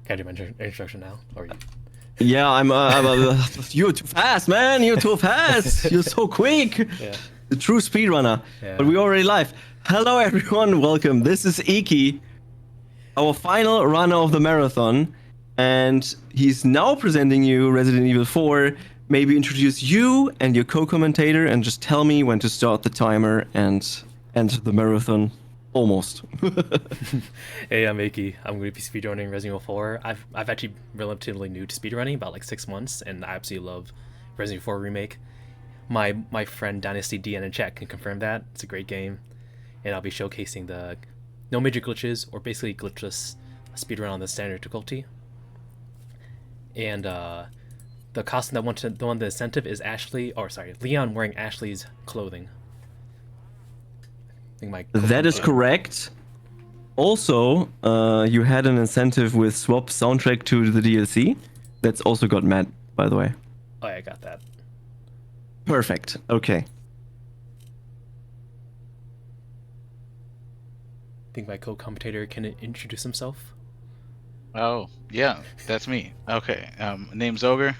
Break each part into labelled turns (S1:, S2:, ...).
S1: Can I do my introduction now? Or you?
S2: Yeah, you're too fast, man. You're too fast. You're so quick.
S1: Yeah.
S2: The true speedrunner.
S1: Yeah.
S2: But we're already live. Hello, everyone. Welcome. This is Eaky, our final runner of the marathon. And he's now presenting you Resident Evil 4. Maybe introduce you and your co-commentator and just tell me when to start the timer and end the marathon. Almost.
S1: Hey, I'm Eaky. I'm going to be speedrunning Resident Evil 4. I've actually been relatively new to speedrunning, about like 6 months, and I absolutely love Resident Evil 4 Remake. My friend Dynasty DN in chat can confirm that. It's a great game. And I'll be showcasing the no major glitches, or basically glitchless speedrun on the standard difficulty. And the costume the one the incentive is Leon wearing Ashley's clothing.
S2: That is correct. Also, you had an incentive with swap soundtrack to the DLC. That's also got met, by the way.
S1: Oh, yeah, I got that.
S2: Perfect. Okay.
S1: I think my co-commentator can introduce himself.
S3: Oh, yeah, that's me. Okay, name's Ogre.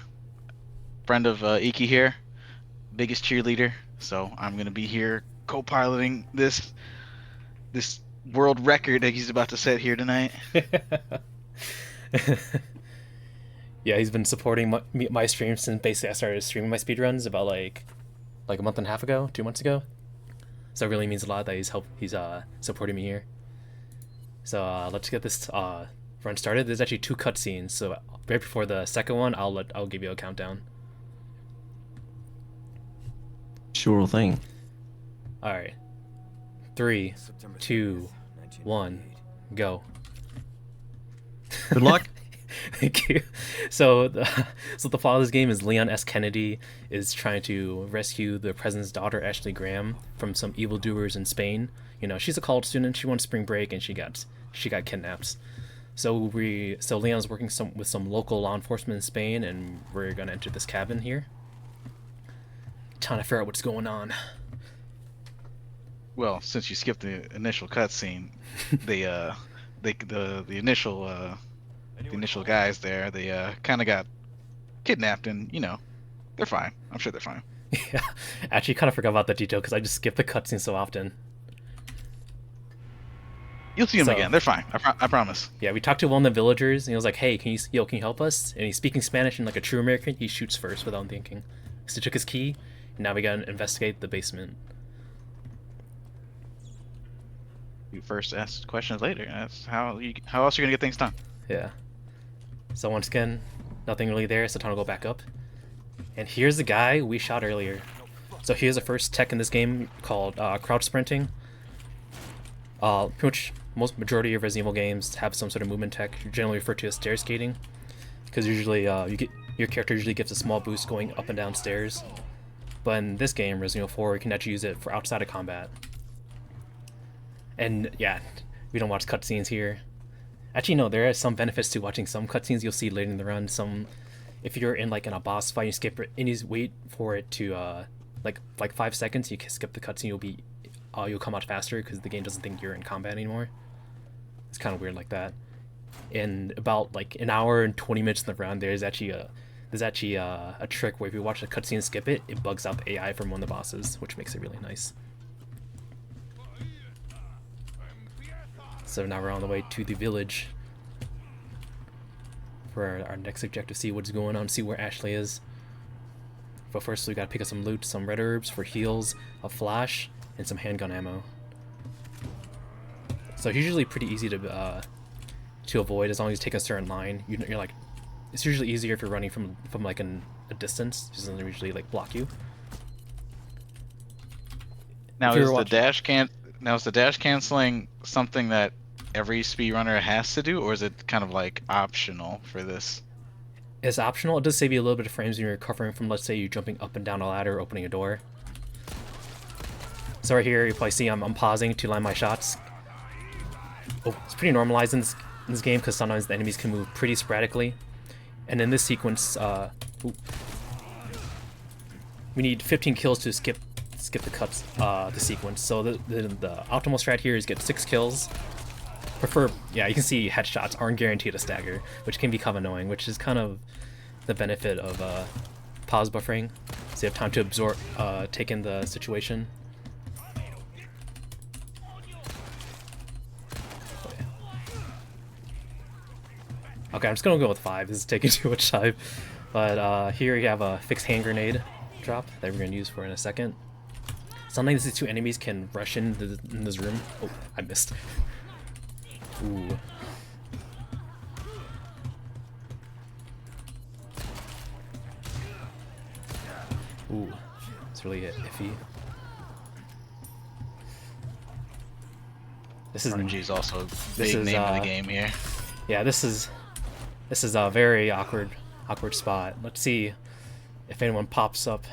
S3: Friend of Eaky here. Biggest cheerleader. So I'm gonna be here co-piloting this world record that he's about to set here tonight.
S1: Yeah, he's been supporting my streams since basically I started streaming my speedruns about like a month and a half ago, 2 months ago. So it really means a lot that he's supporting me here. So let's get this run started. There's actually 2 cutscenes, so right before the second one, I'll give you a countdown.
S2: Sure thing.
S1: All right, 3, 2, 1, go.
S2: Good luck.
S1: Thank you. So the plot of this game is Leon S. Kennedy is trying to rescue the president's daughter, Ashley Graham, from some evildoers in Spain. You know, she's a college student. She went spring break and she got kidnapped. So Leon's working with some local law enforcement in Spain, and we're gonna enter this cabin here, trying to figure out what's going on.
S3: Well, since you skipped the initial cutscene, the initial guys there, they kind of got kidnapped, and they're fine. I'm sure they're fine.
S1: Yeah, actually, kind of forgot about that detail because I just skip the cutscene so often.
S3: You'll see them again. They're fine. I promise.
S1: Yeah, we talked to one of the villagers, and he was like, "Hey, can you help us?" And he's speaking Spanish, and like a true American, he shoots first without thinking. So he took his key, and now we gotta investigate the basement.
S3: You first ask questions later. That's how else are you gonna get things done?
S1: Yeah. So once again, nothing really there, so time to go back up. And here's the guy we shot earlier. So here's the first tech in this game called crouch sprinting. Pretty much majority of Resident Evil games have some sort of movement tech, generally referred to as stair skating, because usually your character usually gets a small boost going up and down stairs. But in this game, Resident Evil 4, you can actually use it for outside of combat. And yeah, we don't watch cutscenes here. Actually, no, there are some benefits to watching some cutscenes. You'll see later in the run. If you're in a boss fight, you skip it, and you wait for it to like 5 seconds. You can skip the cutscene. You'll come out faster because the game doesn't think you're in combat anymore. It's kind of weird like that. And about like an hour and 20 minutes in the run, there's actually a trick where if you watch the cutscene and skip it, it bugs out the AI from one of the bosses, which makes it really nice. So now we're on the way to the village for our next objective, see what's going on, see where Ashley is. But first we gotta pick up some loot, some red herbs for heals, a flash, and some handgun ammo. So it's usually pretty easy to avoid as long as you take a certain line. You're like, it's usually easier if you're running from like a distance. It doesn't usually like block you.
S3: Now is the dash canceling something that every speedrunner has to do, or is it kind of like optional for this?
S1: It's optional. It does save you a little bit of frames when you're recovering from, let's say, you jumping up and down a ladder or opening a door. So right here, you probably see I'm pausing to line my shots. Oh, it's pretty normalized in this game because sometimes the enemies can move pretty sporadically. And in this sequence, we need 15 kills to skip the sequence. So the optimal strat here is get 6 kills, prefer, yeah, you can see headshots aren't guaranteed a stagger, which can become annoying, which is kind of the benefit of pause buffering, so you have time to absorb, take in the situation. Okay, I'm just gonna go with 5. This is taking too much time. But here you have a fixed hand grenade drop that we're gonna use for in a second. Sometimes these two enemies can rush in this room. Oh, I missed. Ooh. Ooh, it's really iffy. This is
S3: RNG's also a big name of the game here.
S1: Yeah, this is a very awkward spot. Let's see if anyone pops up.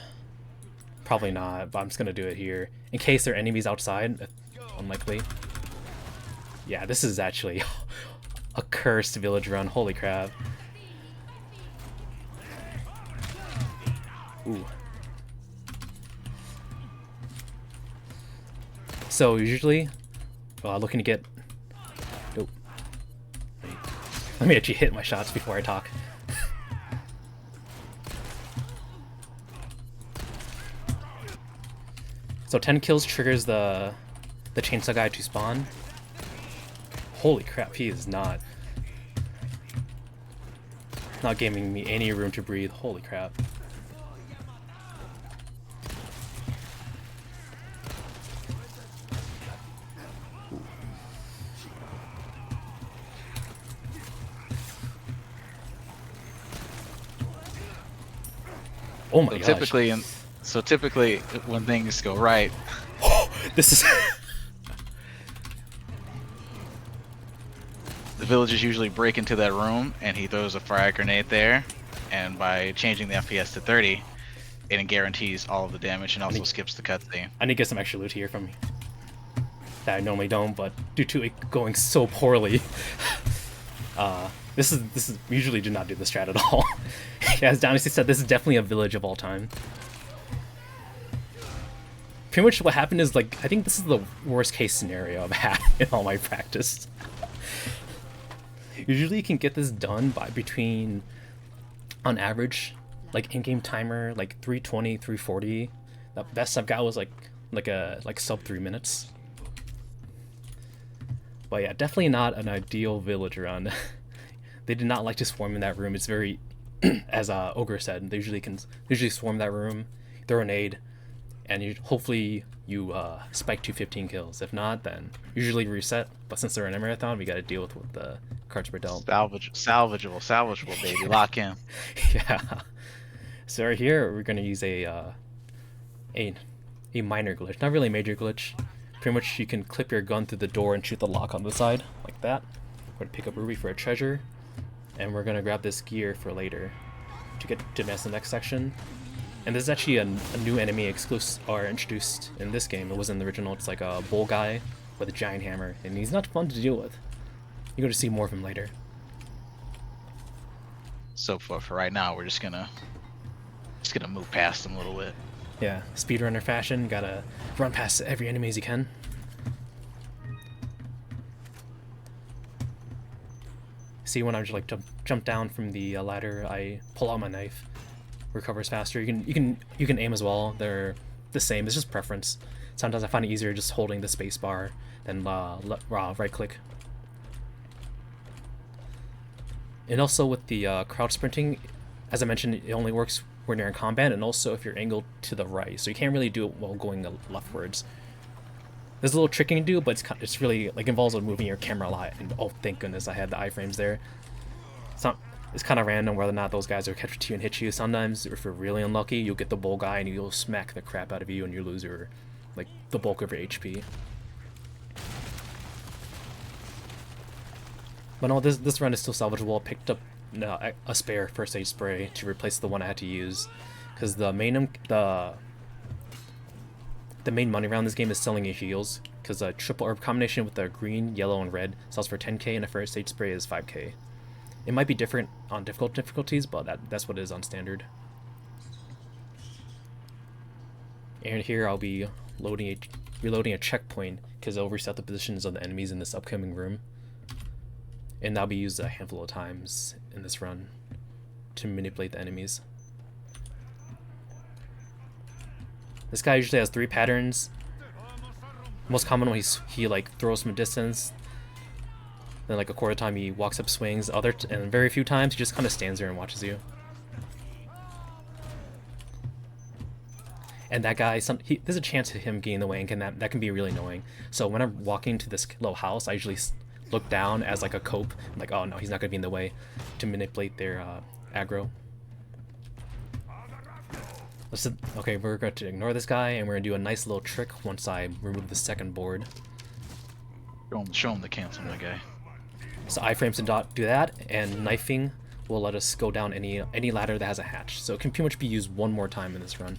S1: Probably not, but I'm just gonna do it here in case there are enemies outside. Unlikely. Yeah, this is actually a cursed village run. Holy crap. Ooh. So usually, looking to get. Oh. Let me actually hit my shots before I talk. So 10 kills triggers the chainsaw guy to spawn. Holy crap, he is not giving me any room to breathe. Holy crap. Oh my gosh.
S3: So typically, when things go right,
S1: this is
S3: the villagers usually break into that room, and he throws a fire grenade there, and by changing the FPS to 30, it guarantees all of the damage and also skips the cutscene.
S1: I need to get some extra loot here from me that I normally don't, but due to it going so poorly, this is usually do not do this strat at all. As Dynasty said, this is definitely a village of all time. Pretty much what happened is, like, I think this is the worst case scenario I've had in all my practice. Usually you can get this done by between, on average, like in-game timer, like 320, 340. The best I've got was like sub 3 minutes. But yeah, definitely not an ideal village run. They did not like to swarm in that room. It's very, as Ogre said, they usually swarm that room, throw a nade, and hopefully you spike to 15 kills. If not, then usually reset. But since they're in a marathon, we got to deal with what the cards were dealt.
S3: Salvageable, baby. Lock in.
S1: Yeah. So right here, we're gonna use a minor glitch, not really a major glitch. Pretty much, you can clip your gun through the door and shoot the lock on the side like that. We're gonna pick up Ruby for a treasure, and we're gonna grab this gear for later to advance to the next section. And this is actually a new enemy introduced in this game. It wasn't in the original. It's like a bull guy with a giant hammer, and he's not fun to deal with. You're going to see more of him later.
S3: So for right now, we're just gonna move past him a little bit.
S1: Yeah, speedrunner fashion. Gotta run past every enemy as you can. See, when I just like jump down from the ladder, I pull out my knife. Recovers faster. You can aim as well. They're the same. It's just preference. Sometimes I find it easier just holding the space bar than right click. And also with the crouch sprinting, as I mentioned, it only works when you're in combat, and also if you're angled to the right. So you can't really do it while going leftwards. There's a little trick you can do, but it's really like involves with moving your camera a lot. And oh, thank goodness I had the iframes there. It's kind of random whether or not those guys will catch you and hit you. Sometimes, if you're really unlucky, you'll get the bull guy and he'll smack the crap out of you and you lose your, like, the bulk of your HP. But no, this run is still salvageable. I picked up a spare first aid spray to replace the one I had to use, because the main money around this game is selling your heals, because a triple herb combination with the green, yellow, and red sells for 10k, and a first aid spray is 5k. It might be different on difficulties, but that's what it is on standard. And here I'll be reloading a checkpoint, because it'll reset the positions of the enemies in this upcoming room. and that'll be used a handful of times in this run to manipulate the enemies. This guy usually has 3 patterns. Most common one, he like throws from a distance. Then like a quarter time he walks up, swings. And very few times he just kind of stands there and watches you. And that guy, there's a chance of him getting in the way, and that can be really annoying. So when I'm walking to this little house, I usually look down as like a cope. I'm like, oh no, he's not gonna be in the way, to manipulate their aggro. Okay, we're going to ignore this guy, and we're going to do a nice little trick once I remove the second board.
S3: Show him the cancel, my guy.
S1: So iframes to do that, and knifing will let us go down any ladder that has a hatch. So it can pretty much be used one more time in this run.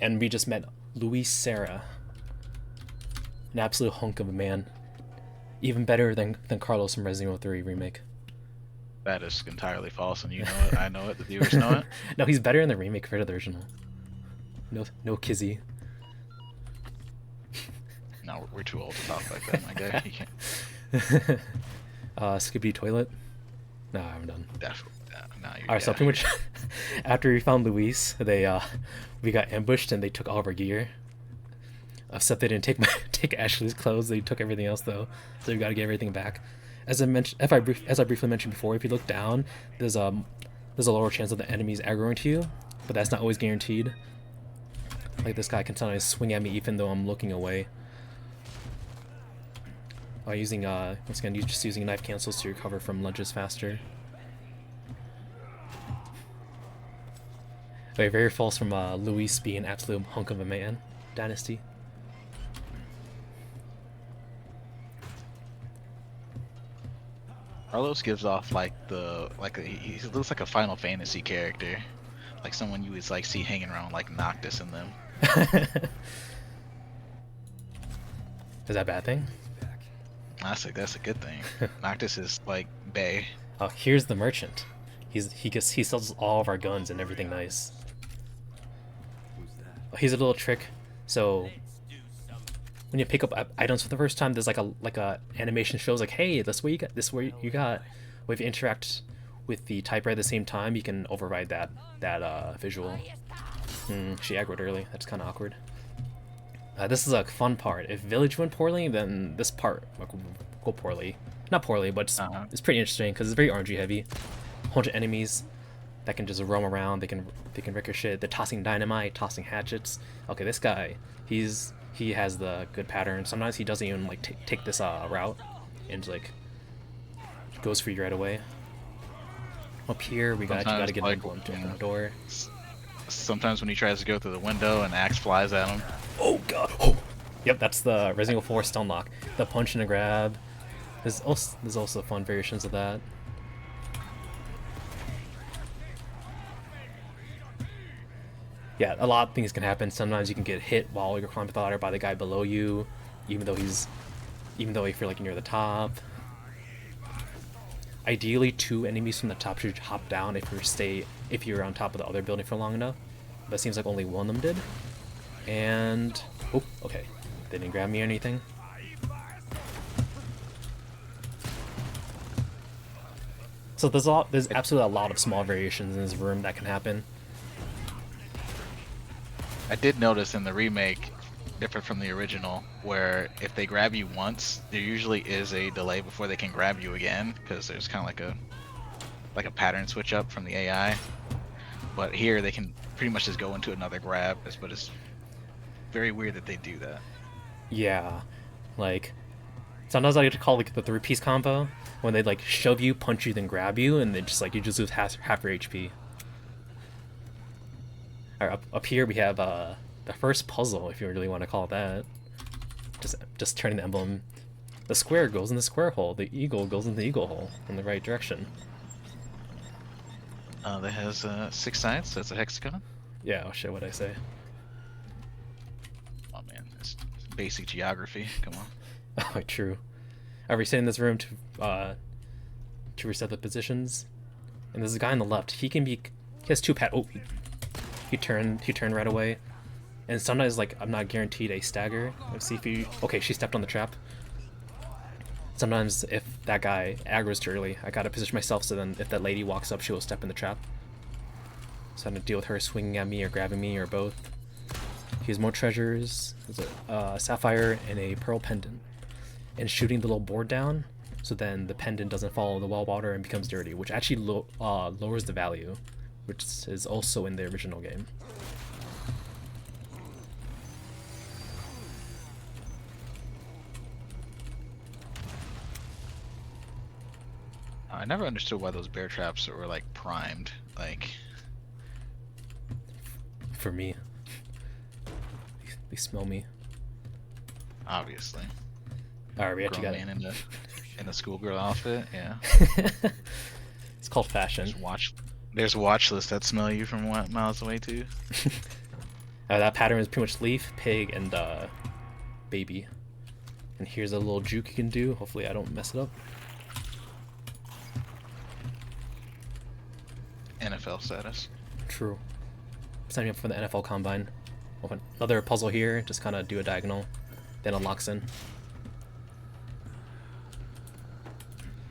S1: And we just met Luis Serra. An absolute hunk of a man. Even better than Carlos from Resident Evil 3 Remake.
S3: That is entirely false, and you know it. I know it. The viewers know it.
S1: No, he's better in the remake compared to the original. No Kizzy.
S3: No, we're too old to talk like that, my guy. You can't.
S1: Skippy toilet. No, I haven't done.
S3: Definitely. No,
S1: Alright, so pretty much after we found Luis, we got ambushed and they took all of our gear. Except they didn't take Ashley's clothes. They took everything else though, so we got to get everything back. As I briefly mentioned before, if you look down, there's a lower chance of the enemies aggroing to you, but that's not always guaranteed. Like this guy can sometimes swing at me even though I'm looking away. Using once again, just using knife cancels to recover from lunges faster. Okay, very false from Luis being an absolute hunk of a man. Dynasty.
S3: Carlos gives off he looks like a Final Fantasy character, like someone you would like see hanging around like Noctis and them.
S1: Is that a bad thing?
S3: That's a good thing. Noctis is like Bay.
S1: Oh, here's the merchant. He sells all of our guns and everything nice. Here's a little trick. So when you pick up items for the first time, there's like a animation shows like, hey, this what you got. This what you got. Well, if you interact with the typewriter at the same time, you can override that visual. She aggroed early. That's kind of awkward. This is a fun part. If village went poorly, then this part will go poorly. Not poorly, but it's pretty interesting because it's very RNG heavy. A bunch of enemies that can just roam around. They can ricochet. They're tossing dynamite, tossing hatchets. Okay, this guy, he has the good pattern. Sometimes he doesn't even like take this route, and like goes for you right away. Up here, you gotta get like, to open the door.
S3: Sometimes when he tries to go through the window, an axe flies at him.
S1: Oh god! Oh. Yep, that's the Resident Evil 4 stun lock. The punch and a grab. There's also fun variations of that. Yeah, a lot of things can happen. Sometimes you can get hit while you're climbing the ladder by the guy below you, even though if you're like near the top. Ideally, 2 enemies from the top should hop down if you're on top of the other building for long enough. But it seems like only one of them did. And oh, okay, they didn't grab me or anything. So there's absolutely a lot of small variations in this room that can happen.
S3: I did notice in the remake, different from the original, where if they grab you once, there usually is a delay before they can grab you again, because there's kind of like a pattern switch up from the AI. But here they can pretty much just go into another grab, but it's very weird that they do that.
S1: Yeah, like sometimes I get to call like the 3-piece combo when they like shove you, punch you, then grab you, and then you just lose half your HP. Alright, up here we have the first puzzle, if you really want to call it that. Just turning the emblem. The square goes in the square hole. The eagle goes in the eagle hole in the right direction.
S3: That has 6 sides, so it's a hexagon.
S1: Yeah, oh shit, what'd I say?
S3: Oh man, it's basic geography. Come on.
S1: Oh, true. Are we sitting in this room to reset the positions? And there's a guy on the left. He has 2 pat. Oh, he turned right away. And sometimes like I'm not guaranteed a stagger. Let's see if he. Okay, she stepped on the trap. Sometimes if that guy aggro's too early. I gotta position myself so then if that lady walks up, she will step in the trap. So I'm gonna deal with her swinging at me or grabbing me or both. Here's more treasures. There's a sapphire and a pearl pendant. And shooting the little board down, so then the pendant doesn't follow the well water and becomes dirty, which actually lowers the value, which is also in the original game.
S3: I never understood why those bear traps were like primed. Like,
S1: For me. They smell me.
S3: obviously.
S1: Alright, we actually
S3: Grown
S1: got
S3: man in a schoolgirl outfit. Yeah.
S1: It's called fashion.
S3: There's watch lists that smell you from miles away too.
S1: That pattern is pretty much leaf, pig, and baby. And here's a little juke you can do. Hopefully I don't mess it up.
S3: NFL status.
S1: True. Signing up for the NFL Combine. Open another puzzle here. Just kind of do a diagonal. Then it locks in.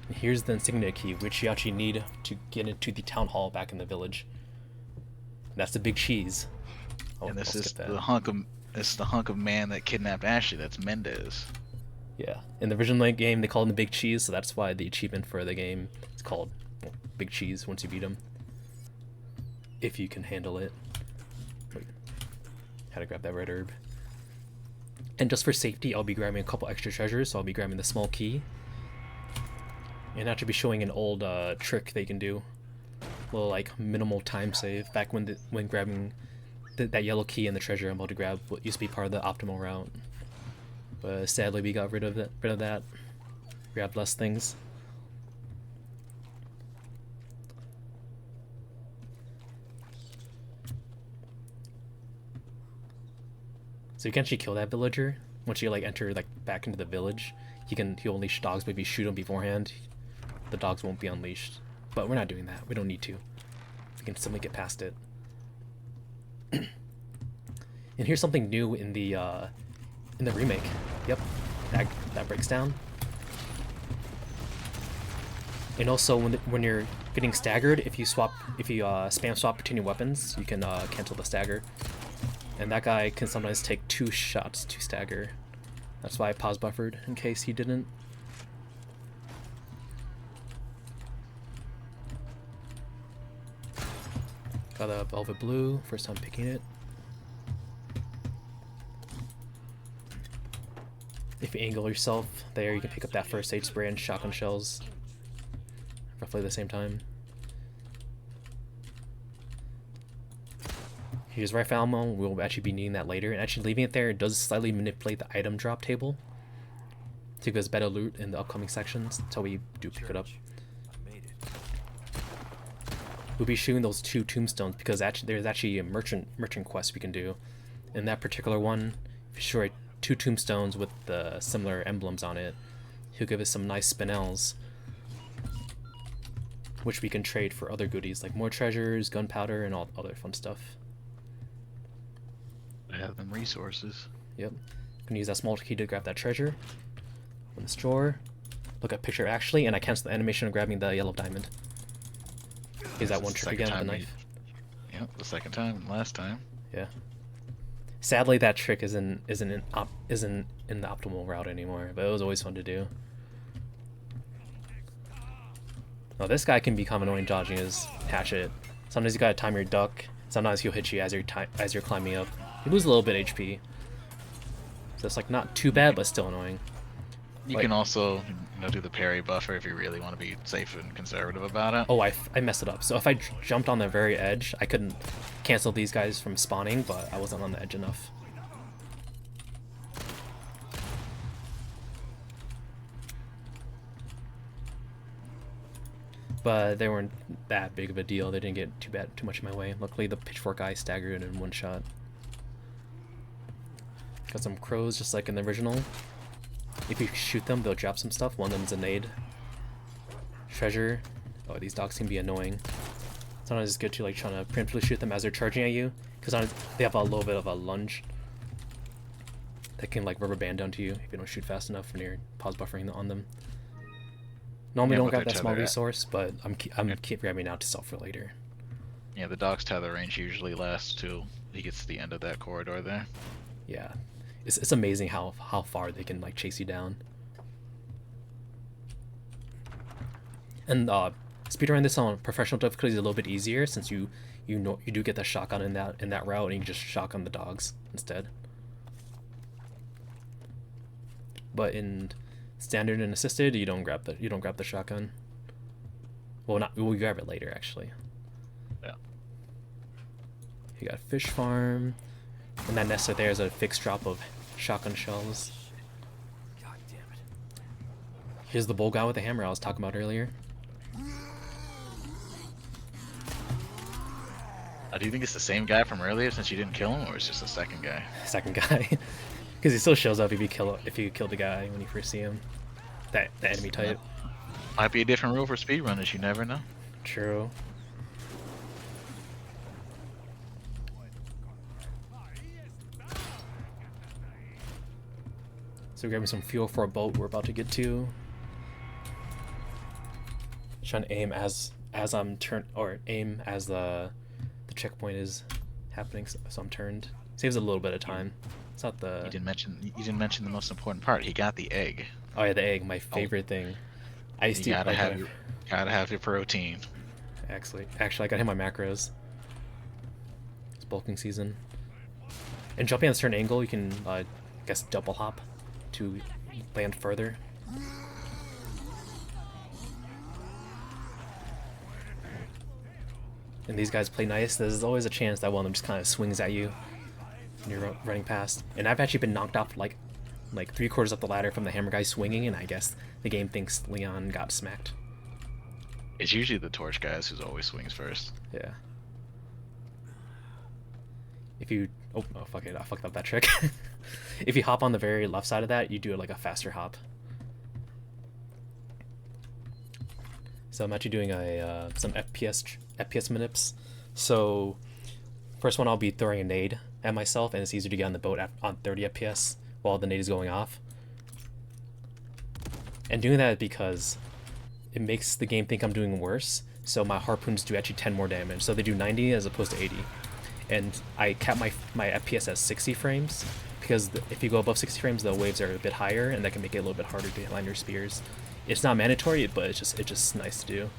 S1: And here's the insignia key, which you actually need to get into the town hall back in the village. That's the big cheese. Oh,
S3: And this
S1: I'll
S3: is
S1: skip that.
S3: the hunk of man that kidnapped Ashley. That's Mendez.
S1: Yeah. In the original game, they call him the Big Cheese, so that's why the achievement for the game is called Big Cheese once you beat him. If you can handle it. Wait. Had to grab that red herb. And just for safety, I'll be grabbing a couple extra treasures, so I'll be grabbing the small key. And that should be showing an old trick they can do. A little like minimal time save. Back when grabbing that yellow key and the treasure, I'm able to grab what used to be part of the optimal route. But sadly, we got rid of that. Grabbed less things. So you can actually kill that villager once you like enter like back into the village. He'll unleash dogs, but if you shoot him beforehand, the dogs won't be unleashed. But we're not doing that. We don't need to. We can simply get past it. And here's something new in the remake. Yep, that breaks down. And also when you're getting staggered, if you spam swap between your weapons, you can cancel the stagger. And that guy can sometimes take 2 shots to stagger. That's why I pause buffered in case he didn't. Got a velvet blue, first time picking it. If you angle yourself there, you can pick up that first aid spray and shotgun shells roughly the same time. Here's rifle ammo. We'll actually be needing that later. And actually leaving it there does slightly manipulate the item drop table to give us better loot in the upcoming sections until we do pick it up. We'll be shooting those 2 tombstones because there's actually a merchant quest we can do. In that particular one, if you destroy 2 tombstones with the similar emblems on it, he'll give us some nice spinels, which we can trade for other goodies like more treasures, gunpowder, and all other fun stuff.
S3: I have them resources.
S1: Yep. Gonna use that small key to grab that treasure. In this drawer. Look at picture actually, and I cancel the animation of grabbing the yellow diamond. Is that one trick again with the knife?
S3: Yep, the second time and last time.
S1: Yeah. Sadly, that trick isn't in the optimal route anymore, but it was always fun to do. Now this guy can become annoying dodging his hatchet. Sometimes you gotta time your duck. Sometimes he'll hit you as you're climbing up. You lose a little bit HP. So it's like not too bad, but still annoying.
S3: You can also do the parry buffer if you really want to be safe and conservative about it.
S1: Oh, I messed it up. So if I jumped on the very edge, I couldn't cancel these guys from spawning, but I wasn't on the edge enough. But they weren't that big of a deal. They didn't get too much in my way. Luckily, the pitchfork guy staggered in one shot. Got some crows just like in the original. If you shoot them, they'll drop some stuff. One of them's a nade. Treasure. Oh, these dogs can be annoying. Sometimes it's good to like trying to preemptively shoot them as they're charging at you, because they have a little bit of a lunge that can like rubber band down to you if you don't shoot fast enough when you're pause buffering on them. Normally
S3: Yeah,
S1: don't
S3: but
S1: grab
S3: they're
S1: that small
S3: tethered at-
S1: resource, but I'm keep grabbing now to sell for later.
S3: Yeah, the dog's tether range usually lasts till he gets to the end of that corridor there.
S1: Yeah, it's amazing how far they can like chase you down. And speedrun this on professional difficulty is a little bit easier since you do get the shotgun in that route, and you can just shotgun the dogs instead. But in standard and assisted, you don't grab the shotgun. Well, we'll grab it later actually.
S3: Yeah.
S1: You got fish farm, and that nest right there is a fixed drop of shotgun shells. God damn it! Here's the bull guy with the hammer I was talking about earlier.
S3: Do you think it's the same guy from earlier since you didn't kill him, or it's just the second guy?
S1: Second guy, because he still shows up if you kill the guy when you first see him. The enemy type.
S3: Might be a different rule for speedrunners. You never know.
S1: True. So we're grabbing some fuel for a boat we're about to get to. Trying to aim as I'm aim as the checkpoint is happening, so I'm turned. Saves a little bit of time. It's not the.
S3: You didn't mention the most important part. He got the egg.
S1: Oh yeah, the egg, my favorite thing. I used to
S3: gotta have your protein.
S1: Actually, I got hit my macros. It's bulking season. And jumping on a certain angle, you can, I guess, double hop to land further. And these guys play nice. There's always a chance that one of them just kind of swings at you when you're running past. And I've actually been knocked off like 3/4 up the ladder from the hammer guy swinging, and I guess the game thinks Leon got smacked.
S3: It's usually the torch guys who always swings first.
S1: Yeah. If you fuck it, I fucked up that trick. If you hop on the very left side of that, you do it like a faster hop. So I'm actually doing some FPS manips. So first one, I'll be throwing a nade at myself, and it's easier to get on the boat on 30 FPS while the nade is going off. And doing that because it makes the game think I'm doing worse. So my harpoons do actually 10 more damage. So they do 90 as opposed to 80. And I cap my FPS at 60 frames because if you go above 60 frames, the waves are a bit higher, and that can make it a little bit harder to land your spears. It's not mandatory, but it's just nice to do.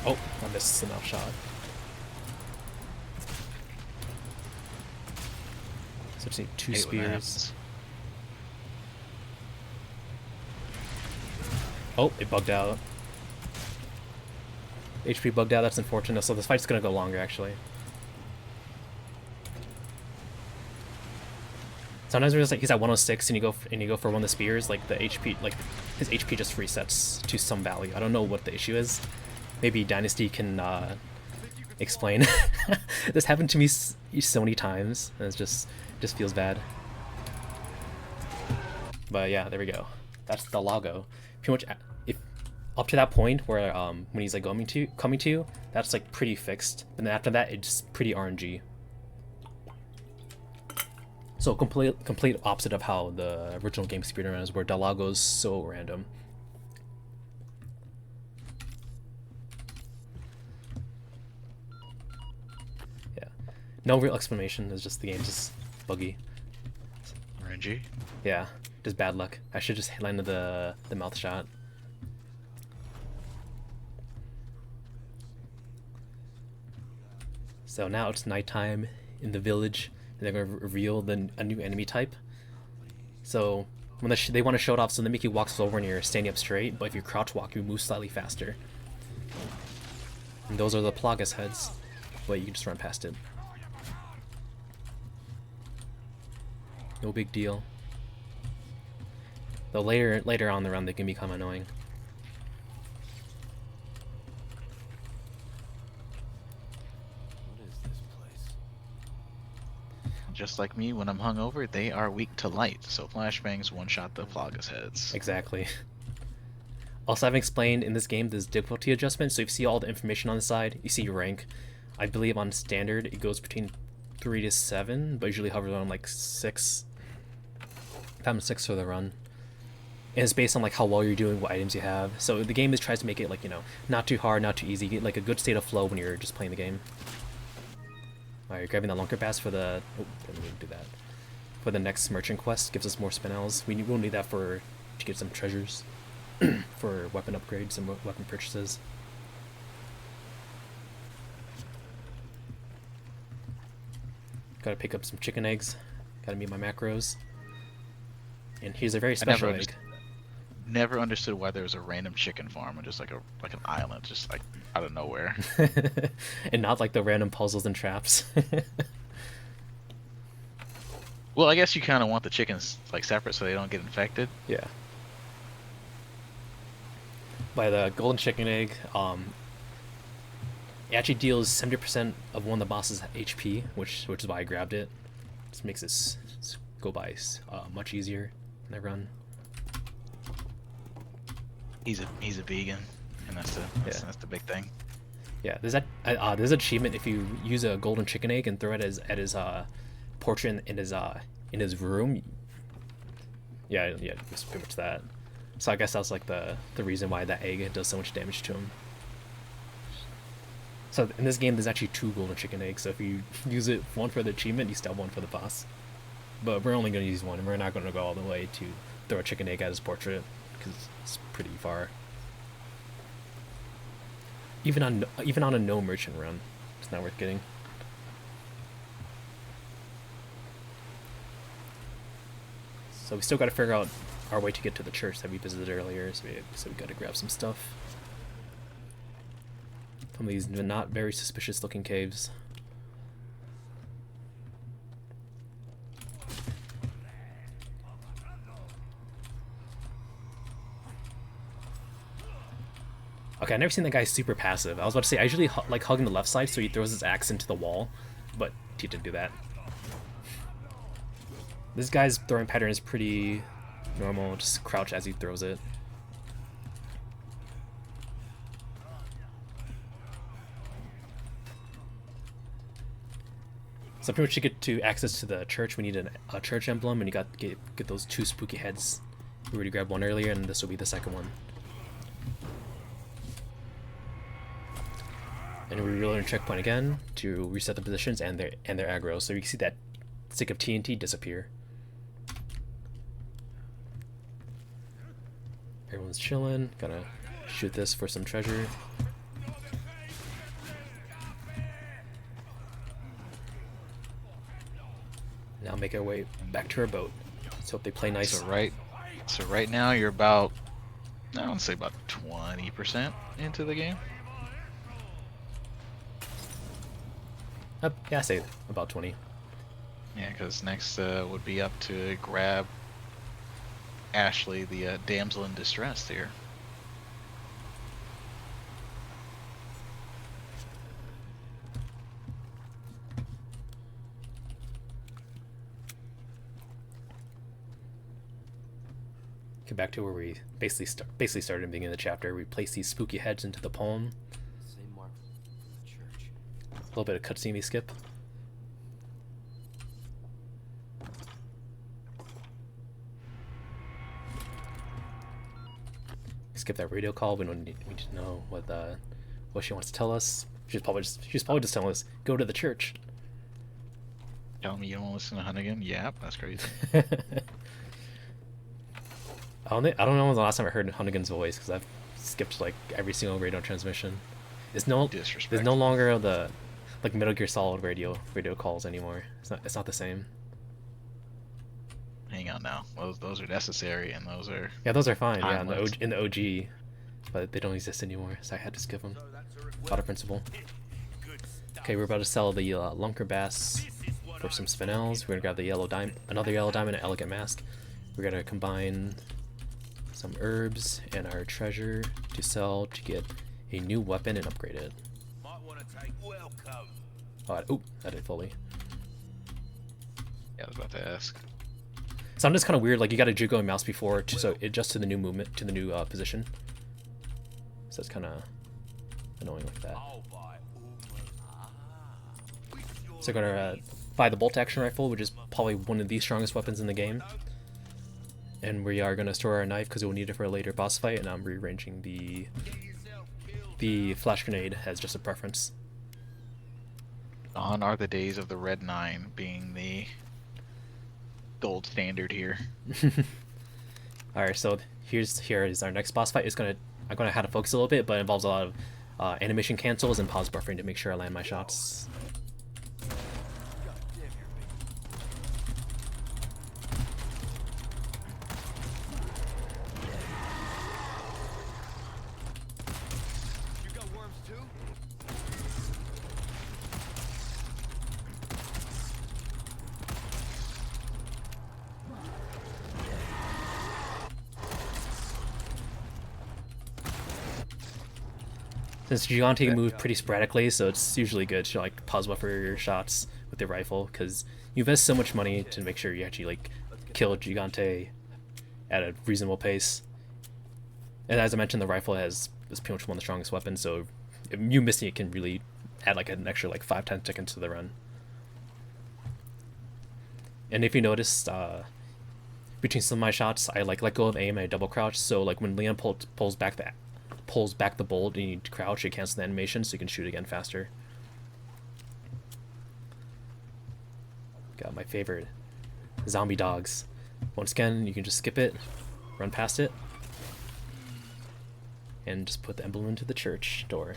S1: Oh, I missed the mouth shot. So I just need 2 spears. Oh, it bugged out. HP bugged out, that's unfortunate, so this fight's gonna go longer actually. Sometimes he's at 106 and you go for one of the spears, like the HP, like his HP just resets to some value. I don't know what the issue is. Maybe Dynasty can explain. This happened to me so many times, and it just feels bad. But yeah, there we go. That's the logo. Pretty much, if up to that point where when he's like coming to you, that's like pretty fixed. And then after that, it's pretty RNG. So complete opposite of how the original game speedrun is, where the logo is so random. Yeah, no real explanation. It's just the game's just buggy.
S3: RNG.
S1: Yeah, just bad luck. I should just landed the mouth shot. So now it's nighttime in the village, and they're going to reveal a new enemy type. So when they want to show it off, so they make you walk slower when you're standing up straight, but if you crouch walk, you move slightly faster. And those are the Plagas heads, but you can just run past it. No big deal. Though later on in the round, they can become annoying.
S3: Just like me, when I'm hungover, they are weak to light, so flashbangs one-shot the Plagas heads.
S1: Exactly. Also, I've explained in this game there's difficulty adjustment, so if you see all the information on the side, you see your rank. I believe on standard it goes between 3 to 7, but usually hovers around like 6. Time 6 for the run. And it's based on like how well you're doing, what items you have. So the game tries to make it like, you know, not too hard, not too easy, get like a good state of flow when you're just playing the game. Alright, grabbing that Lunker Bass for the... Oh, didn't mean to do that. For the next merchant quest, gives us more spinels. We'll need that to get some treasures. For weapon upgrades and weapon purchases. Gotta pick up some chicken eggs. Gotta meet my macros. And here's a very special egg.
S3: Never understood why there was a random chicken farm and just like an island, just like out of nowhere.
S1: And not like the random puzzles and traps.
S3: Well, I guess you kind of want the chickens like separate so they don't get infected.
S1: Yeah. By the golden chicken egg, it actually deals 70% of one of the boss's HP, which is why I grabbed it. Just makes this go by much easier in the run.
S3: He's a vegan, and that's the big thing.
S1: Yeah, there's an achievement if you use a golden chicken egg and throw it at his portrait in his room. Yeah, it's pretty much that. So I guess that's like the reason why that egg does so much damage to him. So in this game, there's actually 2 golden chicken eggs. So if you use it, one for the achievement, you still have one for the boss. But we're only going to use one, and we're not going to go all the way to throw a chicken egg at his portrait because it's pretty far. Even on a no merchant run, it's not worth getting. So we still got to figure out our way to get to the church that we visited earlier. So we got to grab some stuff from these not very suspicious looking caves. Okay, I've never seen that guy super passive. I was about to say, I usually like hugging the left side so he throws his axe into the wall, but he didn't do that. This guy's throwing pattern is pretty normal, just crouch as he throws it. So pretty much to get to access to the church, we need a church emblem, and you got to get those 2 spooky heads. We already grabbed one earlier, and this will be the second one. And we reload a checkpoint again to reset the positions and their aggro. So you can see that stick of TNT disappear. Everyone's chilling. Gotta shoot this for some treasure. Now make our way back to our boat. Let's hope they play nice.
S3: So right now you're about, I would say about 20% into the game.
S1: Yeah, I say about 20.
S3: Yeah, because next would be up to grab Ashley, the damsel in distress here.
S1: Get back to where we basically started in the beginning of the chapter. We place these spooky heads into the palm. A little bit of cutscene we skip. Skip that radio call. We need to know what she wants to tell us. She's probably just telling us go to the church.
S3: Tell me you don't want to listen to Hunnigan? Yep, that's crazy.
S1: I don't know when was the last time I heard Hunnigan's voice because I've skipped like every single radio transmission. There's no longer the like Metal Gear Solid radio calls anymore. It's not the same.
S3: Hang on now. Those are necessary, and those are
S1: fine.
S3: timeless.
S1: Yeah, in the OG, but they don't exist anymore, so I had to skip them. Thought of principle. Okay, we're about to sell the Lunker Bass for some spinels. We're gonna grab another yellow diamond, and elegant mask. We're gonna combine some herbs and our treasure to sell to get a new weapon and upgrade it. Oh, I did fully.
S3: Yeah, I was about to ask.
S1: Sometimes kind of weird, like you got to jiggle your mouse before so it adjusts to the new movement, to the new position. So it's kind of annoying like that. So I got our buy the bolt action rifle, which is probably one of the strongest weapons in the game. And we are going to store our knife because we'll need it for a later boss fight, and I'm rearranging the flash grenade as just a preference.
S3: Gone are the days of the Red 9 being the gold standard here.
S1: Alright, so here is our next boss fight. I'm gonna have to focus a little bit, but it involves a lot of animation cancels and pause buffering to make sure I land my shots. Since Gigante moves pretty sporadically, so it's usually good to like pause buffer your shots with the rifle, because you invest so much money to make sure you actually like kill Gigante at a reasonable pace. And as I mentioned, the rifle is pretty much one of the strongest weapons, so if you missing it can really add like an extra like 5-10 seconds to the run. And if you notice, between some of my shots, I like let go of aim and I double crouch, so like when Leon pulls back the bolt and you need to crouch, it cancels the animation so you can shoot again faster. Got my favorite zombie dogs. Once again, you can just skip it, run past it, and just put the emblem into the church door.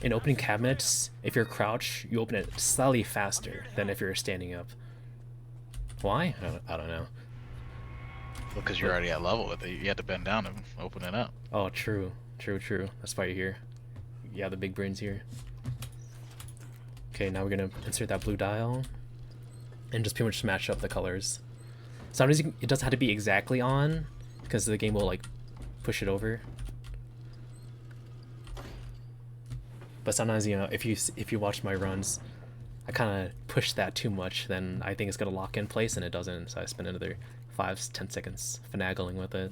S1: In opening cabinets, if you're crouched, you open it slightly faster than if you're standing up. Why? I don't know.
S3: Because you're already at level with it. You had to bend down and open it up.
S1: Oh, true. That's why you're here. Yeah, the big brain's here. Okay, now we're gonna insert that blue dial and just pretty much match up the colors. Sometimes it doesn't have to be exactly on because the game will like push it over. But sometimes, you know, if you watch my runs, I kind of push that too much, then I think it's gonna lock in place and it doesn't, so I spend another 5-10 seconds finagling with it.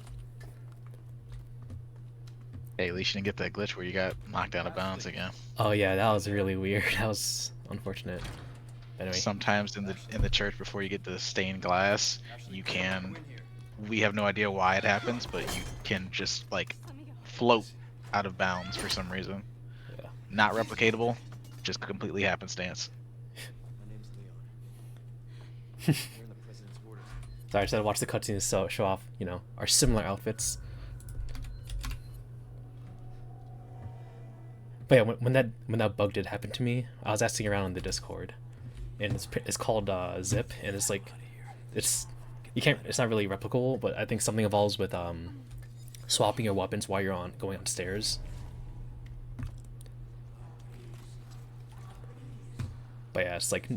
S3: Hey, at least you didn't get that glitch where you got knocked out of bounds again.
S1: Oh yeah, that was really weird. That was unfortunate. Anyway.
S3: Sometimes in the church before you get the stained glass, we have no idea why it happens, but you can just like float out of bounds for some reason.
S1: Yeah.
S3: Not replicatable, just completely happenstance.
S1: Sorry, I just had to watch the cutscenes show off, you know, our similar outfits. But yeah, when that bug did happen to me, I was asking around on the Discord, and it's called Zip, and it's like, it's not really replicable, but I think something involves with swapping your weapons while you're going on stairs. But yeah, it's like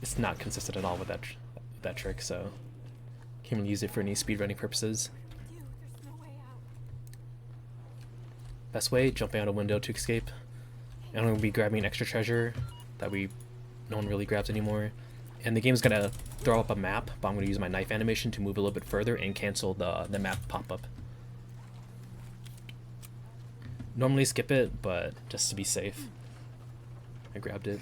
S1: it's not consistent at all with that trick, so can't really use it for any speedrunning purposes. Best way, jumping out a window to escape. And I'm going to be grabbing an extra treasure that no one really grabs anymore. And the game's going to throw up a map, but I'm going to use my knife animation to move a little bit further and cancel the map pop-up. Normally skip it, but just to be safe, I grabbed it.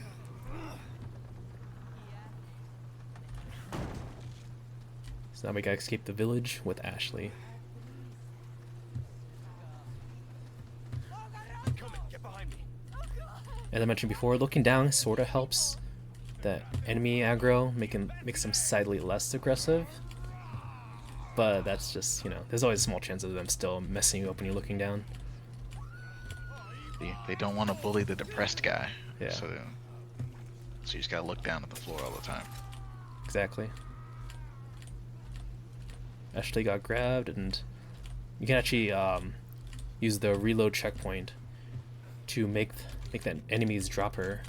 S1: So now we gotta escape the village with Ashley. As I mentioned before, looking down sorta helps that enemy aggro, makes them slightly less aggressive. But that's just, you know, there's always a small chance of them still messing you up when you're looking down.
S3: They don't want to bully the depressed guy.
S1: Yeah.
S3: So you just gotta look down at the floor all the time.
S1: Exactly. Ashley got grabbed, and you can actually use the reload checkpoint to make that enemies drop her.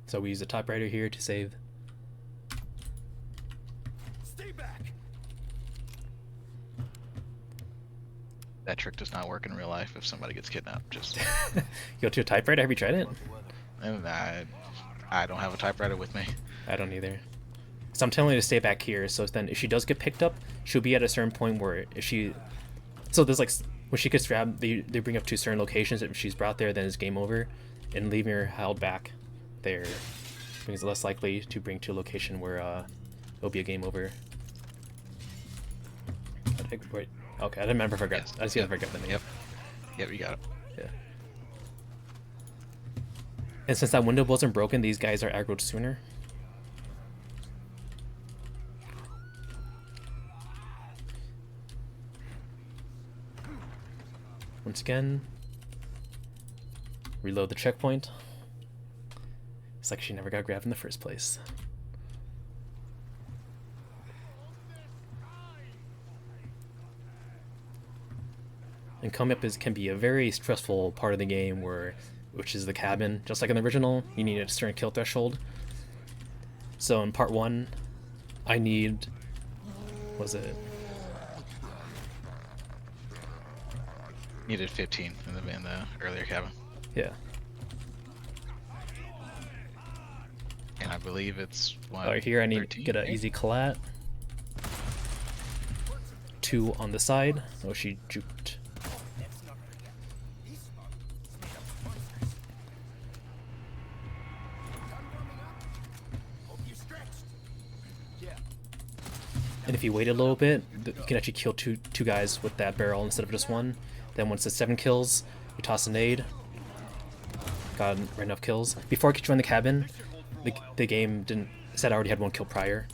S1: So we use the typewriter here to save.
S4: Stay back.
S3: That trick does not work in real life if somebody gets kidnapped. Just
S1: Go to a typewriter. Have you tried it?
S3: and I don't have a typewriter with me.
S1: I don't either. So I'm telling her to stay back here. So then, if she does get picked up, she'll be at a certain point where if she, so there's like when she gets grabbed, they bring up to certain locations. If she's brought there, then it's game over, and leaving her held back there means less likely to bring to a location where it'll be a game over. Wait, okay, I didn't remember if I got.
S3: Yes.
S1: I just gotta forget the name.
S3: Yep, you got it.
S1: Yeah. And since that window wasn't broken, these guys are aggroed sooner. Once again, reload the checkpoint. It's like she never got grabbed in the first place. And coming up can be a very stressful part of the game, which is the cabin. Just like in the original, you need a certain kill threshold. So in part 1, I need, was it?
S3: Needed 15 in the earlier cabin.
S1: Yeah.
S3: And I believe it's what?
S1: Alright, here I need
S3: 13,
S1: to get an easy collat. 2 on the side. Oh, she juked. And if you wait a little bit, you can actually kill two guys with that barrel instead of just one. Then once it's 7 kills, you toss a nade. Got right enough kills. Before I could join the cabin, the game said I already had 1 kill prior.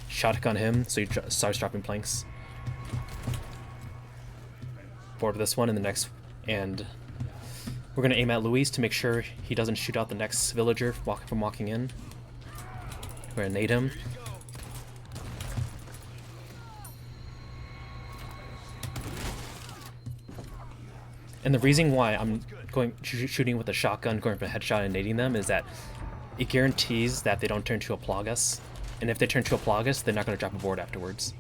S1: Shotgun him, so he starts dropping planks. Forward to this one and the next, and we're gonna aim at Luis to make sure he doesn't shoot out the next villager from walking in. We're gonna nade him. And the reason why I'm shooting with a shotgun, going for a headshot and nading them is that it guarantees that they don't turn to a Plagas. And if they turn to a Plagas, they're not going to drop a board afterwards.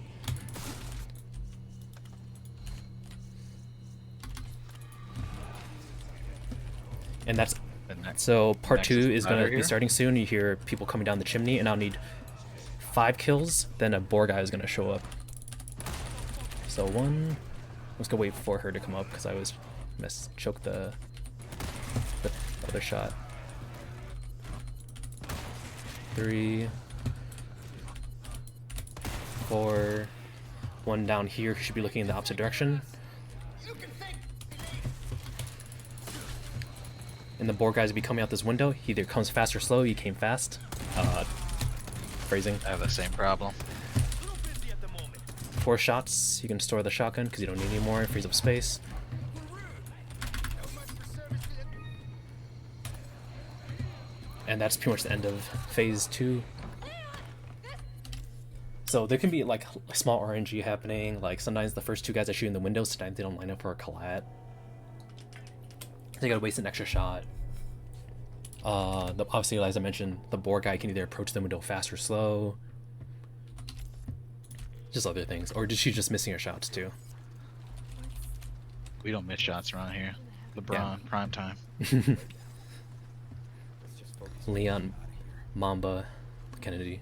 S1: And that's so part 2 is going to be starting soon. You hear people coming down the chimney, and I'll need 5 kills. Then a boar guy is going to show up. So 1. Let's go wait for her to come up because I was choke the other shot. 3, 4, 1 down here. Should be looking in the opposite direction. And the boar guys will be coming out this window. He either comes fast or slow. He came fast. Phrasing.
S3: I have the same problem.
S1: 4 shots. You can store the shotgun because you don't need any more. It frees up space. And that's pretty much the end of phase 2. So there can be like small RNG happening. Like sometimes the first 2 guys that shoot in the window, sometimes they don't line up for a collat. They gotta waste an extra shot. Obviously, as I mentioned, the boar guy can either approach the window fast or slow. Just other things, or she's just missing her shots too.
S3: We don't miss shots around here. LeBron, prime time.
S1: Leon, Mamba, Kennedy.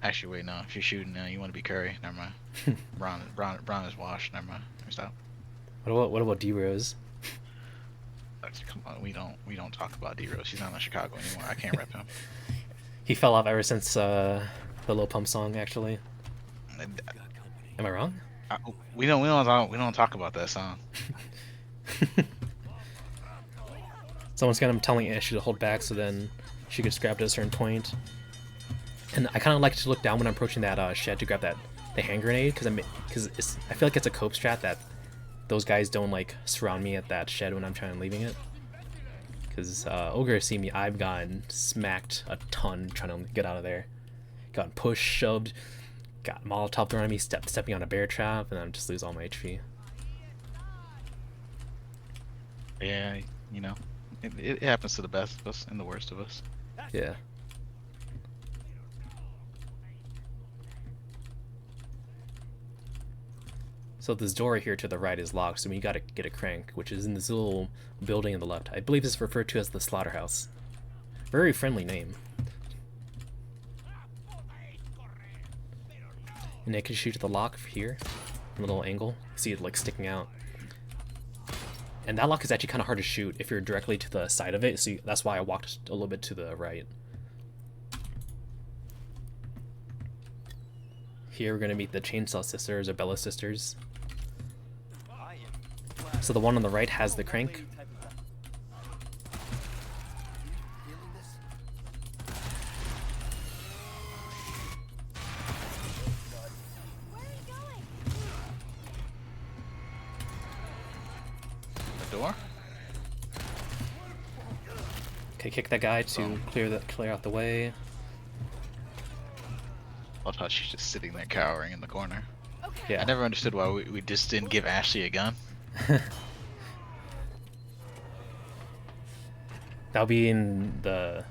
S3: Actually, wait, no. If you're shooting now, you want to be Curry. Never mind. Bron is washed. Never mind. Let me stop.
S1: What about D-Rose?
S3: Come on, we don't talk about D-Rose. He's not in Chicago anymore. I can't rep him.
S1: He fell off ever since the Lil Pump song, actually. Am I wrong?
S3: We don't talk about that song.
S1: So once again, I'm telling Ashley to hold back, so then she gets grabbed at a certain point. And I kind of like to look down when I'm approaching that shed to grab the hand grenade, because I feel like it's a cope strat that those guys don't like surround me at that shed when I'm trying to leaving it. Because Ogre has seen me, I've gotten smacked a ton trying to get out of there. Gotten pushed, shoved, got Molotov thrown at me, stepping on a bear trap, and I'm just lose all my HP.
S3: Yeah, you know, it happens to the best of us and the worst of us.
S1: Yeah. So this door here to the right is locked, so we gotta get a crank, which is in this little building on the left. I believe it's referred to as the slaughterhouse. Very friendly name. And I can shoot the lock here, a little angle. See it like sticking out. And that lock is actually kind of hard to shoot if you're directly to the side of it, so that's why I walked a little bit to the right. Here we're gonna meet the Chainsaw Sisters, or Bella Sisters. So the one on the right has the crank.
S3: The door?
S1: Okay, kick that guy to clear out the way.
S3: Love how she's just sitting there cowering in the corner.
S1: Yeah.
S3: I never understood why we just didn't give Ashley a gun.
S1: That'll be in the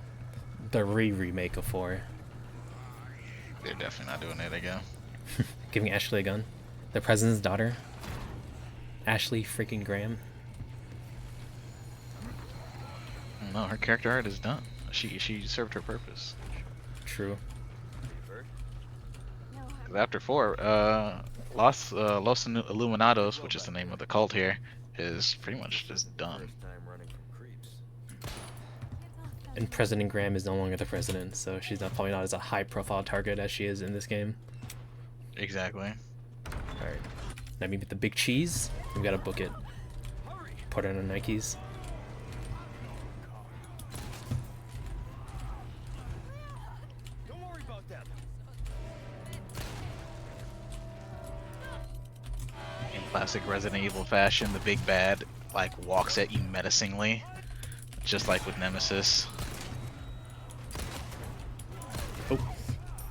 S1: remake of 4.
S3: They're definitely not doing it again.
S1: Giving Ashley a gun. The president's daughter. Ashley freaking Graham.
S3: No, her character art is done. She served her purpose.
S1: True.
S3: 'Cause after 4, Los Illuminados, which is the name of the cult here, is pretty much just done.
S1: And President Graham is no longer the president, so she's not probably not as a high-profile target as she is in this game.
S3: Exactly.
S1: Alright. Now we meet the big cheese. We gotta book it. Put it on our Nikes.
S3: In classic Resident Evil fashion, the big bad like walks at you menacingly, just like with Nemesis.
S1: Oh,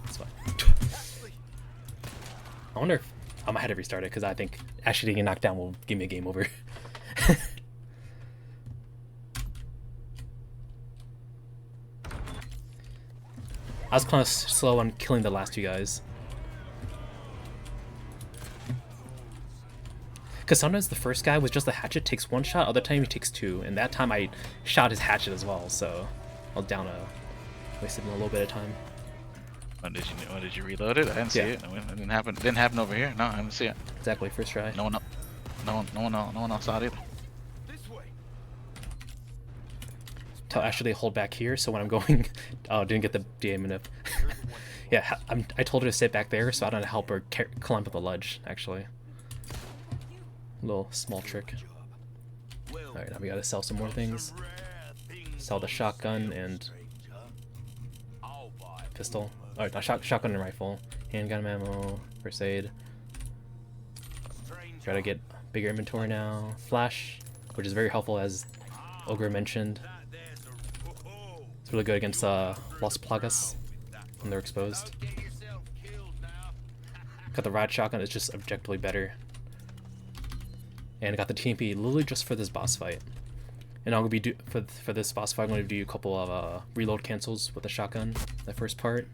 S1: that's fine. I wonder if I might have to restart it because I think actually getting knocked down will give me a game over. I was kind of slow on killing the last 2 guys. Because sometimes the first guy with just the hatchet takes 1 shot, other time he takes 2, and that time I shot his hatchet as well, so I was down wasted a little bit of time.
S3: When did you reload it? I didn't see it. It didn't happen. Didn't happen over here. No, I didn't see it.
S1: Exactly, first try.
S3: No one else saw it either.
S1: Tell Ashley to hold back here, so when I'm going, oh, didn't get the DA manip. Yeah, I told her to sit back there, so I don't help her climb up the ledge. Actually, little small trick. All right, now we gotta sell some more things. Sell the shotgun and pistol. All right, shotgun and rifle, handgun ammo, first aid. Gotta get bigger inventory now. Flash, which is very helpful, as Ogre mentioned. It's really good against Las Plagas when they're exposed. Got the rad shotgun, it's just objectively better. And I got the TMP literally just for this boss fight. And I'm gonna be for this boss fight, I'm gonna do a couple of reload cancels with the shotgun. The first part.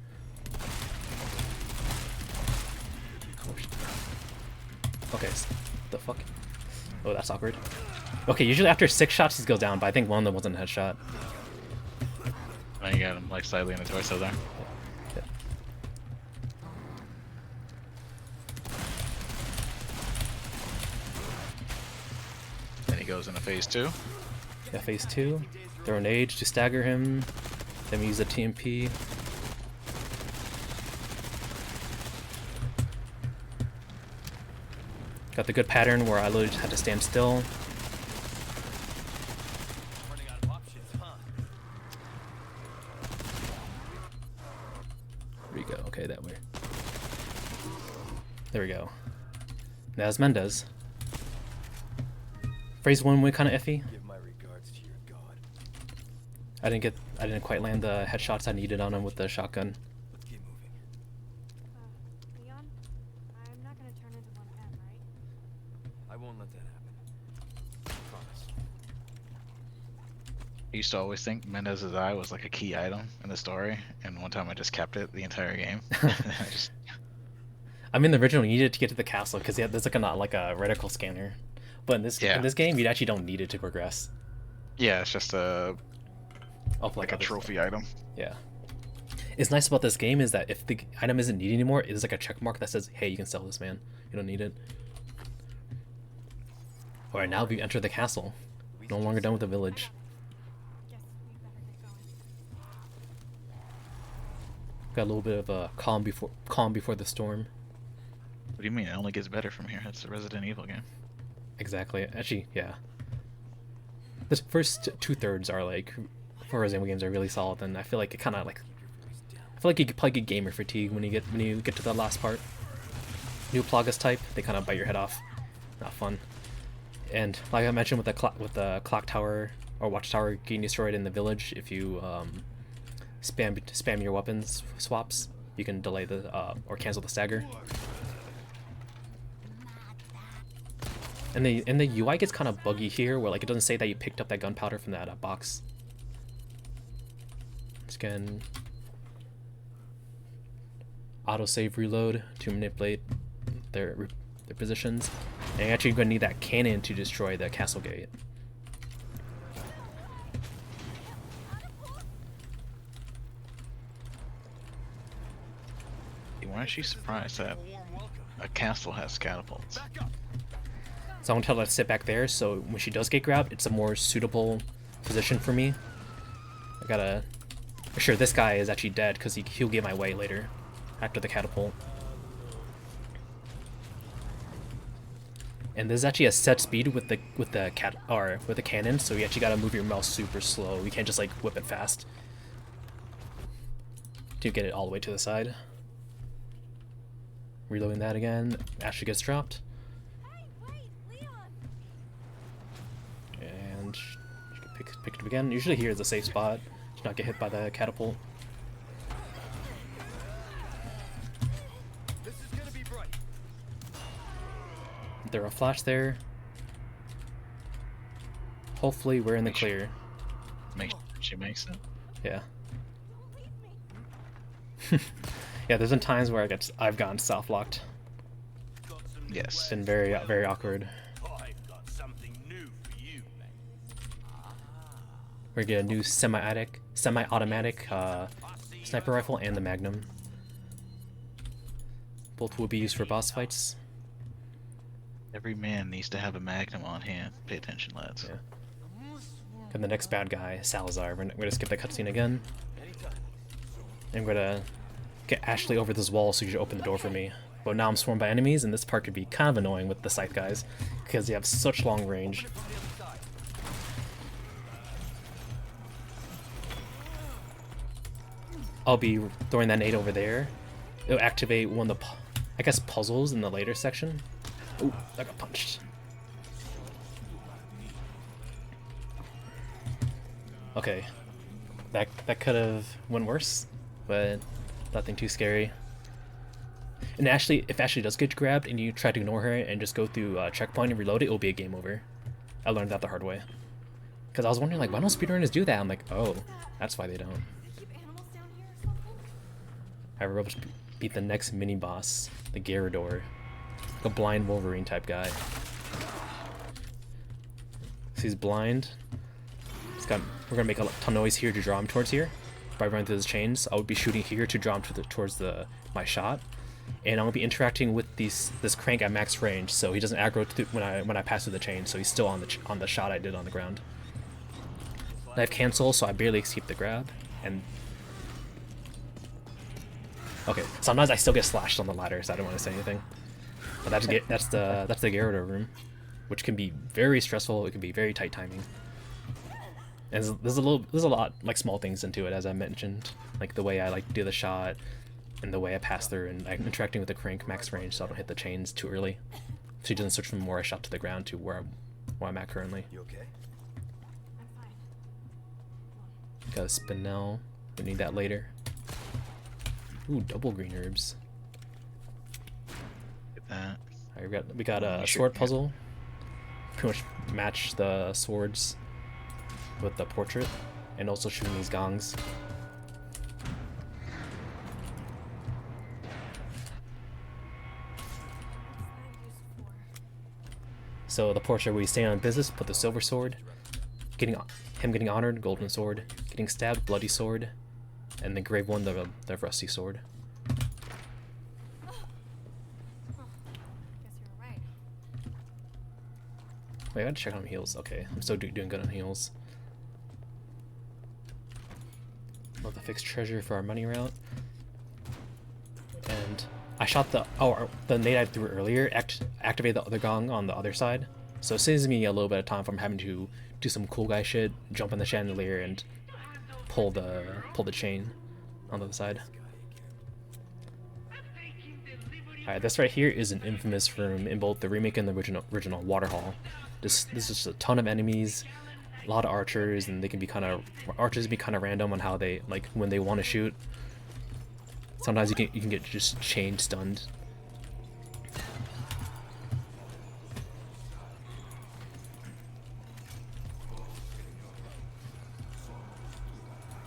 S1: Okay, the fuck? Oh, that's awkward. Okay, usually after 6 shots he goes down, but I think one of them wasn't a headshot.
S3: Oh, you got him like slightly in the torso there.
S1: Yeah.
S3: Then he goes into phase 2.
S1: Yeah, phase 2. Throw an age to stagger him. Then we use the TMP. Got the good pattern where I literally just had to stand still. There we go. Okay, that way. There we go. Now it's Mendez. Phase 1 went kind of iffy. I didn't quite land the headshots I needed on him with the shotgun.
S4: Leon, I'm not gonna turn into one of them, right?
S5: I won't let that happen. Promise.
S3: I used to always think Mendez's eye was like a key item in the story, and one time I just kept it the entire game.
S1: I mean, the original you needed to get to the castle because there's like a reticle scanner, but in this game you actually don't need it to progress.
S3: Yeah, it's just a
S1: Like
S3: like a
S1: other
S3: trophy
S1: stuff.
S3: item.
S1: Yeah. It's nice about this game is that if the item isn't needed anymore, it is like a check mark that says, "Hey, you can sell this, man. You don't need it." All right, now we enter the castle. No longer done with the village.
S4: Guess we better get going.
S1: Got a little bit of a calm before the storm.
S3: What do you mean? It only gets better from here. It's a Resident Evil game.
S1: Exactly. Actually, yeah. The first 2/3 are like for Resident Evil games are really solid, and I feel like it kind of like I feel like you could probably get gamer fatigue when you get to the last part. New Plagas type, they kind of bite your head off. Not fun. And like I mentioned with the clock tower or watchtower getting destroyed in the village, if you spam your weapons swaps, you can delay the or cancel the stagger. And the UI gets kind of buggy here, where like it doesn't say that you picked up that gunpowder from that box. Scan. Autosave reload to manipulate their positions. And you're actually going to need that cannon to destroy the castle gate.
S3: Why is she surprised that a castle has catapults?
S1: So I'm going to tell her to sit back there, so when she does get grabbed, it's a more suitable position for me. I gotta... For sure, this guy is actually dead, because he'll get my way later, after the catapult. And there's actually a set speed with the cannon, so you actually gotta move your mouse super slow. You can't just like whip it fast to get it all the way to the side. Reloading that again. Ashley gets dropped.
S4: Hey, wait, Leon!
S1: And she can pick it up again. Usually here is a safe spot to not get hit by the catapult.
S5: This is gonna be bright.
S1: There a flash there. Hopefully we're in the clear.
S3: Make sure she makes it.
S1: Yeah.
S4: Don't leave me!
S1: Yeah, there's been times where I've gotten soft-locked.
S3: Yes.
S1: It's been very awkward.
S5: I've got something new for you, mate.
S1: We're gonna get a new semi-automatic sniper rifle and the Magnum. Both will be used for boss fights.
S3: Every man needs to have a magnum on hand. Pay attention, lads.
S1: Yeah. And the next bad guy, Salazar. We're gonna skip the cutscene again. And we're gonna get Ashley over this wall so you should open the door for me. But now I'm swarmed by enemies, and this part could be kind of annoying with the scythe guys, because they have such long range. I'll be throwing that nade over there. It'll activate one of the, I guess, puzzles in the later section. Ooh, I got punched. Okay. That could have went worse, but nothing too scary. And Ashley, if Ashley does get grabbed and you try to ignore her and just go through checkpoint and reload it, will be a game over. I learned that the hard way. Because I was wondering, like, why don't speedrunners do that? I'm like, oh, that's why they don't.
S4: They keep animals down here or something?
S1: I will beat the next mini-boss, the Gyarados. Like a blind Wolverine type guy. So he's blind. We're gonna make a ton of noise here to draw him towards here. By running through those chains, I would be shooting here to draw him towards my shot. And I'm gonna be interacting with this crank at max range, so he doesn't aggro when I pass through the chain, so he's still on the shot I did on the ground. I have cancel, so I barely escape the grab, and okay. Sometimes I still get slashed on the ladder, so I don't want to say anything. But that's the Gyarados room, which can be very stressful. It can be very tight timing. And there's a lot like small things into it, as I mentioned, like the way I like to do the shot, and the way I pass through, and I'm interacting with the crank max range, so I don't hit the chains too early, so he doesn't switch from where I shot to the ground to where I'm at currently.
S5: You okay?
S4: I'm fine.
S1: Got a Spinel. We need that later. Ooh, double green herbs.
S3: Get that.
S1: Alright, we got a sword puzzle. Pretty much match the swords with the portrait, and also shooting these gongs. So the portrait where we stay on business, put the silver sword. Getting honored, golden sword. Getting stabbed, bloody sword. And the grave one, the rusty sword.
S4: Guess you were right.
S1: Wait, I gotta check on heals. Okay, I'm still doing good on heals. Love the fixed treasure for our money route. And I shot the nade I threw earlier. Activate the other gong on the other side, so it saves me a little bit of time from having to do some cool guy shit, jump on the chandelier and pull the chain on the other side. Alright, this right here is an infamous room in both the remake and the original Water Hall. This is just a ton of enemies, a lot of archers, and archers be kind of random on how they when they want to shoot. Sometimes you can get just chain stunned.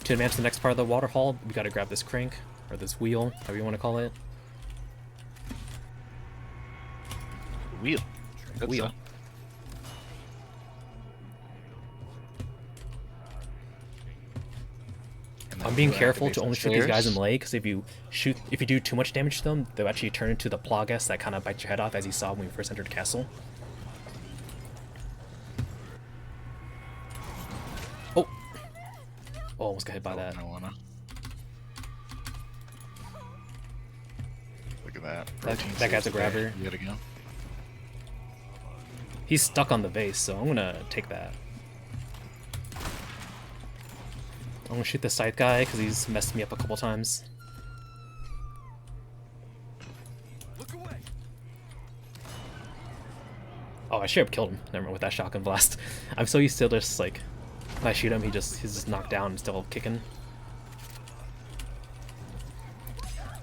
S1: To advance to the next part of the water hall, we gotta grab this crank, or this wheel, however you want to call it.
S3: Wheel. Good
S1: Wheel.
S3: stuff. And then
S1: I'm being
S3: you
S1: careful
S3: activate
S1: to
S3: some
S1: only shoot these guys in
S3: stairs.
S1: melee, because if you do too much damage to them, they'll actually turn into the Plagas that kind of bite your head off, as you saw when we first entered the castle. Oh! Oh, almost got hit by that.
S3: I wanna. Look at that.
S1: That guy's a grabber.
S3: Yet again.
S1: He's stuck on the vase, so I'm gonna take that. I'm gonna shoot the scythe guy, because he's messed me up a couple times.
S5: Look away.
S1: Oh, I should have killed him. Never mind, with that shotgun blast. I'm so used to just, like, if I shoot him, he's just knocked down and still kicking.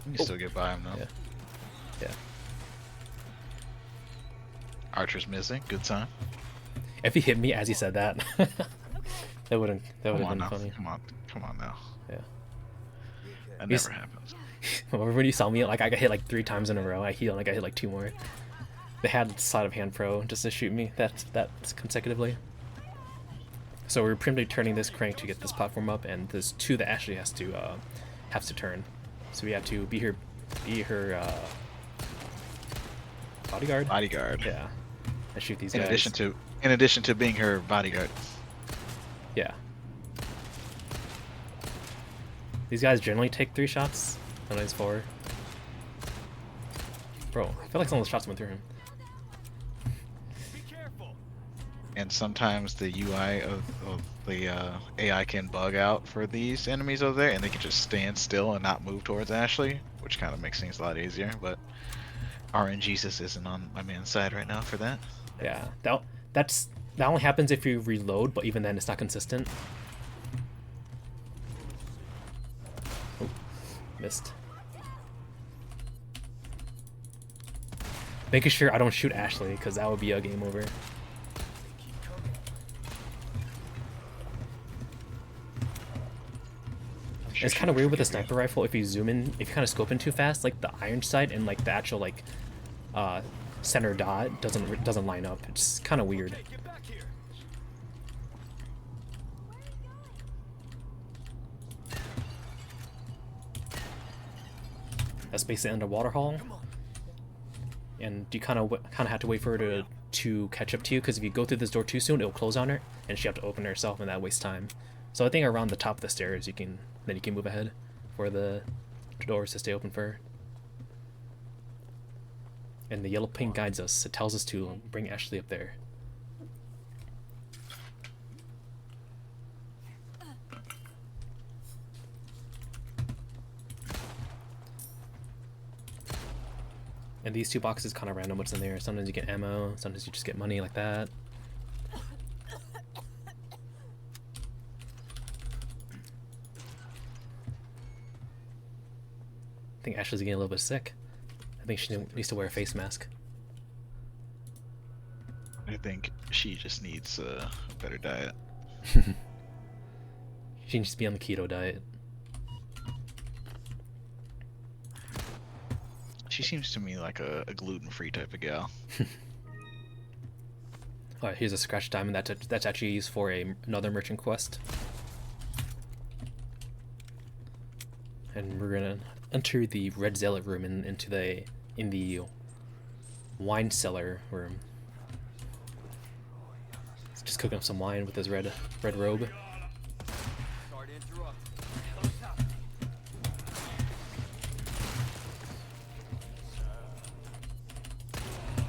S3: You can still get by him though.
S1: Yeah. Yeah.
S3: Archer's missing. Good sign.
S1: If he hit me as he said that, that would have
S3: Come on
S1: been
S3: now.
S1: funny.
S3: Come on now.
S1: Yeah.
S3: That
S1: He's-
S3: never happens.
S1: Remember when you saw me, like, I got hit like 3 times in a row. I healed and I got hit like 2 more. They had sleight of hand pro just to shoot me. That's consecutively. So we're primarily turning this crank to get this platform up, and there's 2 that actually has to turn. So we have to be her bodyguard.
S3: Bodyguard.
S1: Yeah. I shoot these
S3: In
S1: guys.
S3: addition to being her bodyguard.
S1: Yeah. These guys generally take 3 shots, sometimes 4. Bro, I feel like some of the shots went through him.
S5: Be careful.
S3: And sometimes the UI of the AI can bug out for these enemies over there, and they can just stand still and not move towards Ashley, which kind of makes things a lot easier. But RNGesus isn't on my man's side right now for that.
S1: Yeah, that only happens if you reload, but even then it's not consistent. Oh, missed. Making sure I don't shoot Ashley, because that would be a game over. It's kind of weird with a sniper rifle. If you zoom in, if you kind of scope in too fast, like the iron sight and like the actual like center dot doesn't line up. It's kind of weird.
S5: Hey, get back here.
S1: That's basically underwater hall, and you kind of have to wait for her to catch up to you, because if you go through this door too soon, it'll close on her, and she have to open it herself, and that wastes time. So I think around the top of the stairs, you can move ahead for the doors to stay open for her. And the yellow ping guides us. It tells us to bring Ashley up there. And these 2 boxes kind of random what's in there. Sometimes you get ammo, sometimes you just get money like that. I think Ashley's getting a little bit sick. I think she needs to wear a face mask.
S3: I think she just needs a better diet.
S1: She needs to be on the keto diet.
S3: She seems to me like a gluten-free type of gal.
S1: Alright, here's a scratch diamond that's actually used for another merchant quest. And we're gonna enter the red zealot room in the wine cellar room. He's just cooking up some wine with his red robe.
S5: Sorry to interrupt.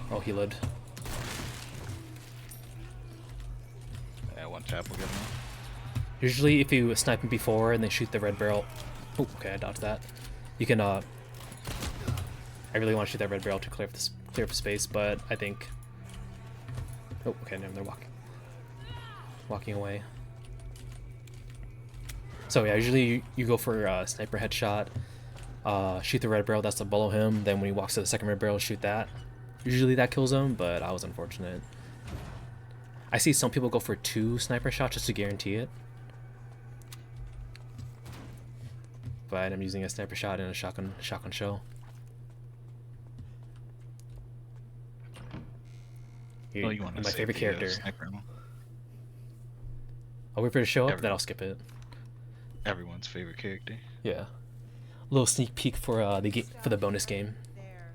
S1: Oh, he lived.
S3: Yeah, one tap will get him.
S1: Usually, if you snipe him before and they shoot the red barrel. Oh, okay, I dodged that. You can, I really want to shoot that red barrel to clear up the space, but I think. Oh, okay, now they're walking away. So yeah, usually you go for a sniper headshot, shoot the red barrel that's below him. Then when he walks to the second red barrel, shoot that. Usually that kills him, but I was unfortunate. I see some people go for 2 sniper shots just to guarantee it. But I'm using a sniper shot and a shotgun shell.
S3: Oh, you want to
S1: my
S3: save
S1: favorite
S3: the,
S1: character.
S3: sniper ammo?
S1: I'll wait for it to show up, then I'll skip it.
S3: Everyone's favorite character.
S1: Yeah. A little sneak peek for the bonus game.
S6: There,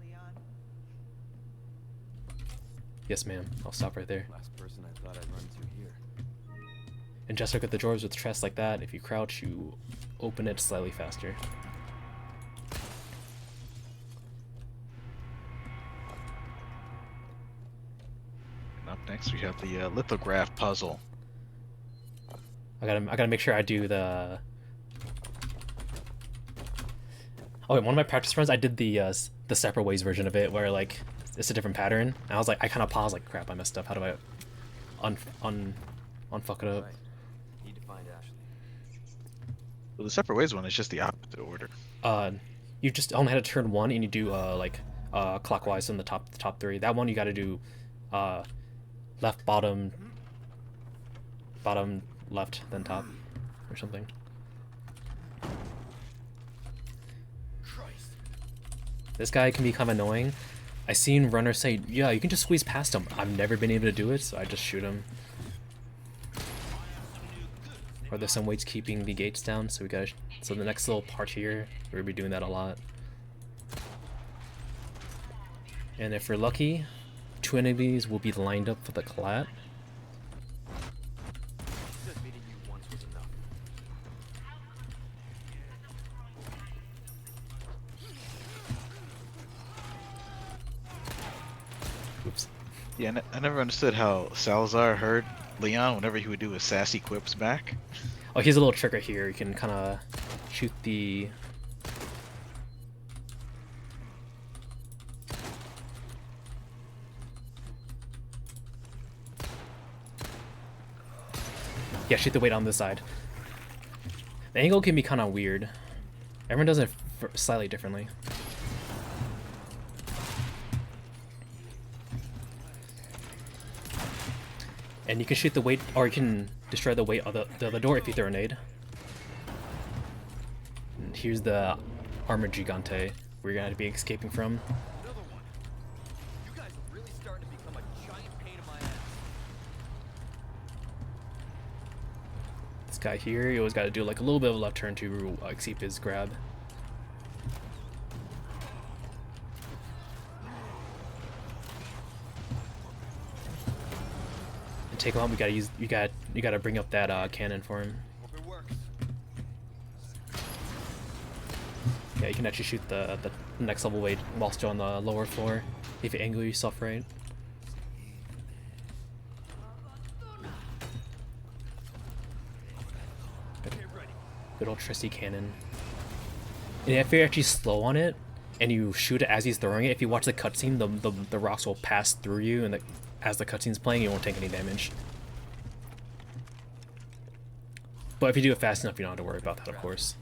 S6: Leon.
S1: Yes, ma'am. I'll stop right there.
S5: Last person I thought I'd run into here.
S1: And just look at the drawers with chests like that. If you crouch, you open it slightly faster.
S3: And up next we have the lithograph puzzle.
S1: I gotta make sure I do the. Oh, wait, one of my practice runs, I did the separate ways version of it, where like it's a different pattern. And I was like, I kind of paused, like, crap, I messed up. How do I unfuck it up?
S5: Right. Need to find Ashley.
S3: Well, the separate ways one is just the opposite order.
S1: You just only had to turn 1, and you do clockwise in the top 3. That one you got to do left, bottom, left, then top, or something.
S5: Christ.
S1: This guy can be kind of annoying. I seen runners say, yeah, you can just squeeze past him. I've never been able to do it, so I just shoot him. Or there's some weights keeping the gates down, so so the next little part here, we'll be doing that a lot. And if we're lucky, 2 enemies will be lined up for the collat.
S5: Just meeting you once was enough.
S1: Oops.
S3: Yeah, I never understood how Salazar heard Leon whenever he would do his sassy quips back.
S1: Oh, here's a little trigger here. You can kind of shoot the... Yeah, shoot the weight on this side. The angle can be kind of weird. Everyone does it slightly differently. And you can shoot the weight, or you can destroy the weight of the other door if you throw a nade. And here's the armored gigante we're gonna be escaping from.
S5: Another one. You guys are really starting to become a giant pain in my ass.
S1: This guy here, you always gotta do like a little bit of a left turn to exceed his grab. And take him out. You gotta bring up that cannon for him.
S5: Hope it works.
S1: Yeah, you can actually shoot the next level weight while still on the lower floor if you angle yourself right. Good old trusty cannon. And if you're actually slow on it and you shoot it as he's throwing it, if you watch the cutscene, the rocks will pass through you, and as the cutscene's playing, you won't take any damage. But if you do it fast enough, you don't have to worry about that, of course.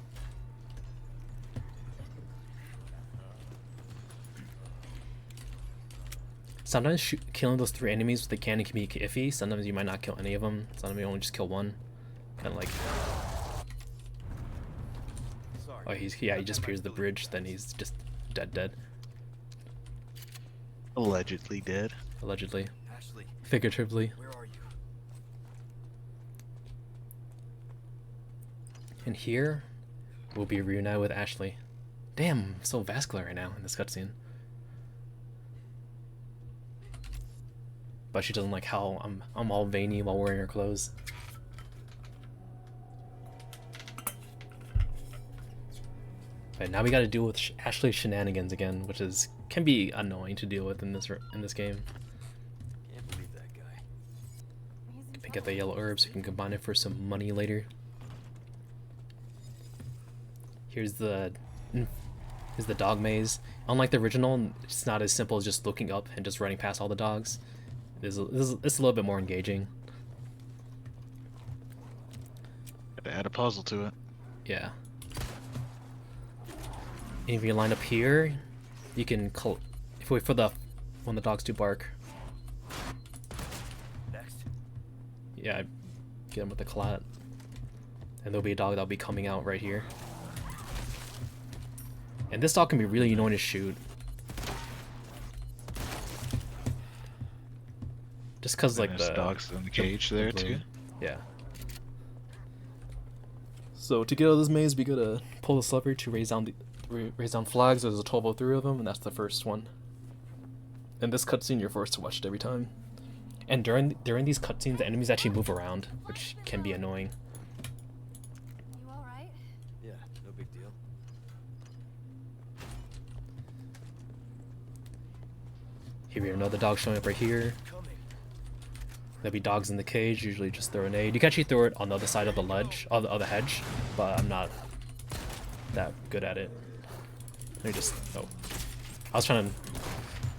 S1: Sometimes killing those 3 enemies with the cannon can be iffy. Sometimes you might not kill any of them. Sometimes you only just kill one. Kind of like... Oh, he just pierced the bridge, then he's just dead.
S3: Allegedly dead.
S1: Allegedly.
S5: Ashley,
S1: figuratively.
S5: where are you?
S1: And here, we'll be reunited with Ashley. Damn, I'm so vascular right now in this cutscene. But she doesn't like how I'm all veiny while wearing her clothes. Right, now we got to deal with Ashley's shenanigans again, which can be annoying to deal with in this game.
S5: Can't believe that guy.
S1: I get the yellow herbs. We can combine it for some money later. Here's the dog maze. Unlike the original, it's not as simple as just looking up and just running past all the dogs. It's a little bit more engaging.
S3: Got to add a puzzle to it.
S1: Yeah. And if you line up here, you can if we wait for when the dogs do bark.
S5: Next.
S1: Yeah, get them with the collat. And there'll be a dog that'll be coming out right here. And this dog can be really annoying to shoot. Just cause like
S3: There's
S1: the
S3: dogs in the cage there too.
S1: Yeah. So to get out of this maze, we gotta pull this lever to raise down flags. There's a 1203 of them, and that's the first one. And this cutscene, you're forced to watch it every time. And during these cutscenes, the enemies actually move around, which can be annoying.
S4: You alright?
S5: Yeah, no big deal.
S1: Here we have another dog showing up right here.
S5: Coming.
S1: There'll be dogs in the cage. Usually just throw a nade. You can actually throw it on the other side of the ledge, of the hedge, but I'm not that good at it. Let me just. Oh, I was trying to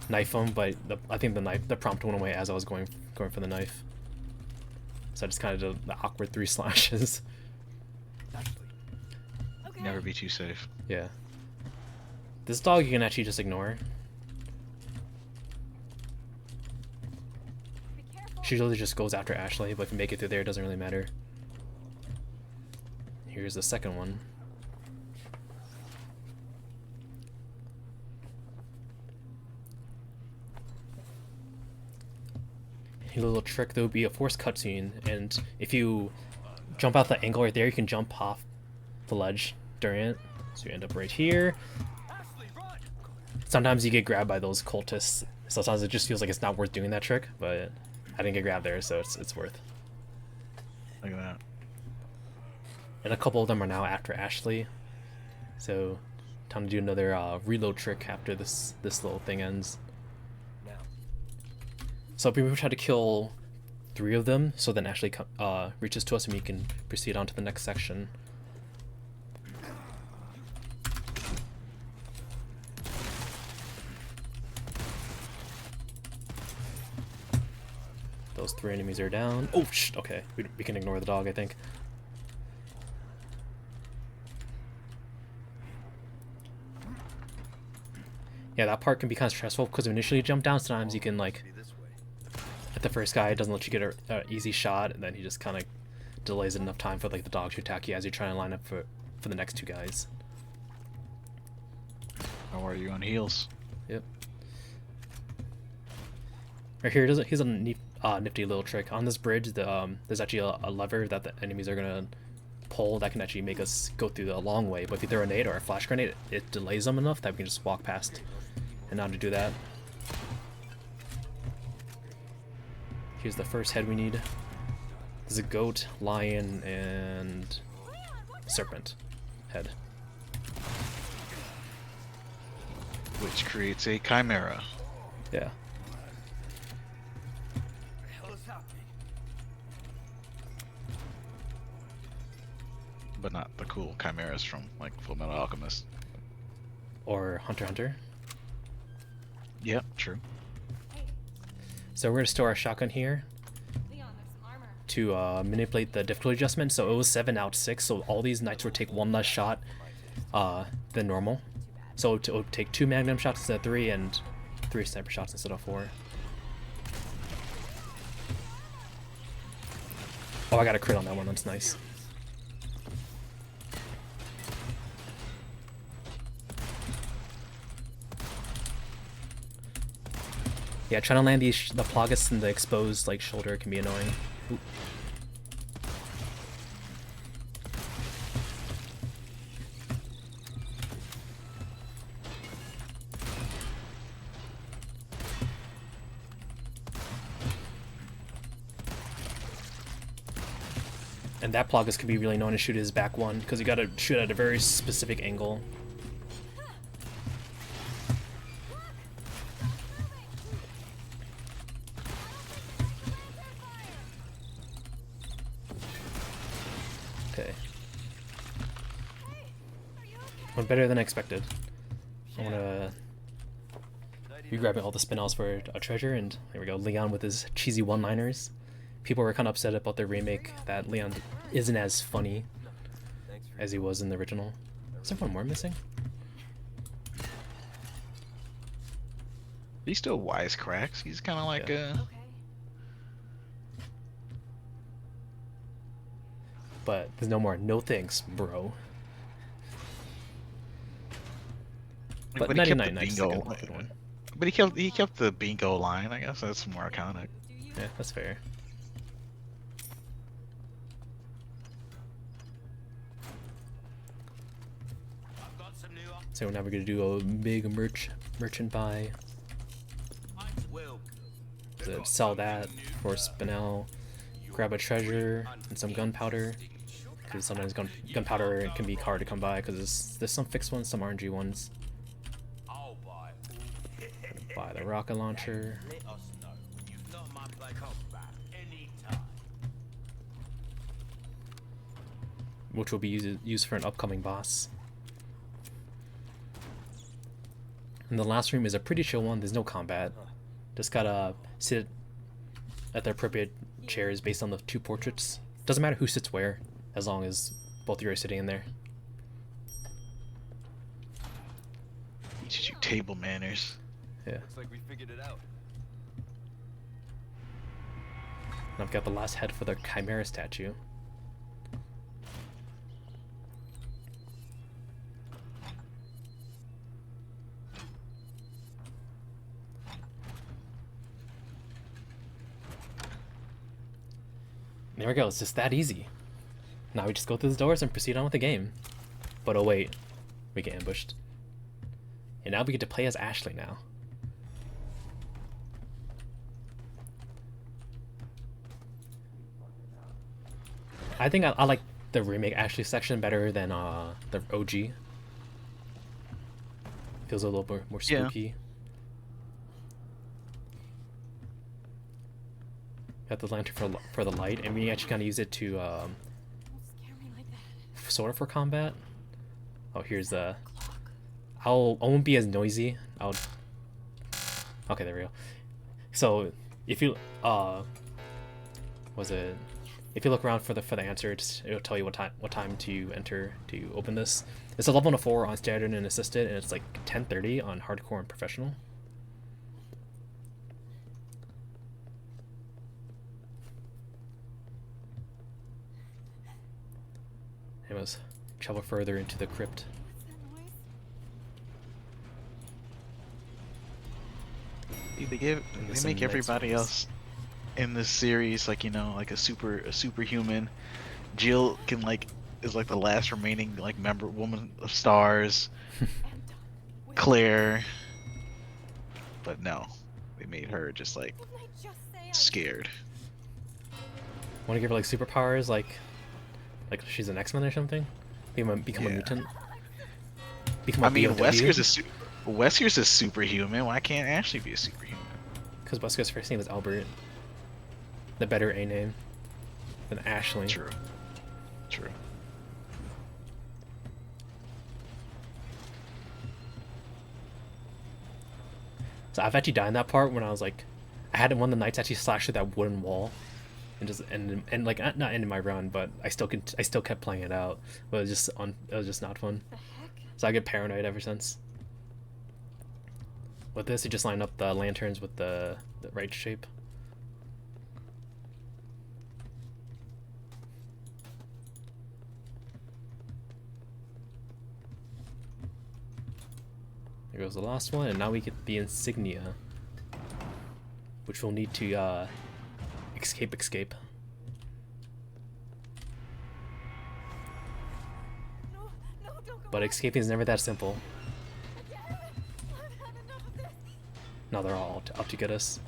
S1: knife him, but I think the prompt went away as I was going for the knife. So I just kind of did the awkward 3 slashes.
S5: Ashley.
S4: Okay.
S3: Never be too safe.
S1: Yeah. This dog you can actually just ignore.
S4: Be careful.
S1: She usually just goes after Ashley, but if you make it through there, it doesn't really matter. Here's the second one. A little trick, there would be a forced cutscene, and if you jump out the angle right there, you can jump off the ledge during it. So you end up right here.
S5: Ashley, run!
S1: Sometimes you get grabbed by those cultists. Sometimes it just feels like it's not worth doing that trick, but I didn't get grabbed there, so it's worth.
S3: Look at that.
S1: And a couple of them are now after Ashley, so time to do another reload trick after this little thing ends.
S5: Now.
S1: So we try to kill 3 of them, so then Ashley reaches to us and we can proceed on to the next section. Those 3 enemies are down. Oh, okay. We can ignore the dog, I think. Yeah, that part can be kind of stressful because initially you jump down, sometimes you can like,
S5: Be this way.
S1: at the first guy, it doesn't let you get an easy shot, and then he just kind of delays it enough time for like the dog to attack you as you're trying to line up for the next 2 guys.
S3: How are you on heels?
S1: Yep. Right here, here's a nifty little trick. On this bridge, there's actually a lever that the enemies are gonna pull that can actually make us go through the long way. But if you throw a nade or a flash grenade, it delays them enough that we can just walk past. And now to do that, here's the first head we need. There's a goat, lion, and serpent head.
S3: Which creates a chimera.
S1: Yeah.
S5: What the hell is happening?
S3: But not the cool chimeras from like Full Metal Alchemist.
S1: Or Hunter x Hunter.
S3: Yep, true.
S1: So we're gonna store our shotgun here
S4: Leon, there's some armor.
S1: to manipulate the difficulty adjustment. So it was 7 out of 6, so all these knights would take 1 less shot than normal. So it would take 2 magnum shots instead of 3, and 3 sniper shots instead of 4. Oh, I got a crit on that one, that's nice. Yeah, trying to land the Plagas in the exposed like shoulder can be annoying. Oop. And that Plagas can be really known to shoot his back one, because you gotta shoot at a very specific angle. Okay. Went better than I expected. I wanna be grabbing all the spin-outs for a treasure, and here we go, Leon with his cheesy one-liners. People were kind of upset about the remake that Leon isn't as funny as he was in the original. Is there one more missing?
S3: He still wisecracks. He's kind of like
S4: Okay.
S1: But there's no more no thanks, bro. But
S3: But he kept the
S1: 99 is a
S3: bingo.
S1: good one.
S3: But he kept the bingo line. I guess that's more iconic.
S1: Yeah, that's fair. So now we're gonna do a big merchant buy. To sell that for spinel, grab a treasure and some gunpowder. Because sometimes gunpowder can be hard to come by because there's some fixed ones, some RNG ones. Buy the rocket launcher. Which will be used for an upcoming boss. And the last room is a pretty chill one. There's no combat. Just gotta sit at the appropriate chairs based on the two portraits. Doesn't matter who sits where, as long as both of you are sitting in there.
S3: Teaches you table manners.
S1: Yeah.
S5: Looks like we figured it out.
S1: And I've got the last head for the Chimera statue. There we go, it's just that easy. Now we just go through the doors and proceed on with the game. But oh wait, we get ambushed. And now we get to play as Ashley now. I think I like the remake Ashley section better than the OG. Feels a little more spooky. Got the lantern for the light, and we actually kind of use it to
S4: Don't scare me like that.
S1: sort of for combat. Oh, here's the. I won't be as noisy. Okay, there we go. So if you if you look around for the answer, it'll tell you what time to enter to open this. It's 11:04 on standard and assisted, and it's like 10:30 on hardcore and professional. It was travel further into the crypt.
S4: What's that noise?
S3: They
S1: some
S3: make
S1: nice
S3: everybody
S1: ones.
S3: else in this series like like a superhuman. Jill is like the last remaining woman of stars.
S4: I'm done. Wait,
S3: Claire, but no, they made her just like
S4: didn't I just say I was
S3: scared.
S1: Want to give her like superpowers, like she's an X-Men or something? Become a
S3: Yeah.
S1: mutant. Become a
S3: I mean,
S1: BOW?
S3: Wesker's a superhuman. Why can't Ashley be a superhuman?
S1: Because Wesker's first name is Albert. The better A name than Ashley.
S3: True. True.
S1: So I've actually died in that part when I was like, I had one of the knights actually slash through that wooden wall, and just and like not ending my run, but I still kept playing it out. But it was just not fun.
S4: the heck?
S1: So I get paranoid ever since. With this, you just line up the lanterns with the right shape. There goes the last one, and now we get the insignia. which we'll need to escape.
S4: No, no, don't go.
S1: But escaping is never that simple.
S4: Again. I've had enough of this.
S1: Now they're all out to get us.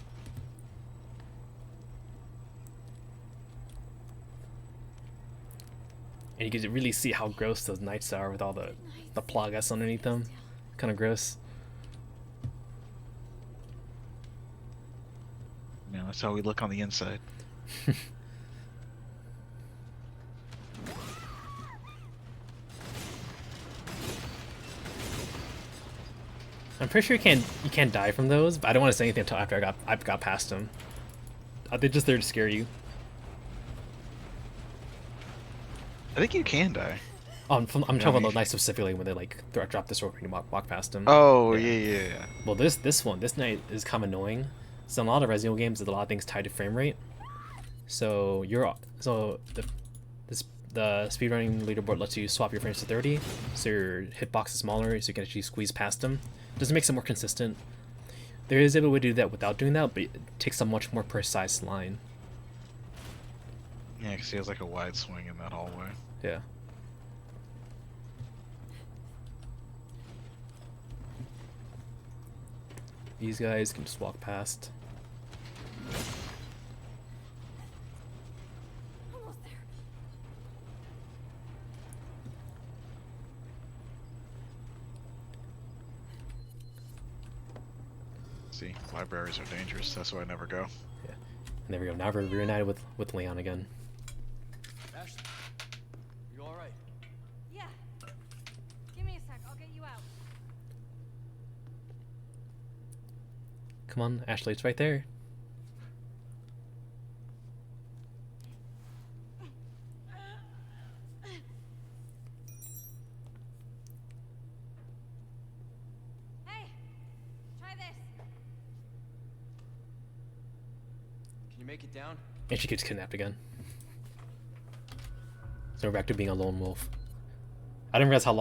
S1: And you can really see how gross those knights are with all the plagas underneath them. Kind of gross.
S3: Yeah, that's how we look on the inside.
S1: I'm pretty sure you can't die from those, but I don't want to say anything until after I got past them. They're just there to scare you.
S3: I think you can die.
S1: I'm talking about the knights specifically when they like drop the sword when you walk past them.
S3: Oh yeah.
S1: Well, this knight is kind of annoying. So in a lot of Resident Evil games, there's a lot of things tied to frame rate. So the speedrunning leaderboard lets you swap your frames to 30, so your hitbox is smaller, so you can actually squeeze past them. It doesn't make it more consistent. There is a way to do that without doing that, but it takes a much more precise line.
S3: Yeah, because he has like a wide swing in that hallway.
S1: Yeah. These guys can just walk past.
S4: Almost there.
S3: See, libraries are dangerous. That's why I never go.
S1: Yeah. And there we go. Now we're reunited with Leon again.
S5: Ashley, you all right?
S4: Yeah. Give me a sec. I'll get you out.
S1: Come on, Ashley, it's right there.
S4: Hey, try this.
S5: Can you make it down?
S1: And she gets kidnapped again. So we're back to being a lone wolf. I didn't realize how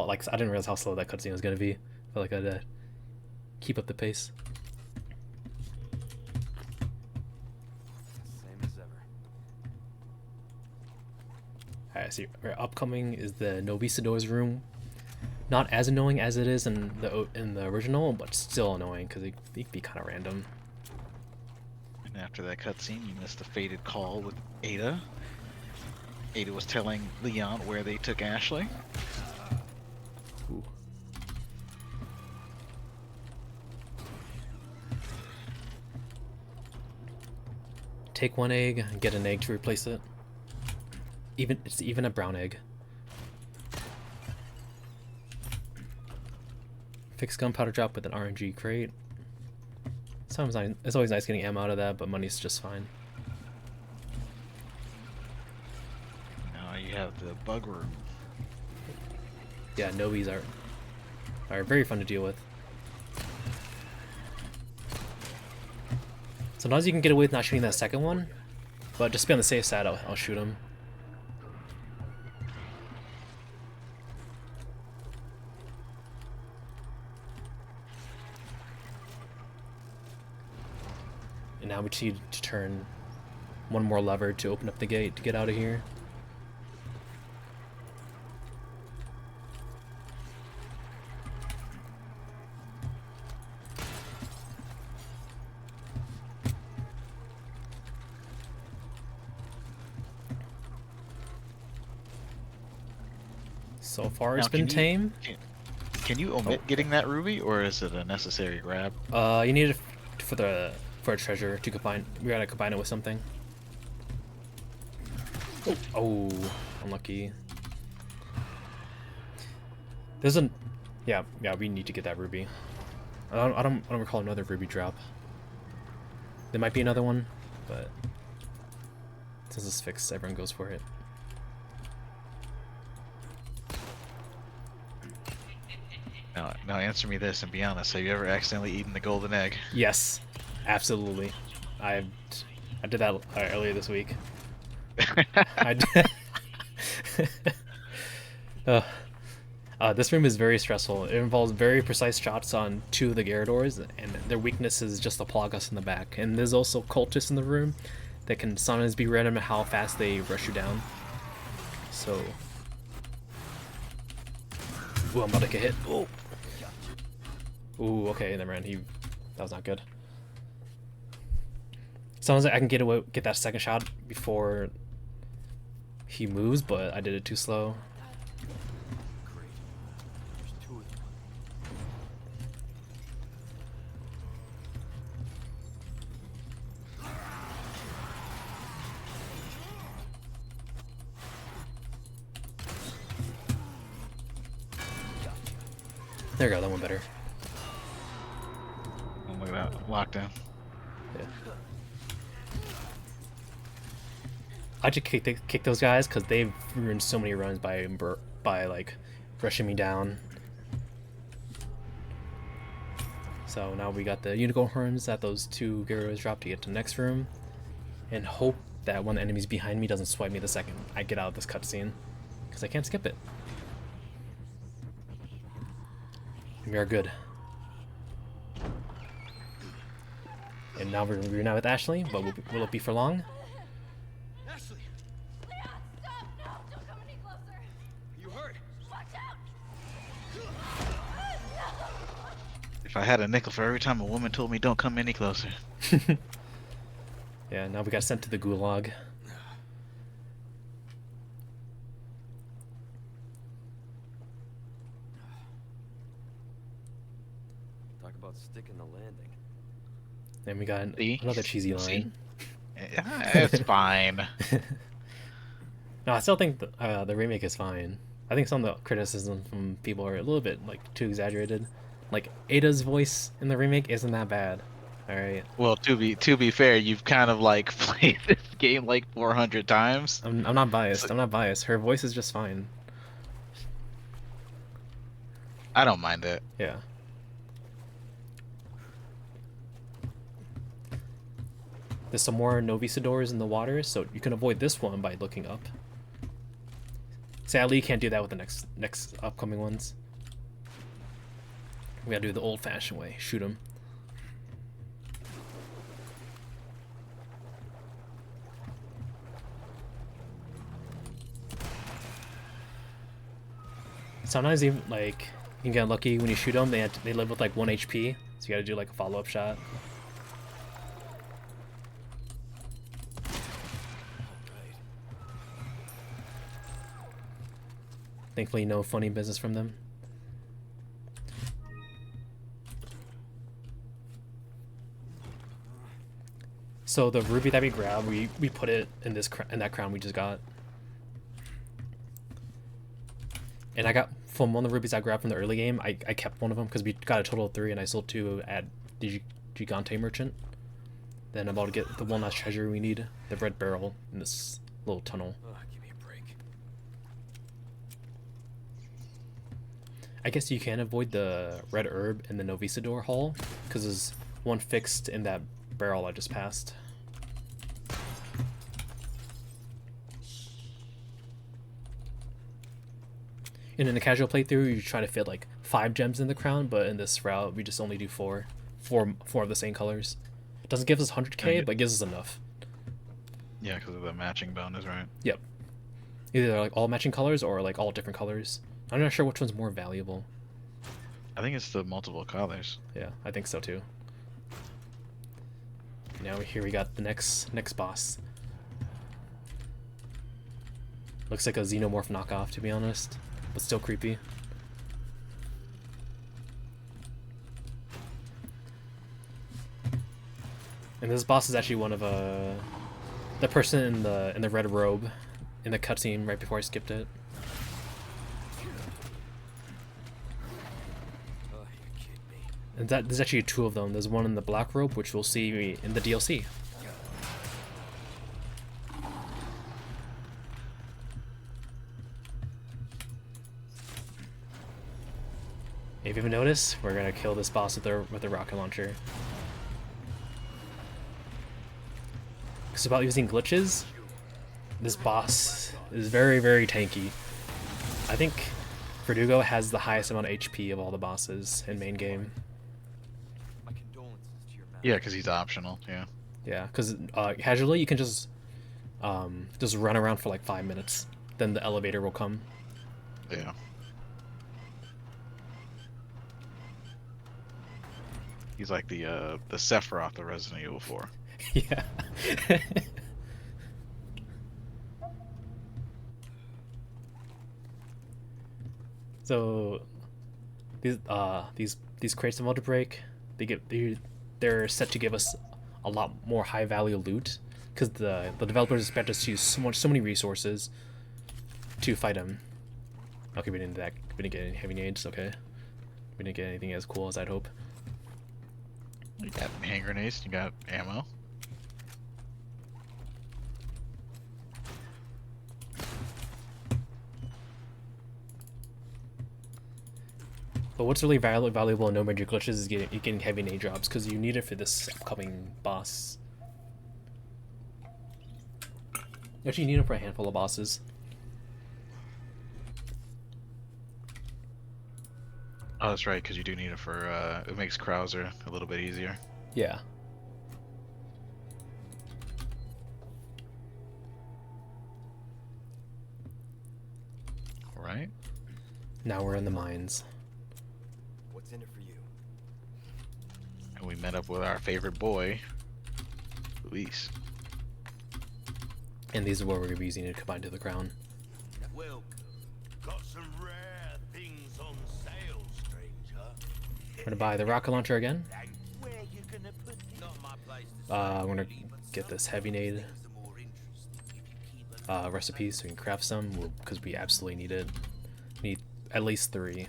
S1: slow that cutscene was gonna be. I felt like I'd keep up the pace.
S5: Same as ever.
S1: Alright, so our upcoming is the Novisador's room. Not as annoying as it is in the original, but still annoying because it can be kind of random.
S3: And after that cutscene, you missed the fated call with Ada. Ada was telling Leon where they took Ashley.
S1: Ooh. Take one egg and get an egg to replace it. It's even a brown egg. Fix gunpowder drop with an RNG crate. Sounds nice. It's always nice getting ammo out of that, but money's just fine.
S3: Now you have the bug room.
S1: Yeah, Novies are very fun to deal with. Sometimes you can get away with not shooting that second one, but just to be on the safe side, I'll shoot him. And now we just need to turn one more lever to open up the gate to get out of here. So far, it's
S3: Now,
S1: been tame.
S3: Can you omit getting that ruby, or is it a necessary grab?
S1: You need it for a treasure to combine. We gotta combine it with something. Oh, unlucky. There's a, yeah. We need to get that ruby. I don't recall another ruby drop. There might be another one, but since it's fixed, everyone goes for it.
S3: Now answer me this and be honest. Have you ever accidentally eaten the golden egg?
S1: Yes, absolutely. I did that earlier this week. I did. This room is very stressful. It involves very precise shots on 2 of the Gyarados, and their weakness is just to plug us in the back. And there's also cultists in the room that can sometimes be random at how fast they rush you down. So... Ooh, I'm about to get hit. Ooh. Ooh, okay, never mind. That was not good. Sometimes I can get that second shot before he moves, but I did it too slow.
S5: Great. There's 2 of them.
S1: There we go, that one better.
S3: Oh, look at that lockdown.
S1: Yeah. I just kick those guys because they've ruined so many runs by like rushing me down. So now we got the unicorn horns that those 2 Gyarados drop to get to the next room, and hope that one of the enemies behind me doesn't swipe me the second I get out of this cutscene, because I can't skip it. We are good. And now we're now with Ashley, but will it be for long?
S5: Ashley,
S4: Leon, stop! No, don't come any closer.
S5: you hurt?
S4: Watch out!
S3: If I had a nickel for every time a woman told me don't come any closer.
S1: Yeah, now we got sent to the gulag.
S5: Talk about sticking the landing.
S1: Then we got
S3: See?
S1: another cheesy line.
S3: See? It's fine.
S1: No, I still think the remake is fine. I think some of the criticism from people are a little bit like too exaggerated. Like Ada's voice in the remake isn't that bad. All right,
S3: Well, to be fair, you've kind of like played this game like 400 times.
S1: I'm not biased. I'm not biased. Her voice is just fine.
S3: I don't mind it.
S1: Yeah. There's some more Novisadors in the water, so you can avoid this one by looking up. Sadly, you can't do that with the next upcoming ones. We gotta do it the old-fashioned way. Shoot them. Sometimes even like you can get lucky when you shoot them. They live with like 1 HP, so you gotta do like a follow-up shot. Thankfully, no funny business from them. So the ruby that we grabbed, we put it in that crown we just got. And I got from one of the rubies I grabbed from the early game. I kept one of them because we got a total of 3, and I sold 2 at the Gigante merchant. Then I'm about to get the one last treasure we need, the red barrel in this little tunnel.
S5: Give me a break.
S1: I guess you can avoid the red herb in the Novisador hall because there's one fixed in that barrel I just passed. And in a casual playthrough, you try to fit like 5 gems in the crown, but in this route, we just only do 4 of the same colors. It doesn't give us 100k, but it gives us enough.
S3: Yeah, because of the matching bonus, right?
S1: Yep. Either like all matching colors or like all different colors. I'm not sure which one's more valuable.
S3: I think it's the multiple colors.
S1: Yeah, I think so too. Now here we got the next boss. Looks like a xenomorph knockoff, to be honest, but still creepy. And this boss is actually one of the person in the red robe in the cutscene right before I skipped it.
S5: Oh, you kidding me?
S1: And there's actually 2 of them. There's one in the black robe, which we'll see in the DLC. If you haven't noticed, we're gonna kill this boss with a rocket launcher. Because about using glitches, this boss is very, very tanky. I think Verdugo has the highest amount of HP of all the bosses in main game.
S5: My condolences to your
S3: Yeah, because he's optional. Yeah.
S1: Yeah, because casually you can just run around for like 5 minutes, then the elevator will come.
S3: Yeah. He's like the Sephiroth of Resident Evil 4.
S1: Yeah. So these crates of break, they're set to give us a lot more high value loot because the developers expect us to use so many resources to fight them. Okay, we didn't get any heavy nades. Okay, we didn't get anything as cool as I'd hope.
S3: You got hand grenades. You got ammo.
S1: But what's really valuable in no major glitches is getting heavy nade drops because you need it for this upcoming boss. You actually need them for a handful of bosses.
S3: Oh, that's right, because you do need it for it makes Krauser a little bit easier.
S1: Yeah.
S3: All right.
S1: Now we're in the mines.
S5: What's in it for you?
S3: And we met up with our favorite boy, Luis.
S1: And these are what we're going to be using to combine to the crown.
S7: Welcome. Got some rare things on sale, stranger.
S1: We're going to buy the rocket launcher again.
S7: And where you gonna put it? Not my place to
S1: I'm going to get this heavy nade
S7: the more interesting if you keep a
S1: recipe so we can craft some because we absolutely need it. We need at least 3.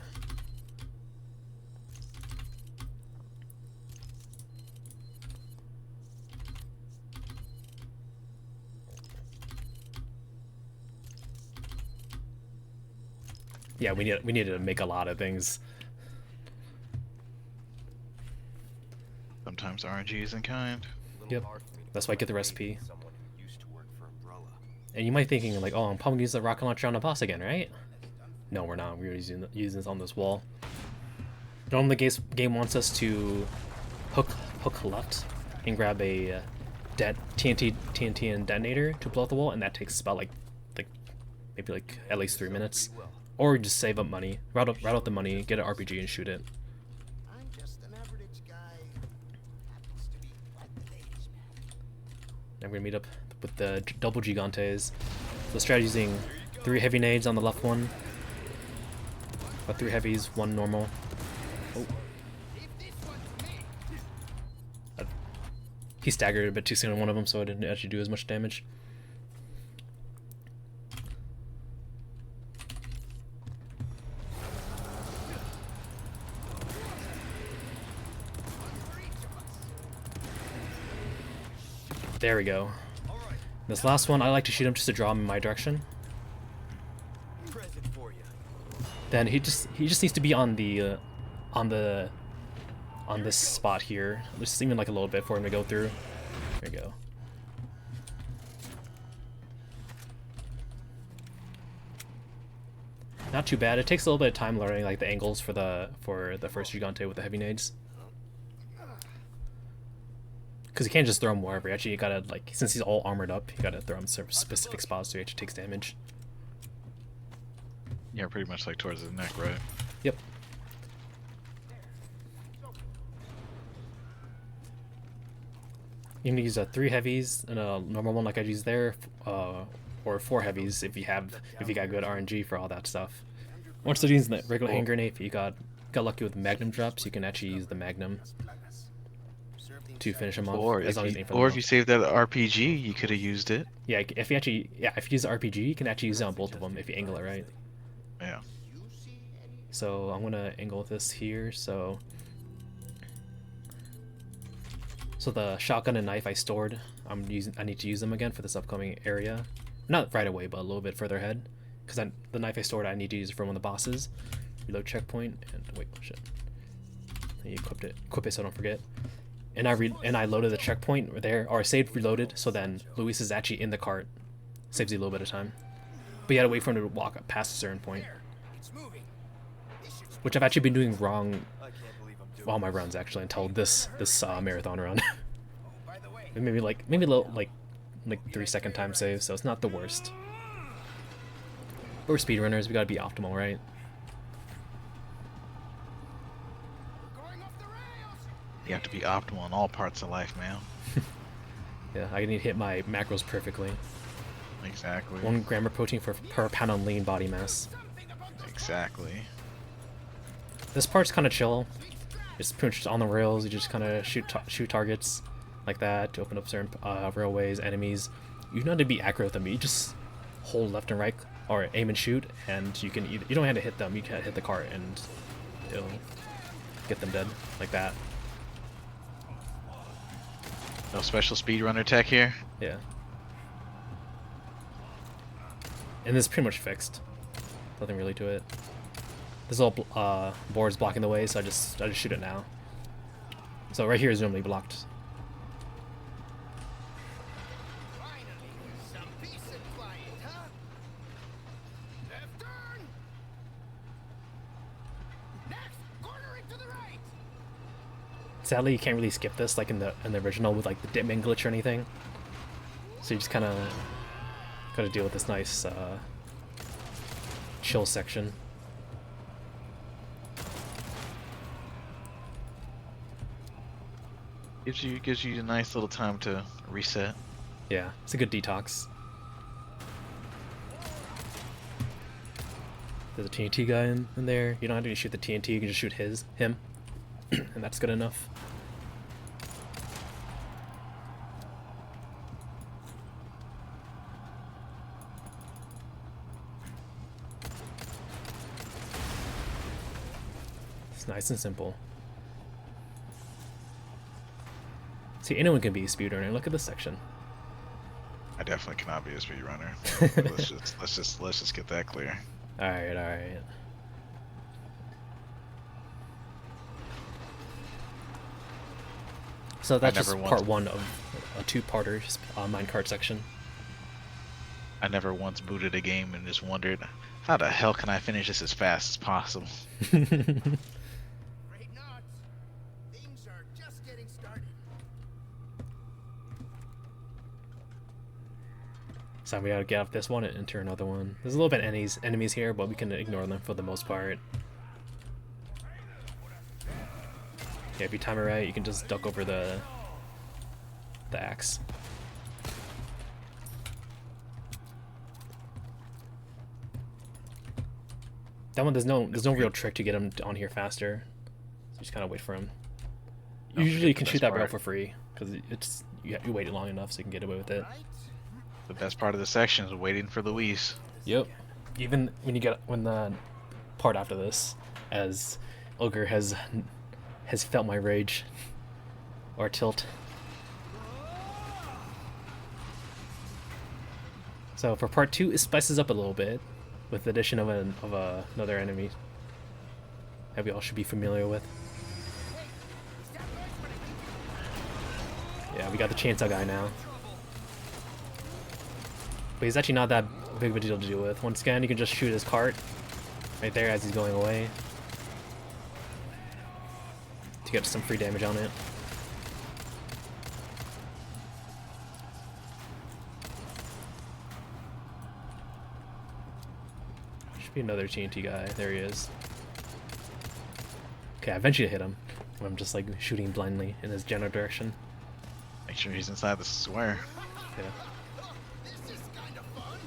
S1: Yeah, we needed to make a lot of things.
S3: Sometimes RNG isn't kind.
S1: Yep. That's why I get the recipe.
S5: Someone who used to work for Umbrella.
S1: And you might be thinking like, oh, I'm probably gonna use the rocket launcher on the boss again, right? No, we're not. We're using this on this wall. Normally, the game wants us to hook left and grab a TNT and detonator to blow up the wall, and that takes about like maybe like at least 3 minutes. Or just save up money, route out the money, get an RPG and shoot it.
S7: I'm just an average guy. Happens to be quite the ladies' man.
S1: I'm gonna meet up with the double gigantes. So start using 3 heavy nades on the left one. 3 heavies, 1 normal. Oh. He staggered a bit too soon on one of them, so I didn't actually do as much damage. There we go. This last one, I like to shoot him just to draw him in my direction.
S5: Present for you.
S1: Then he just needs to be on this spot here. Just even like a little bit for him to go through. There we go. Not too bad. It takes a little bit of time learning like the angles for the first Gigante with the heavy nades. Because you can't just throw him wherever. Actually, you gotta, like, since he's all armored up, you gotta throw him specific spots so he actually takes damage.
S3: Yeah, pretty much like towards the neck, right?
S1: Yep. You can use 3 heavies and a normal one like I used there, or 4 heavies if you got good RNG for all that stuff. Once they're using the regular hand grenade, if you got lucky with Magnum drops, you can actually use the Magnum to finish him off.
S3: Or if you saved that RPG, you could have used it.
S1: Yeah, if you use the RPG, you can actually use it on both of them if you angle it right.
S3: Yeah.
S1: So I'm gonna angle this here. So the shotgun and knife I stored, I need to use them again for this upcoming area. Not right away, but a little bit further ahead. Because the knife I stored, I need to use it for one of the bosses. Reload checkpoint and wait, shit. I equip it so I don't forget. And I loaded the checkpoint there, or I saved reloaded, so then Luis is actually in the cart. Saves you a little bit of time. But you gotta wait for him to walk past a certain point.
S5: It's moving.
S1: which I've actually been doing wrong
S5: I can't believe I'm doing
S1: all my runs actually until this marathon run.
S5: By the way,
S1: And maybe a little like 3-second time save, so it's not the worst. But we're speedrunners, we gotta be optimal, right?
S7: Going off the rails.
S3: You have to be optimal in all parts of life, man.
S1: Yeah, I need to hit my macros perfectly.
S3: Exactly.
S1: 1 gram of protein per pound on lean body mass.
S3: Exactly.
S1: This part's kind of chill. It's pretty much just on the rails. You just kind of shoot targets like that to open up certain railways, enemies. You don't have to be accurate with them. You just hold left and right or aim and shoot, and you can you don't have to hit them. You can hit the cart and it'll get them dead like that.
S3: No special speedrunner tech here.
S1: Yeah. And this is pretty much fixed. Nothing really to it. This little board's blocking the way, so I just shoot it now. So right here is normally blocked.
S7: Finally, some peace and quiet, huh? Left turn. Next, cornering to the right.
S1: Sadly, you can't really skip this like in the original with like the Ditman glitch or anything. So you just kind of gotta deal with this nice chill section.
S3: Gives you a nice little time to reset.
S1: Yeah, it's a good detox. There's a TNT guy in there. You don't have to shoot the TNT, you can just shoot him. And that's good enough. It's nice and simple. See, anyone can be a speedrunner. Look at this section.
S3: I definitely cannot be a speedrunner. let's just get that clear.
S1: All right. So that's just part 1 of a 2-parter minecart section.
S3: I never once booted a game and just wondered, how the hell can I finish this as fast as possible?
S7: Afraid not. Things are just getting started.
S1: So we gotta get off this one and enter another one. There's a little bit of enemies here, but we can ignore them for the most part. Yeah, if you time it right, you can just duck over the axe. That one, there's no real trick to get him on here faster. So just kind of wait for him. Usually you can shoot that barrel for free because it's you wait long enough so you can get away with it.
S3: The best part of the section is waiting for Luis.
S1: Yep. Even when the part after this, as Ogre has felt my rage or tilt. So for part 2, it spices up a little bit with the addition of another enemy that we all should be familiar with. Yeah, we got the chainsaw guy now. But he's actually not that big of a deal to deal with. Once again, you can just shoot his cart right there as he's going away to get some free damage on it. Should be another TNT guy. There he is. Okay, I eventually hit him. I'm just like shooting blindly in his general direction.
S3: Make sure he's inside the square.
S1: Yeah.
S7: This is kind of fun.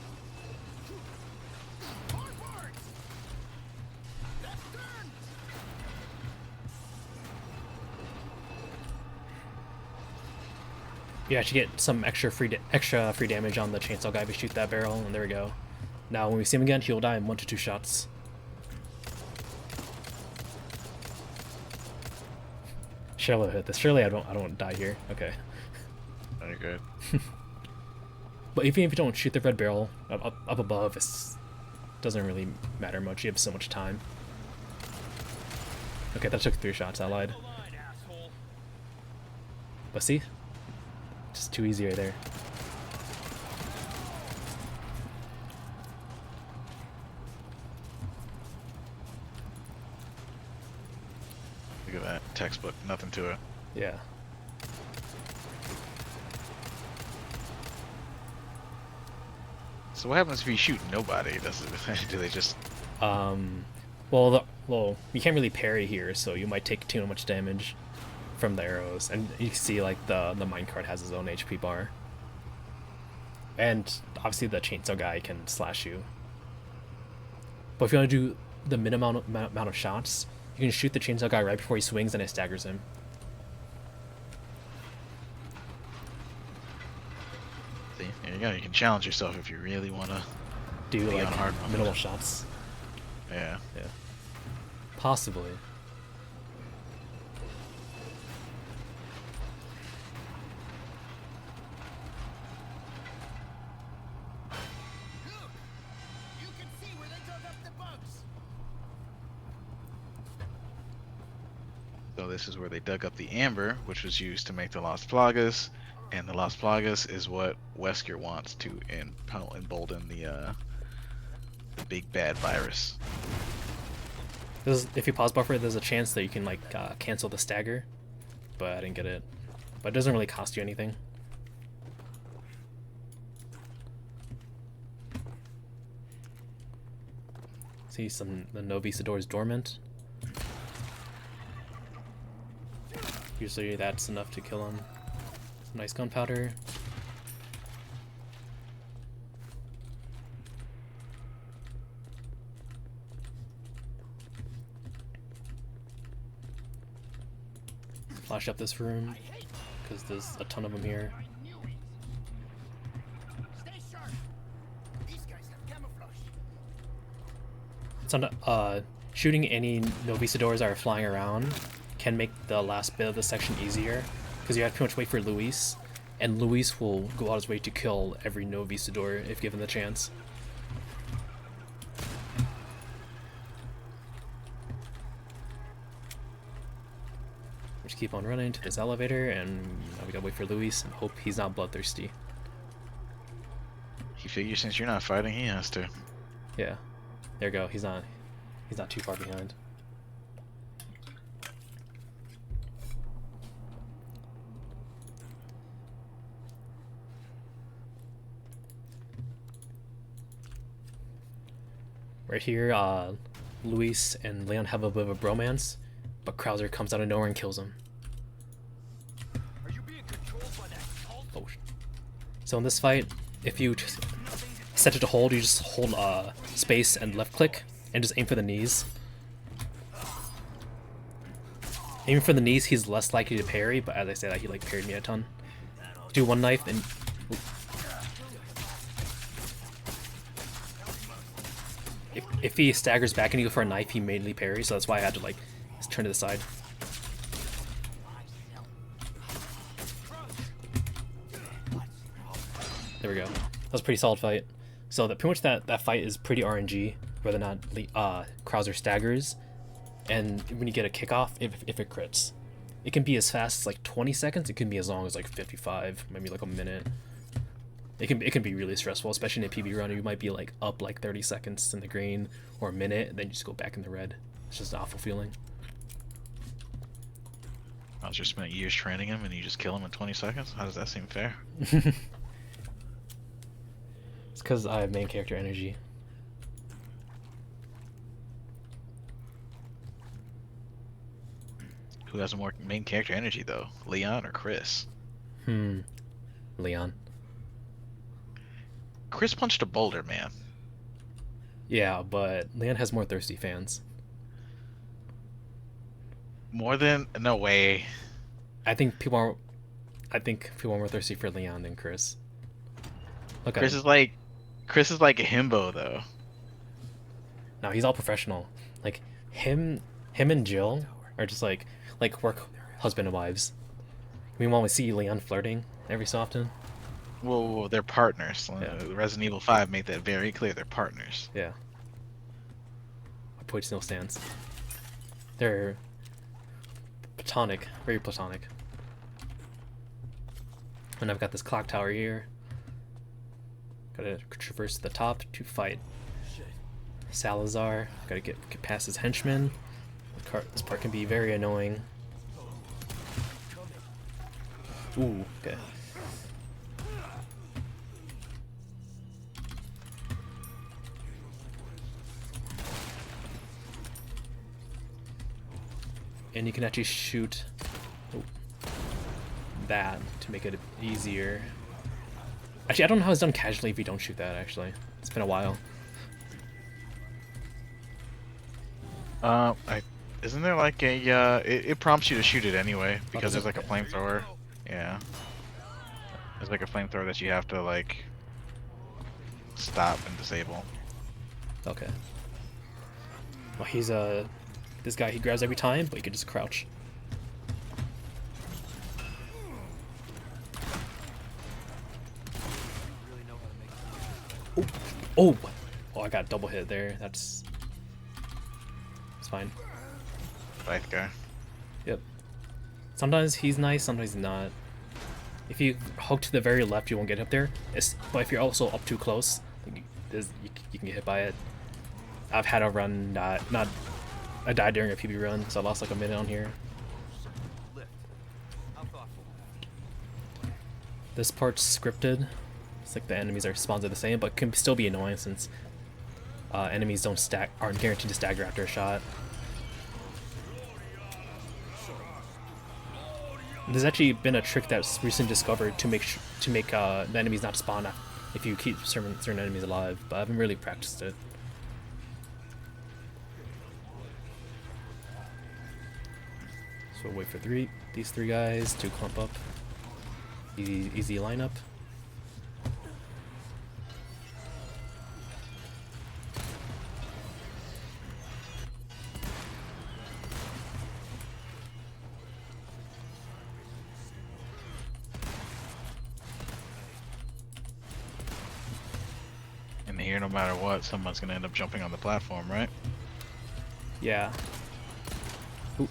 S7: Forward. Left turn.
S1: You actually get some extra free damage on the chainsaw guy if you shoot that barrel, and there we go. Now when we see him again, he'll die in 1 to 2 shots. Surely I'll hit this. Surely I don't die here. Okay.
S3: Very good.
S1: But even if you don't shoot the red barrel up above, it doesn't really matter much. You have so much time. Okay, that took 3 shots. I lied. But see? Just too easy right there.
S3: at that. Textbook, nothing to it.
S1: Yeah.
S3: So what happens if you shoot nobody? Do they just...
S1: Well, you can't really parry here, so you might take too much damage from the arrows. And you can see like the minecart has his own HP bar. And obviously the chainsaw guy can slash you. But if you want to do the minimum amount of shots, you can shoot the chainsaw guy right before he swings and it staggers him.
S3: See, there you go. You can challenge yourself if you really want to
S1: Do
S3: be
S1: like
S3: on hard mode.
S1: minimal shots.
S3: Yeah.
S1: Yeah. Possibly.
S7: Look! You can see where they dug up the bugs.
S3: So this is where they dug up the amber, which was used to make the Las Plagas, and the Las Plagas is what Wesker wants to embolden the big bad virus.
S1: If you pause buffer, there's a chance that you can like cancel the stagger, but I didn't get it. But it doesn't really cost you anything. See the Novisador is dormant. Usually that's enough to kill him. Some nice gunpowder. Flash up this room because there's a ton of them here.
S7: I knew it. Stay sharp. These guys have camouflage.
S1: It's on shooting any Novisadors that are flying around can make the last bit of the section easier because you have to pretty much wait for Luis, and Luis will go out his way to kill every Novisador if given the chance. Just keep on running to this elevator, and now we gotta wait for Luis and hope he's not bloodthirsty.
S3: He figures since you're not fighting, he has to.
S1: Yeah, there you go. He's not too far behind. Right here, Luis and Leon have a bit of a bromance, but Krauser comes out of nowhere and kills him.
S5: Are you being controlled by that cult?
S1: Oh. So in this fight, if you just set it to hold, you just hold space and left click and just aim for the knees. Aiming for the knees, he's less likely to parry, but as I said, he like parried me a ton. Do one knife and if he staggers back and you go for a knife, he immediately parries, so that's why I had to like just turn to the side. There we go. That was a pretty solid fight. So that pretty much that fight is pretty RNG, whether or not Krauser staggers, and when you get a kickoff, if it crits. It can be as fast as like 20 seconds, it can be as long as like 55, maybe like a minute. It can be really stressful, especially in a PB run. You might be like up like 30 seconds in the green or a minute, and then you just go back in the red. It's just an awful feeling.
S3: I was just spent years training him, and you just kill him in 20 seconds. How does that seem fair?
S1: It's because I have main character energy.
S3: Who has more main character energy though, Leon or Chris?
S1: Leon.
S3: Chris punched a boulder, man.
S1: Yeah, but Leon has more thirsty fans.
S3: More than no way.
S1: I think people are more thirsty for Leon than Chris. Look at
S3: Chris
S1: him.
S3: is like a himbo though.
S1: No, he's all professional. Like him and Jill are just like work husband and wives. Meanwhile, we see Leon flirting every so often.
S3: Whoa, they're partners.
S1: Yeah.
S3: Resident Evil 5 made that very clear. They're partners.
S1: Yeah. My point still stands. They're platonic, very platonic. And I've got this clock tower here. Gotta traverse the top to fight Salazar. Gotta get past his henchmen. This part can be very annoying. Ooh, okay. And you can actually shoot that to make it easier. Actually, I don't know how it's done casually if you don't shoot that, actually. It's been a while.
S3: Isn't there like a it prompts you to shoot it anyway because
S1: does
S3: there's
S1: it?
S3: like a flamethrower. Yeah. There's like a flamethrower that you have to like stop and disable.
S1: Okay. Well, he's this guy, he grabs every time, but he can just crouch. Oh, I got double hit there. It's fine.
S3: Scythe guy.
S1: Yep. Sometimes he's nice, sometimes he's not. If you hook to the very left, you won't get up there. But if you're also up too close, you can get hit by it. I've had a run I died during a PB run, so I lost like a minute on here. This part's scripted. It's like the enemies are spawns are the same, but can still be annoying since enemies aren't guaranteed to stagger after a shot. There's actually been a trick that's recently discovered to make the enemies not spawn if you keep certain enemies alive, but I haven't really practiced it. So we'll wait for these three guys to clump up. Easy lineup.
S3: And here, no matter what, someone's gonna end up jumping on the platform, right?
S1: Yeah. Ooh.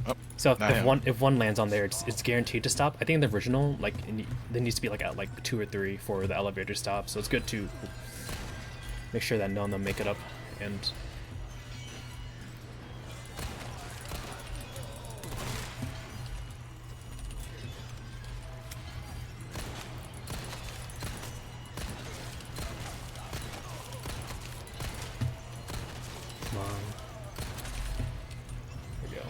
S3: Oh,
S1: So
S3: not him.
S1: if one lands on there, it's guaranteed to stop. I think in the original, like there needs to be like at like 2 or 3 for the elevator to stop. So it's good to make sure that none of them make it up. And come on. There we go.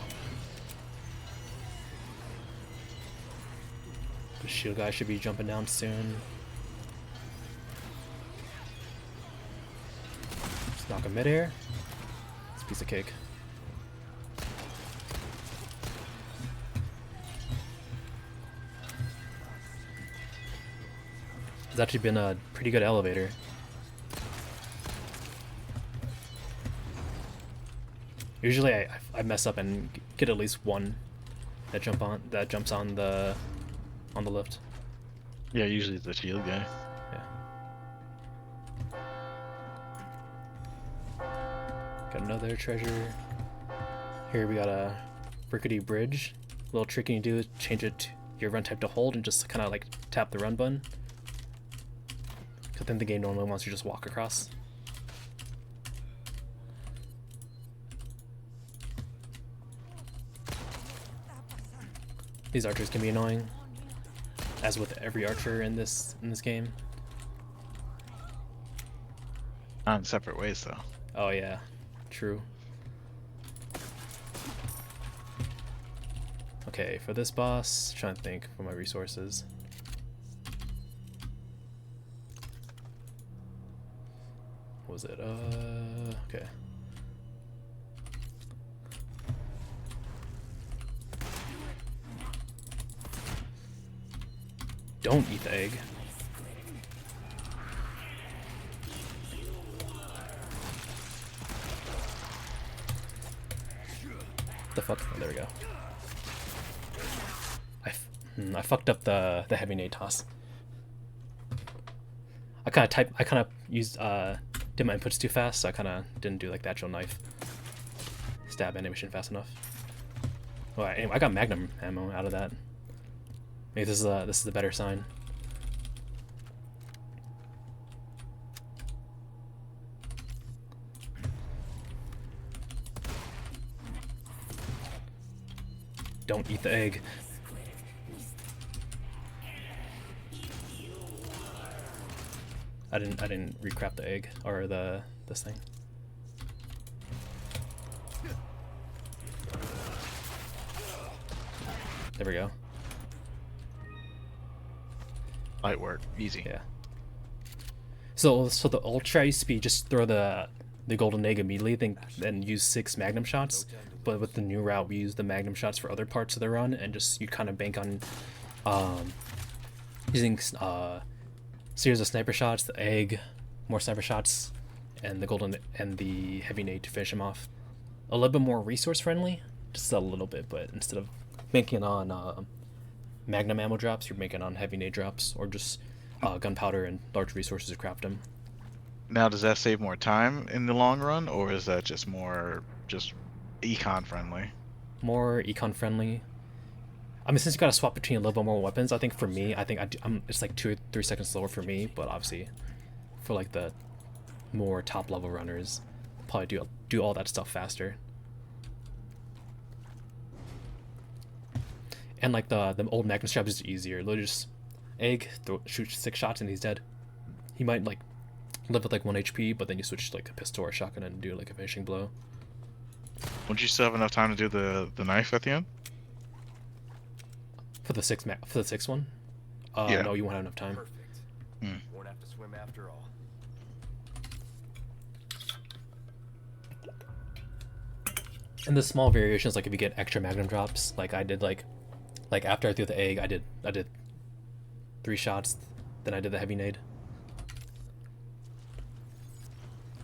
S1: The shield guy should be jumping down soon. Just knock him midair. It's a piece of cake. It's actually been a pretty good elevator. Usually I mess up and get at least one that jumps on the lift.
S3: Yeah, usually it's the shield guy.
S1: Yeah. Got another treasure. Here we got a rickety bridge. A little trick you can do is change your run type to hold and just kind of like tap the run button. Because then the game normally wants you to just walk across. These archers can be annoying, as with every archer in this game.
S3: On separate ways, though.
S1: Oh yeah, true. Okay, for this boss, trying to think for my resources. What was it? Okay. Don't eat the egg. The fuck? Oh, there we go. I fucked up the heavy nade toss. I kind of used did my inputs too fast, so I kind of didn't do like the actual knife stab animation fast enough. Well, anyway, I got magnum ammo out of that. Maybe this is a better sign. Don't eat the egg. I didn't recrap the egg or this thing. There we go.
S3: Light work, easy.
S1: Yeah. So the ultra used to be just throw the golden egg immediately, then use 6 magnum shots. But with the new route, we use the magnum shots for other parts of the run, and just you kind of bank on using series of sniper shots, the egg, more sniper shots, and the golden and the heavy nade to finish him off. A little bit more resource friendly, just a little bit, but instead of banking on magnum ammo drops, you're making on heavy nade drops, or just gunpowder and large resources to craft them.
S3: Now, does that save more time in the long run, or is that just more econ friendly?
S1: More econ friendly. I mean, since you gotta swap between a little bit more weapons, I think for me, it's like 2 or 3 seconds slower for me, but obviously, for like the more top level runners, probably do all that stuff faster. And like the old magnum strap is easier. Literally just egg, shoot 6 shots and he's dead. He might like live with like 1 HP, but then you switch to like a pistol or a shotgun and do like a finishing blow.
S3: Wouldn't you still have enough time to do the knife at the end?
S1: For the sixth one?
S3: Yeah.
S1: No, you won't have enough time.
S5: Perfect. Won't have to swim after all.
S1: And the small variations, like if you get extra magnum drops, like I did like after I threw the egg, I did 3 shots, then I did the heavy nade.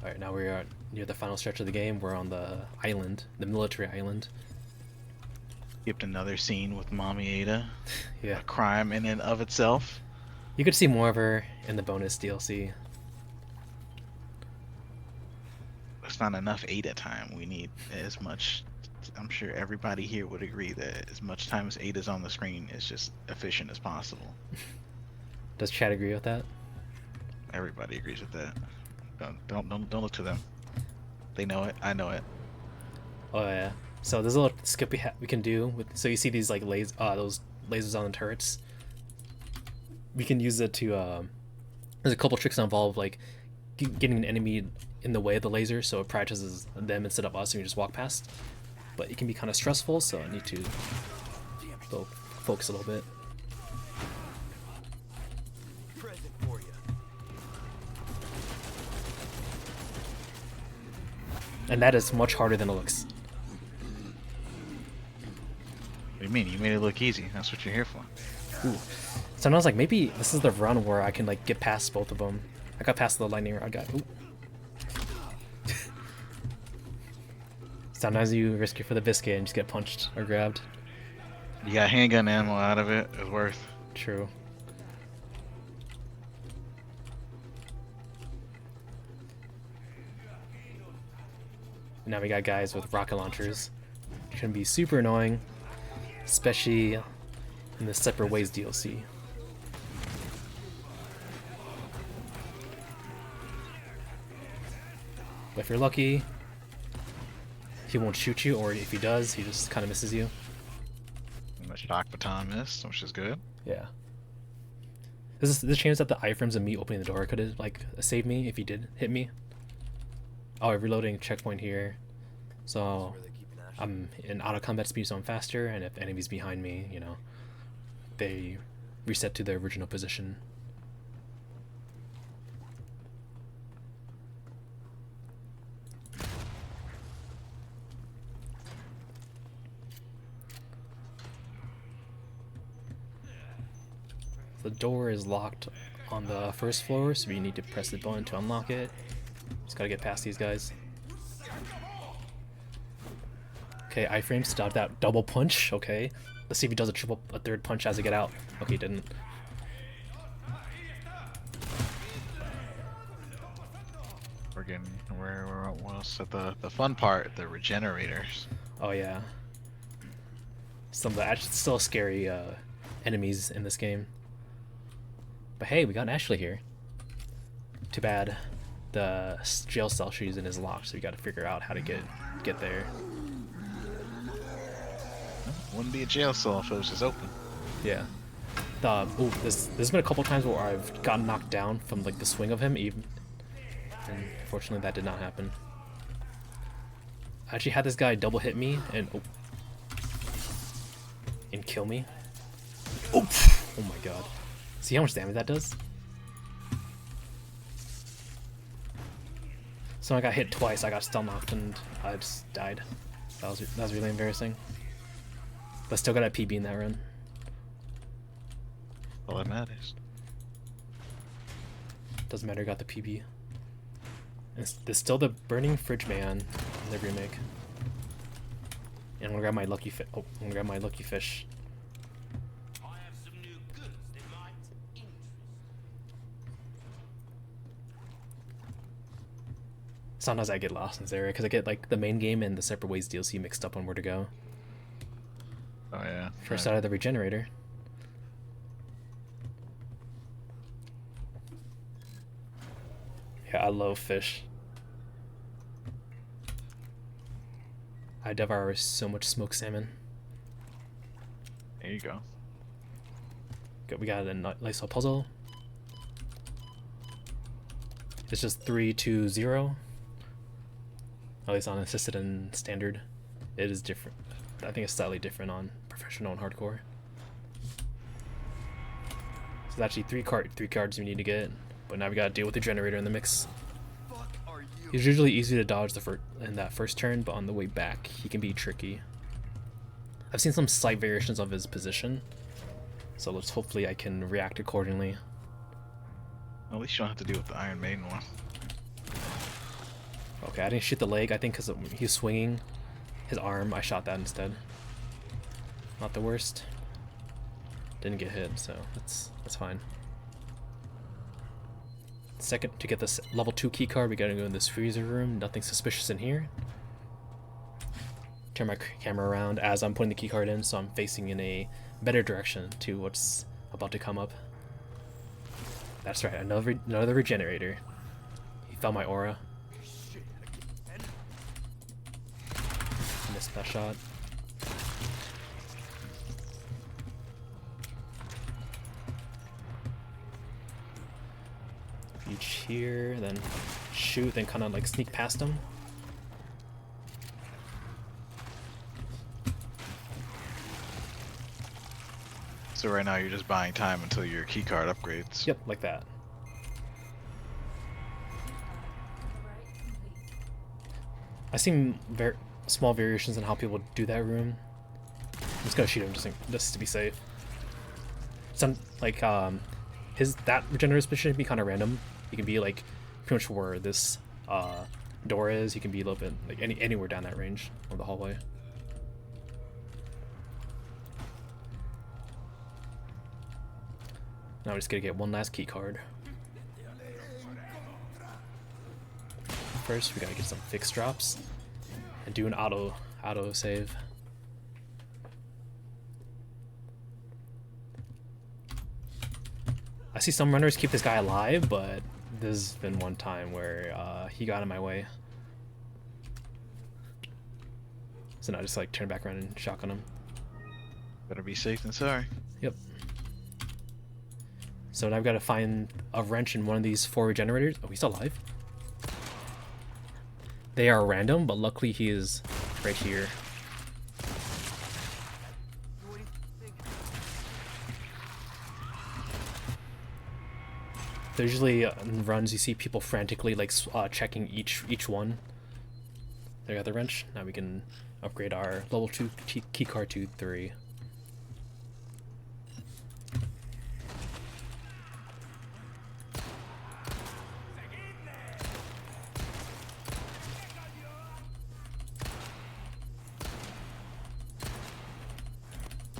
S1: Alright, now we are near the final stretch of the game. We're on the island, the military island.
S3: Skipped another scene with Mommy Ada.
S1: Yeah.
S3: A crime in and of itself.
S1: You could see more of her in the bonus DLC.
S3: It's not enough Ada time. We need as much. I'm sure everybody here would agree that as much time as Ada's on the screen is just efficient as possible.
S1: Does Chad agree with that?
S3: Everybody agrees with that. Don't look to them. They know it. I know it.
S1: Oh yeah. So there's a little skip we can do with. So you see these like those lasers on the turrets. We can use it to. There's a couple tricks that involve like getting an enemy in the way of the laser, so it prioritizes them instead of us, and you just walk past. But it can be kind of stressful, so I need to focus a little bit.
S5: Present for you.
S1: And that is much harder than it looks.
S3: What do you mean? You made it look easy. That's what you're here for.
S1: Ooh. So I was like, maybe this is the run where I can like get past both of them. I got past the lightning rod guy. Ooh. Sometimes you risk it for the biscuit and just get punched or grabbed.
S3: You got handgun ammo out of it. It's worth.
S1: True. And now we got guys with rocket launchers. It can be super annoying, especially in the Separate Ways DLC. But if you're lucky, he won't shoot you, or if he does, he just kind of misses you.
S3: And the shock baton missed, which is good.
S1: Yeah. There's the chance that the iframes of me opening the door could have like saved me if he did hit me. Oh, reloading checkpoint here. So I'm in auto combat speed, so I'm faster, and if enemies behind me, you know, they reset to their original position. The door is locked on the first floor, so you need to press the button to unlock it. Just gotta get past these guys. Okay, iframe stopped that double punch. Okay, let's see if he does a third punch as I get out. Okay, he didn't.
S3: We're almost at the fun part, the regenerators.
S1: Oh yeah. Some of the actually still scary enemies in this game. But hey, we got Ashley here. Too bad the jail cell she's in is locked, so we got to figure out how to get there.
S3: Wouldn't be a jail cell if it was just open.
S1: Yeah. There's been a couple times where I've gotten knocked down from like the swing of him, even. And fortunately, that did not happen. I actually had this guy double hit me and kill me. Oh my god! See how much damage that does? So I got hit twice. I got stun knocked and I just died. That was really embarrassing. But still got a PB in that run.
S3: All that matters.
S1: Doesn't matter, got the PB. There's still the Burning Fridge Man in the remake. And I'm gonna grab my lucky fish. Oh, I'm gonna grab my lucky fish.
S5: I have some new goods that might interest.
S1: Sometimes I get lost in this area because I get like the main game and the Separate Ways DLC mixed up on where to go.
S3: Oh yeah.
S1: First out of the regenerator. Yeah, I love fish. I devour so much smoked salmon.
S3: There you go.
S1: We got a nice little puzzle. It's just 3, 2, 0. At least on assisted and standard. It is different. I think it's slightly different on professional and hardcore. So there's actually three cards we need to get, but now we gotta deal with the generator in the mix.
S5: Fuck are you?
S1: He's usually easy to dodge in that first turn, but on the way back, he can be tricky. I've seen some slight variations of his position, so hopefully I can react accordingly.
S3: At least you don't have to deal with the Iron Maiden one.
S1: Okay, I didn't shoot the leg, I think because he was swinging his arm, I shot that instead. Not the worst. Didn't get hit, so that's fine. Second, to get this level 2 key card, we gotta go in this freezer room. Nothing suspicious in here. Turn my camera around as I'm putting the key card in, so I'm facing in a better direction to what's about to come up. That's right, another regenerator. He felt my aura. Missed that shot. Reach here, then shoot, then kind of like sneak past him.
S3: So right now you're just buying time until your keycard upgrades.
S1: Yep, like that. I've seen small variations in how people do that room. I'm just gonna shoot him just to be safe. Some like that regenerative position can be kind of random. He can be like pretty much where this door is. He can be a little bit like anywhere down that range of the hallway. Now we're just gonna get one last key card. First, we gotta get some fixed drops and do an auto save. I see some runners keep this guy alive, but there's been one time where he got in my way. So now I just like turn back around and shotgun him.
S3: Better be safe than sorry.
S1: Yep. So now I've got to find a wrench in one of these 4 regenerators. Oh, he's still alive. They are random, but luckily he is right here. There's usually in runs you see people frantically like checking each one. There you got the wrench. Now we can upgrade our level 2 key card to 3.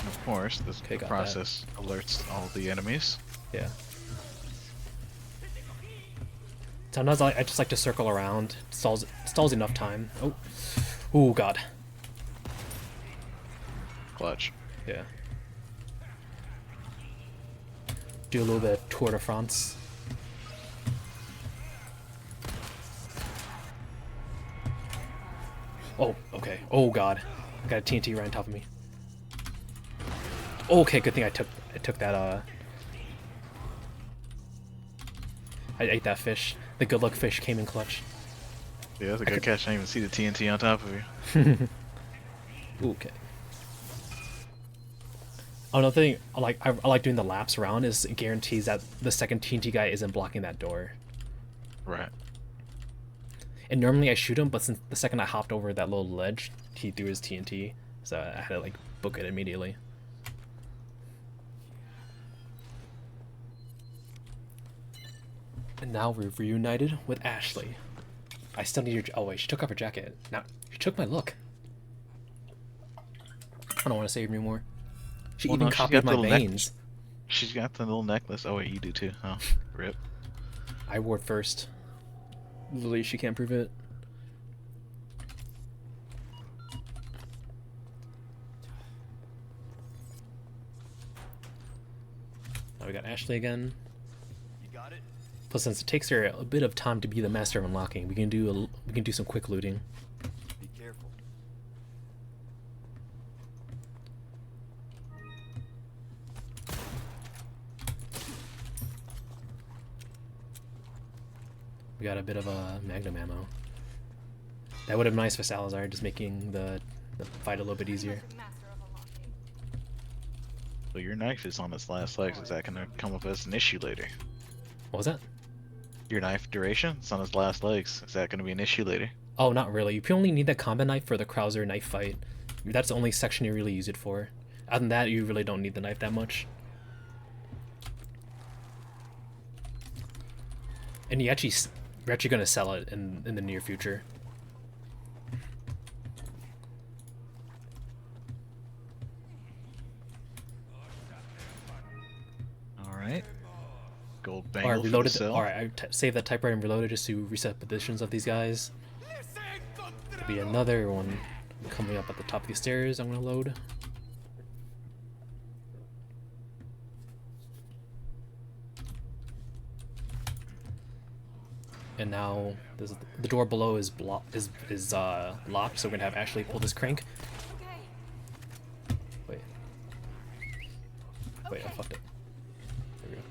S3: Of course, this
S1: Okay, got
S3: process alerts all the enemies.
S1: Yeah. Sometimes I just like to circle around. Stalls enough time. Oh. Ooh, God.
S3: Clutch.
S1: Yeah. Do a little bit of Tour de France. Oh, okay. Oh, God. I got a TNT right on top of me. Oh, okay, good thing I took that. I ate that fish. The good luck fish came in clutch.
S3: Yeah, that's a good catch. I didn't even see the TNT on top of you.
S1: Okay. Another thing I like doing the laps around is it guarantees that the second TNT guy isn't blocking that door.
S3: Right.
S1: And normally I shoot him, but since the second I hopped over that little ledge, he threw his TNT, so I had to like book it immediately. And now we're reunited with Ashley. I still need your. Oh wait, she took off her jacket. Now she took my look. I don't want to save her anymore. She
S3: Well,
S1: even
S3: no, she's
S1: copied
S3: got
S1: my
S3: the little
S1: veins.
S3: She's got the little necklace. Oh wait, you do too. Oh, rip.
S1: I wore it first. Literally, she can't prove it. Now we got Ashley again.
S5: You got it?
S1: Plus, since it takes her a bit of time to be the master of unlocking, we can do some quick looting.
S5: Be careful.
S1: We got a bit of a magnum ammo. That would have been nice for Salazar, just making the fight a little bit easier.
S4: Master of unlocking.
S3: So your knife is on its last legs. Is that gonna come up as an issue later?
S1: What was that?
S3: Your knife duration? It's on its last legs. Is that gonna be an issue later?
S1: Oh, not really. You only need that combat knife for the Krauser knife fight. That's the only section you really use it for. Other than that, you really don't need the knife that much. And you're actually gonna sell it in the near future.
S3: All right. Gold
S1: Alright,
S3: bangle for the
S1: reloaded.
S3: sell.
S1: Alright, I saved that typewriter and reloaded just to reset positions of these guys. There'll be another one coming up at the top of the stairs. I'm gonna load. And now the door below is locked, so we're gonna have Ashley pull this crank.
S4: Okay.
S1: Wait. Wait, I fucked it. There we go.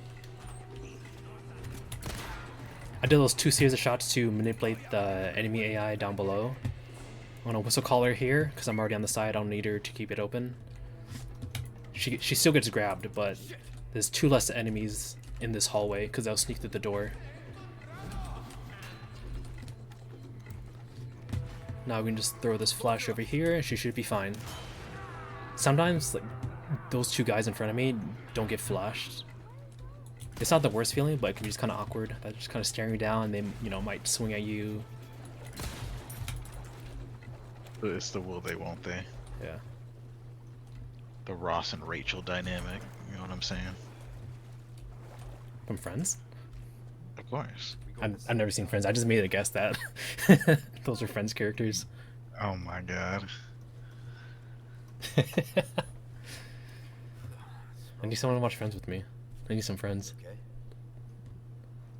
S1: I did those 2 series of shots to manipulate the enemy AI down below. I'm gonna whistle call her here, because I'm already on the side. I don't need her to keep it open. She still gets grabbed, but there's 2 less enemies in this hallway, because they'll sneak through the door. Now we can just throw this flash over here, and she should be fine. Sometimes, like, those 2 guys in front of me don't get flashed. It's not the worst feeling, but it can be just kind of awkward. They're just kind of staring you down, and they, you know, might swing at you.
S3: It's the will they, won't they?
S1: Yeah.
S3: The Ross and Rachel dynamic. You know what I'm saying?
S1: From Friends?
S3: Of course.
S1: I've never seen Friends. I just made a guess that those are Friends characters.
S3: Oh my god.
S1: I need someone to watch Friends with me. I need some friends.
S5: Okay.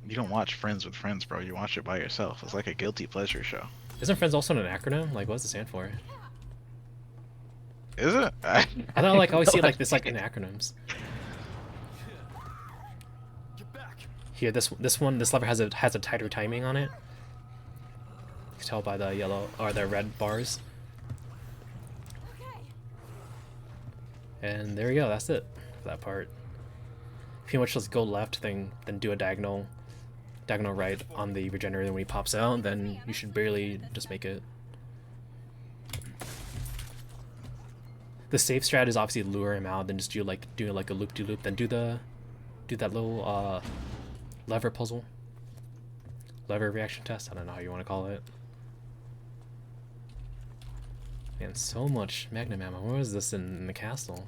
S3: You don't watch Friends with friends, bro. You watch it by yourself. It's like a guilty pleasure show.
S1: Isn't Friends also an acronym? Like, what does it stand for?
S3: Is it?
S1: I thought, like, I always see it like this, like in acronyms.
S5: Get back.
S1: Here, this lever has a tighter timing on it. You can tell by the yellow or the red bars.
S4: Okay.
S1: And there we go. That's it for that part. Pretty much just go left, then do a diagonal right on the regenerator. When he pops out, then you should barely just make it. The safe strat is obviously lure him out, then just do like a loop-de-loop, then do that little lever puzzle, lever reaction test. I don't know how you want to call it. Man, so much magnum ammo. Where was this in the castle?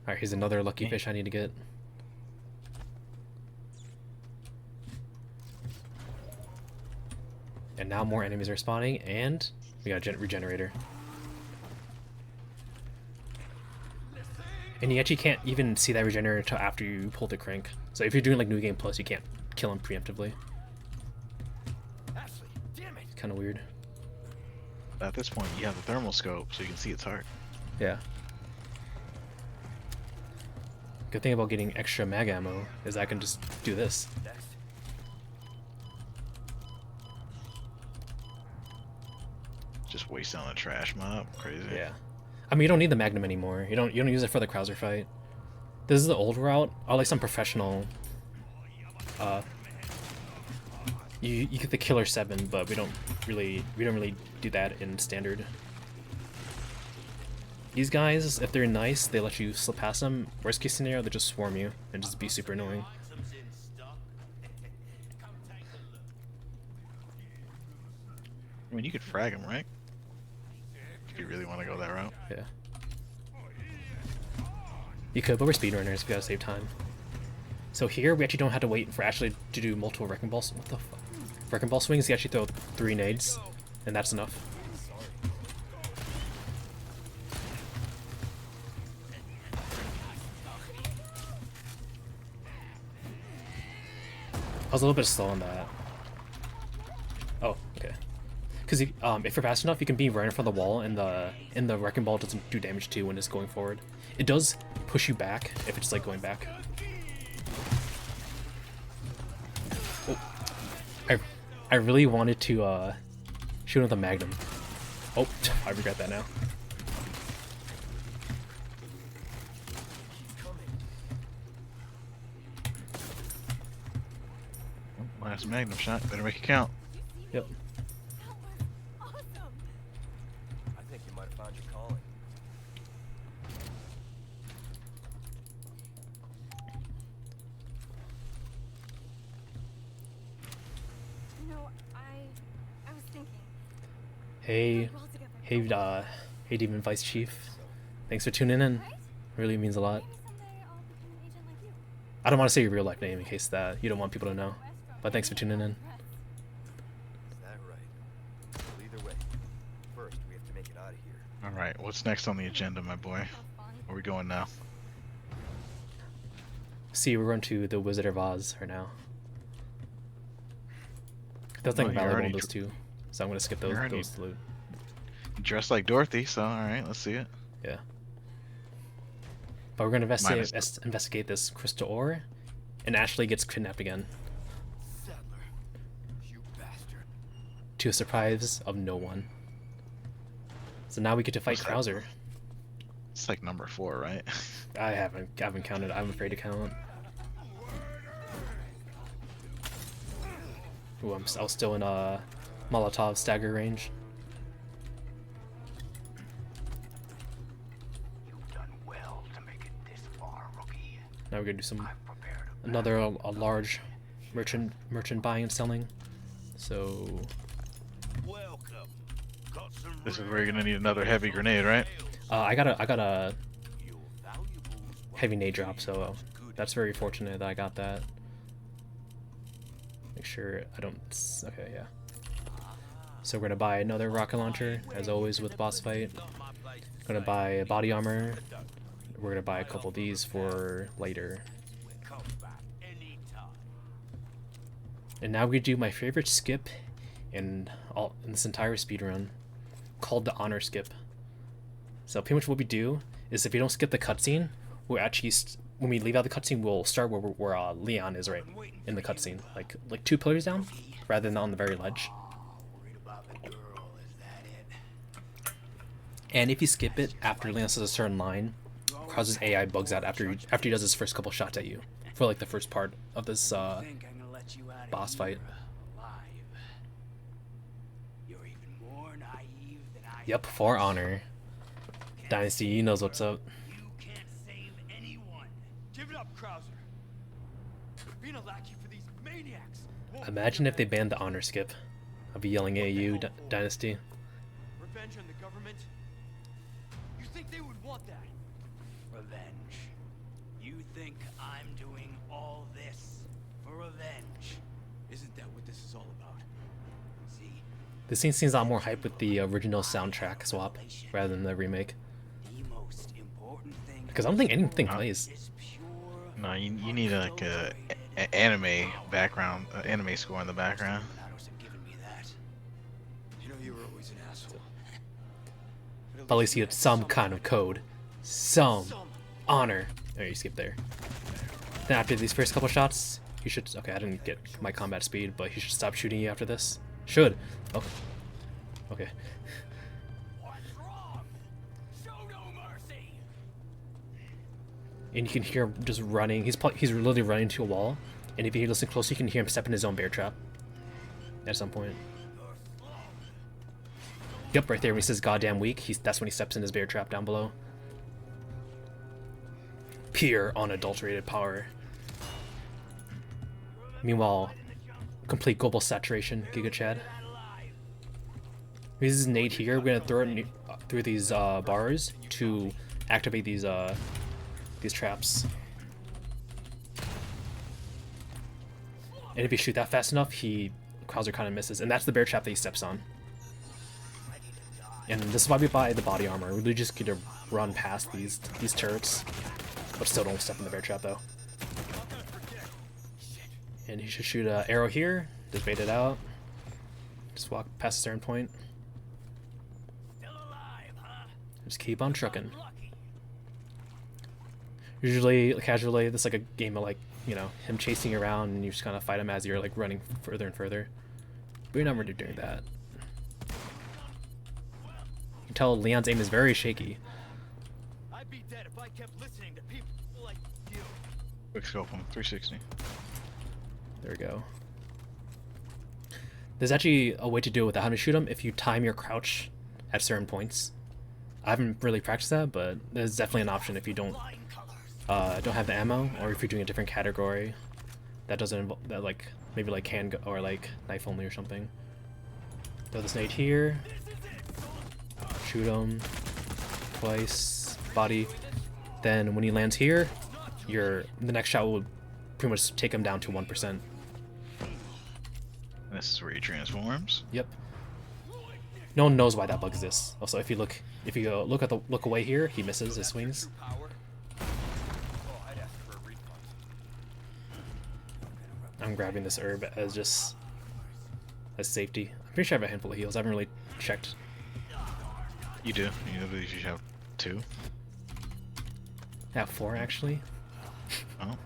S1: Alright, here's another lucky fish I need to get. And now more enemies are spawning, and we got a regenerator. And you actually can't even see that regenerator until after you pull the crank. So if you're doing like New Game Plus, you can't kill him preemptively.
S5: Ashley, damn it.
S1: It's kind of weird.
S3: At this point, you have the thermal scope, so you can see its heart.
S1: Yeah. Good thing about getting extra mag ammo is I can just do this.
S5: Next.
S3: Just waste on a trash mob. Crazy.
S1: Yeah. I mean, you don't need the Magnum anymore. You don't use it for the Krauser fight. This is the old route. Or like some professional. You get the Killer 7, but we don't really do that in standard. These guys, if they're nice, they let you slip past them. Worst case scenario, they just swarm you and just be super annoying.
S3: I mean, you could frag him, right? If you really want to go that route.
S1: Yeah. You could, but we're speedrunners. We gotta save time. So here, we actually don't have to wait for Ashley to do multiple wrecking balls. What the fuck? Wrecking ball swings. You actually throw 3 nades, and that's enough. I was a little bit slow on that. Oh, okay. Because if you're fast enough, you can be right in front of the wall, and the wrecking ball doesn't do damage to you when it's going forward. It does push you back if it's like going back. Oh. I really wanted to shoot with a Magnum. Oh, I regret that now.
S3: Last Magnum shot. Better make it count.
S1: Yep.
S4: Awesome.
S5: I think you might have found your calling.
S4: You know, I was thinking.
S1: Hey,
S4: Well together.
S1: hey, Demon Vice Chief. Thanks for tuning in. Really means a lot.
S4: Maybe someday I'll become an agent like you.
S1: I don't want to say your real life name in case that you don't want people to know. But thanks for tuning in.
S5: Is that right? Well, either way, first we have to make it out of here.
S3: All right. What's next on the agenda, my boy? Where we going now?
S1: See, we're going to the Wizard of Oz right now. There's
S3: Oh,
S1: nothing
S3: you're
S1: valuable in
S3: already
S1: those two, so I'm gonna skip those.
S3: you're already-
S1: Those to loot.
S3: Dressed like Dorothy, so all right. Let's see it.
S1: Yeah. But we're gonna
S3: Minus-
S1: investigate this crystal ore, and Ashley gets kidnapped again,
S7: Settler, you bastard.
S1: to a surprise of no one. So now we get to fight
S3: What's that?
S1: Krauser.
S3: It's like number 4, right?
S1: I haven't counted. I'm afraid to count. Ooh, I was still in Molotov stagger range.
S7: You've done well to make it this far, rookie.
S1: Now we're gonna do some
S7: I've prepared a
S1: another a large merchant buying and selling. So
S7: welcome. Got some
S3: This is where you're gonna need another heavy grenade, right?
S1: I got a
S7: your valuables.
S1: heavy nade drop, so that's very fortunate that I got that. Make sure I don't. Okay, yeah. So we're gonna buy another rocket launcher, as always with boss fight. Gonna buy a body armor. We're gonna buy a couple of these for later.
S7: Come back anytime.
S1: And now we do my favorite skip in this entire speedrun, called the honor skip. So pretty much what we do is if we don't skip the cutscene, we'll actually when we leave out the cutscene, we'll start where Leon is right in the cutscene, like 2 pillars down, rather than on the very ledge.
S7: Worried about the girl, is that it?
S1: And if you skip it after Leon says a certain line, Krauser's AI bugs out after he does his first couple shots at you for like the first part of this
S7: Think I'm gonna let you out of
S1: boss fight.
S7: here alive. You're even more naive than I
S1: Yep, for honor. Dynasty, he knows what's up.
S7: You can't save anyone. Give it up, Krauser. Being a lackey for these maniacs. won't
S1: Imagine if they banned the honor skip. I'll be yelling at you, Dynasty.
S5: Revenge on the government? You think they would want that?
S7: Revenge. You think I'm doing all this for revenge?
S5: Isn't that what this is all about?
S7: See,
S1: This scene seems a lot more hype with the original soundtrack swap rather than the remake.
S7: the most important thing
S1: Because I don't think anything plays.
S7: is pure.
S3: No, you need like a anime background, anime score in the background.
S7: Matters have given me that.
S5: You know you were always an asshole.
S1: But at least he had some kind of code. Some honor. Alright, you skip there. Then after these first couple shots, you should... Okay, I didn't get my combat speed, but he should stop shooting you after this. Should. Oh. Okay. And you can hear him just running. He's literally running to a wall. And if you listen closely, you can hear him step in his own bear trap. At some point. Yep, right there when he says goddamn weak, that's when he steps in his bear trap down below. Pure unadulterated power. Meanwhile, complete global saturation, Giga Chad. This is nade here. We're gonna throw it through these bars to activate these traps. And if you shoot that fast enough, Krauser kind of misses, and that's the bear trap that he steps on. And this is why we buy the body armor. We really just get to run past these turrets, but still don't step in the bear trap though. And he should shoot an arrow here. Just bait it out. Just walk past a certain point. Just keep on trucking. Usually, casually, this is like a game of like, you know, him chasing you around and you just kind of fight him as you're like running further and further. But you're not really doing that. You can tell Leon's aim is very shaky.
S7: I'd be dead if I kept listening to people like you.
S3: Quick scope him, 360.
S1: There we go. There's actually a way to deal with that, how to shoot him if you time your crouch at certain points. I haven't really practiced that, but there's definitely an option if you don't have the ammo, or if you're doing a different category that doesn't involve that, like maybe like hand or like knife only or something. Throw this nade here. Shoot him twice, body. Then when he lands here, the next shot will pretty much take him down to 1%.
S3: This is where he transforms.
S1: Yep. No one knows why that bug exists. Also, if you go look away here, he misses his swings. I'm grabbing this herb as safety. I'm pretty sure I have a handful of heals. I haven't really checked.
S3: You do. You should have 2.
S1: I have 4 actually.
S3: Oh. Well.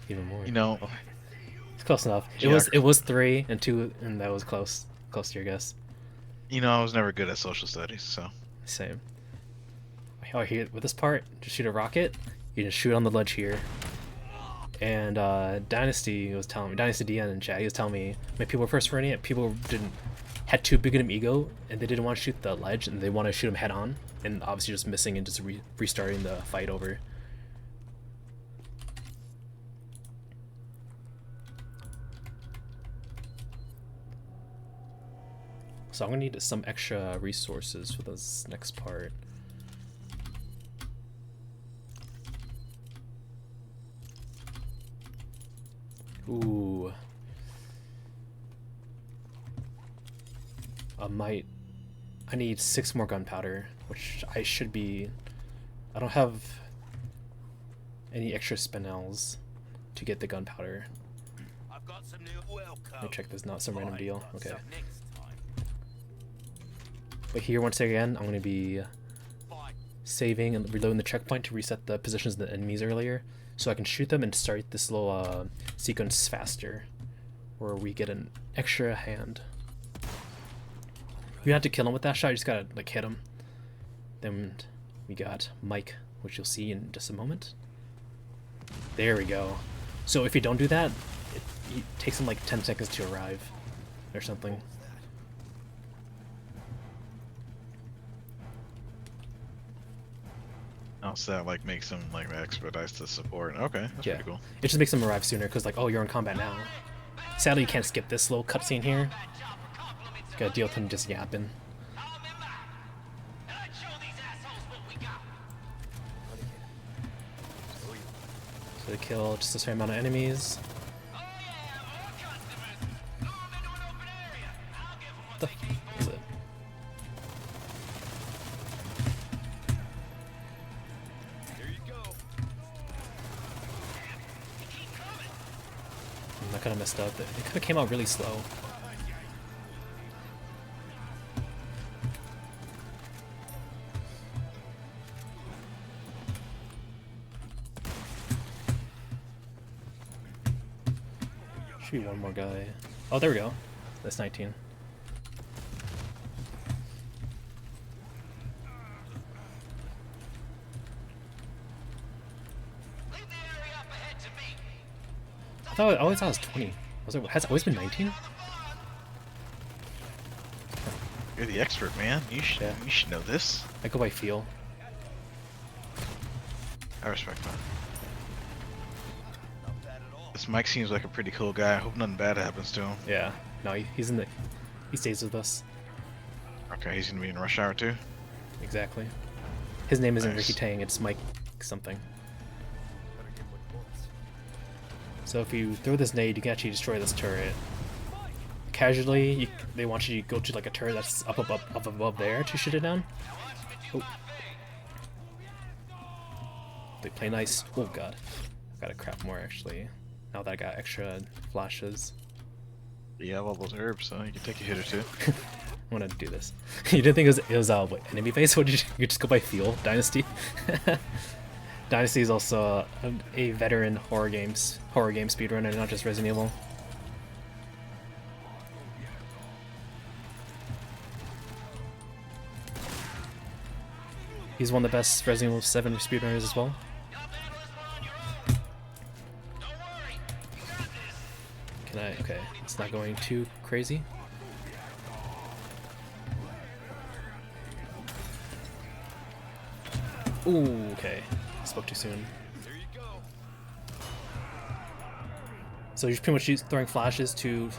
S1: Even more.
S3: You know.
S1: Oh. It's close enough.
S3: Yeah.
S1: It was 3 and 2, and that was close to your guess.
S3: You know, I was never good at social studies, so.
S1: Same. Oh, here with this part, just shoot a rocket. You just shoot on the ledge here. And Dynasty DN in chat, he was telling me when people were first running it, people had too big of an ego, and they didn't want to shoot the ledge, and they want to shoot him head on, and obviously just missing and just restarting the fight over. So I'm gonna need some extra resources for this next part. Ooh. I need 6 more gunpowder, which I should be... I don't have any extra spinels to get the gunpowder.
S7: I've got some new
S1: Let me check this, not some random deal. Okay. But here, once again, I'm going to be saving and reloading the checkpoint to reset the positions of the enemies earlier, so I can shoot them and start this little sequence faster, where we get an extra hand. You don't have to kill him with that shot, you just gotta like hit him. Then we got Mike, which you'll see in just a moment. There we go. So if you don't do that, it takes him like 10 seconds to arrive, or something.
S3: Oh, so that like makes him like expedites the support. Okay, that's
S1: Yeah.
S3: pretty cool.
S1: It just makes him arrive sooner, because like, oh, you're in combat now. Sadly, you can't skip this little cutscene here. Gotta deal with him just yapping. So they kill just a certain amount of enemies. What the f is it? That kind of messed up. It kind of came out really slow. Should be one more guy. Oh, there we go. That's 19. I always thought it was 20. Has it always been 19?
S3: You're the expert, man. You should
S1: Yeah.
S3: you should know this.
S1: I go by feel.
S3: I respect that. This Mike seems like a pretty cool guy. I hope nothing bad happens to him.
S1: Yeah. No, he's in the. He stays with us.
S3: Okay, he's gonna be in rush hour too.
S1: Exactly. His name isn't
S3: Nice.
S1: Ricky Tang. It's Mike something.
S5: Better get what he wants.
S1: So if you throw this nade, you can actually destroy this turret. Casually, they want you to go to like a turret that's up above there to shoot it down. Oh. They play nice. Oh god. Gotta craft more actually. Now that I got extra flashes.
S3: You have all those herbs, so you can take a hit or two.
S1: I'm gonna do this. You didn't think it was what, enemy base? What did you just go by feel? Dynasty? Dynasty is also a veteran horror game speedrunner, not just Resident Evil. He's one of the best Resident Evil 7 speedrunners as well. Can I? Okay, it's not going too crazy. Ooh, okay. Spoke too soon. So you're pretty much throwing flashes to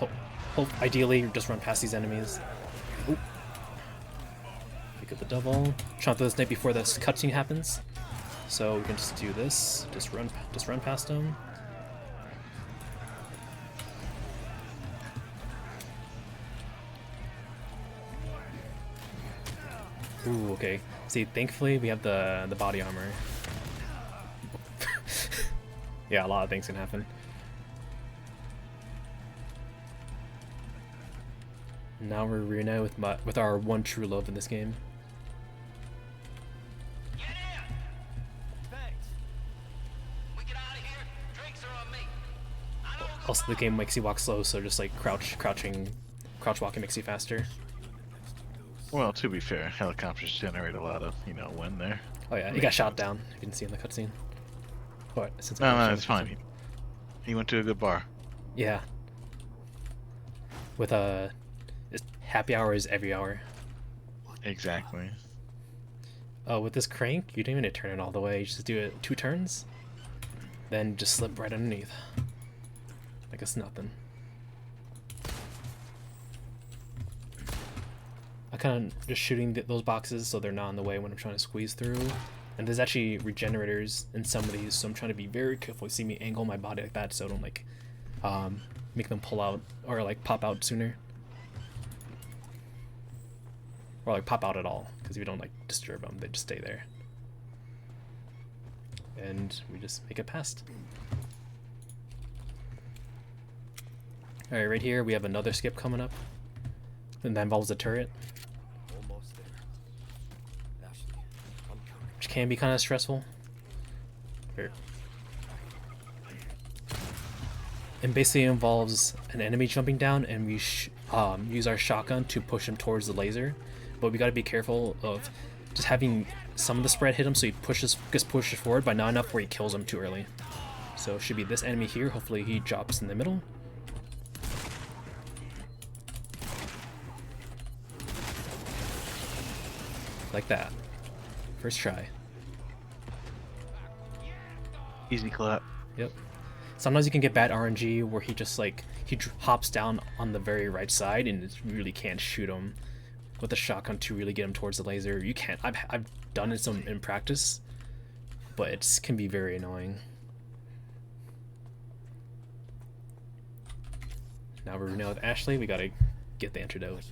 S1: ideally just run past these enemies. Ooh. Pick up the double. Try to throw this night before this cutscene happens. So we can just do this. Just run past them. Ooh, okay. See, thankfully we have the body armor. Yeah, a lot of things can happen. Now we're reunited with our one true love in this game. Also, the game makes you walk slow, so just like crouch walking makes you faster.
S3: Well, to be fair, helicopters generate a lot of, wind there.
S1: Oh yeah, he got shot down. You can see in the cutscene. What?
S3: No, it's fine. He went to a good bar.
S1: Yeah. With happy hour is every hour.
S3: Exactly.
S1: Oh, with this crank, you don't even need to turn it all the way. You just do it 2 turns, then just slip right underneath. Like it's nothing. I kind of just shooting those boxes so they're not in the way when I'm trying to squeeze through. And there's actually regenerators in some of these, so I'm trying to be very careful. You see me angle my body like that so I don't like make them pull out or like pop out sooner. Or like pop out at all, because if you don't like disturb them, they just stay there. And we just make it past. Alright, right here we have another skip coming up. And that involves a turret,
S5: Almost there. Ashley, I'm coming.
S1: which can be kind of stressful. Here. And basically involves an enemy jumping down, and we use our shotgun to push him towards the laser. But we gotta be careful of just having some of the spread hit him, so he gets pushed forward, but not enough where he kills him too early. So it should be this enemy here. Hopefully he drops in the middle. Like that. First try.
S3: Easy clap.
S1: Yep. Sometimes you can get bad RNG where he just like hops down on the very right side and it really can't shoot him with a shotgun to really get him towards the laser. You can't. I've done it in practice, but it can be very annoying. Now we're now with Ashley. We gotta get the antidote.